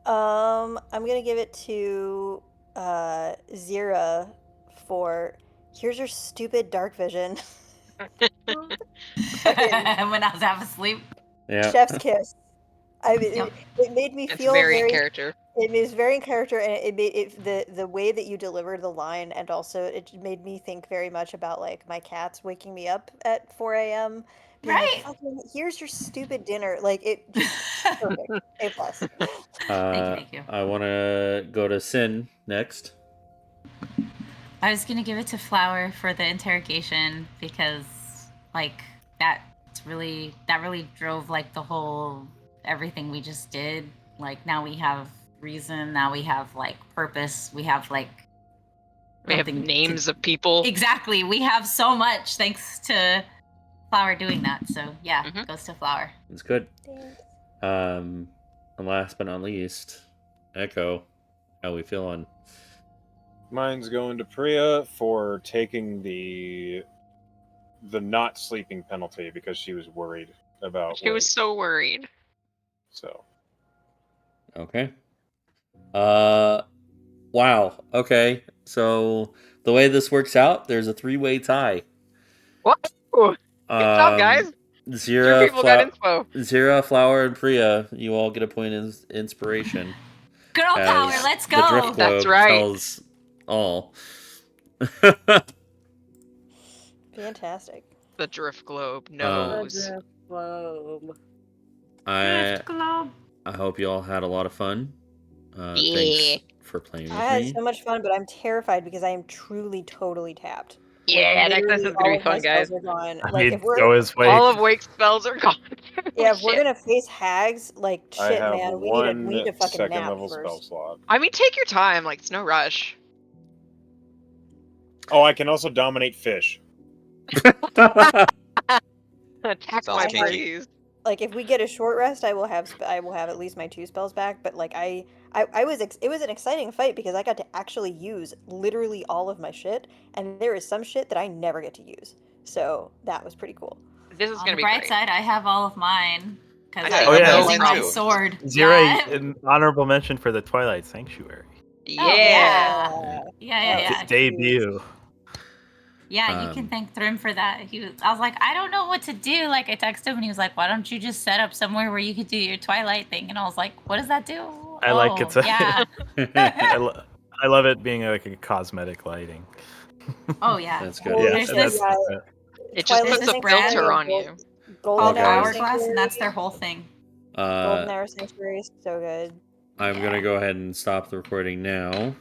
I'm gonna give it to Zira for here's your stupid dark vision. When I was half asleep. Yeah. Chef's kiss. I mean, it made me It's feel very very in character. It is very in character, and it made the way that you delivered the line, and also it made me think very much about like my cats waking me up at 4 a.m. being like, Right. "Fucking, here's your stupid dinner." Like it just perfect. A plus. Thank you. I want to go to Sin next. I was gonna give it to Flower for the interrogation because, like, that really drove like the whole everything we just did. Like now we have reason. Now we have like purpose. We have like We have names of people. Exactly. We have so much thanks to Flower doing that. So yeah, goes to Flower. It's good. Thanks. And last but not least, Echo. How we feeling? Mine's going to Priya for taking the not sleeping penalty because she was worried about. She was so worried. So. Okay. Wow. Okay. So the way this works out, there's a 3-way tie. What? Good job, guys. Zira, Two people got inspo. Zira, Flower, and Priya, you all get a point in inspiration. Girl power, let's go. The drift globe That's right. tells all. Fantastic. The drift globe knows. The drift globe. I hope you all had a lot of fun. Thanks for playing with I had me. so much fun, but I'm terrified because I am truly, totally tapped. Yeah, like, Nexus is gonna all be of my fun, guys. spells are gone. I Like mean, if we're go his way. All of Wake's spells are gone. yeah, if we're Shit. gonna face hags, like I shit, have man, we need a fucking second nap level first. spell slot. I mean, take your time. Like, it's no rush. Oh, I can also dominate fish. Attack Sounds my kinky. breeze. Like if we get a short rest, I will have at least my 2 spells back. But like it was an exciting fight because I got to actually use literally all of my shit, and there is some shit that I never get to use. So that was pretty cool. This is On gonna the be bright great. side, I have all of mine because Yeah, I'm oh, yeah. using Mine my too. sword. Zira, Yeah. an honorable mention for the Twilight Sanctuary. Yeah. Yeah. Debut. Yeah, you can thank Thrim for that. I was like, I don't know what to do. Like, I texted him and he was like, why don't you just set up somewhere where you could do your Twilight thing? And I was like, what does that do? I like it. Yeah. I love it being like a cosmetic lighting. Oh, yeah. That's good. Yeah, There's that's this It just Twilight puts a Sanctuary filter and on you. Golden Okay. Hour hourglass, and Sanctuary. that's their whole thing. Golden Hour Sanctuary is so good. I'm gonna go ahead and stop the recording now.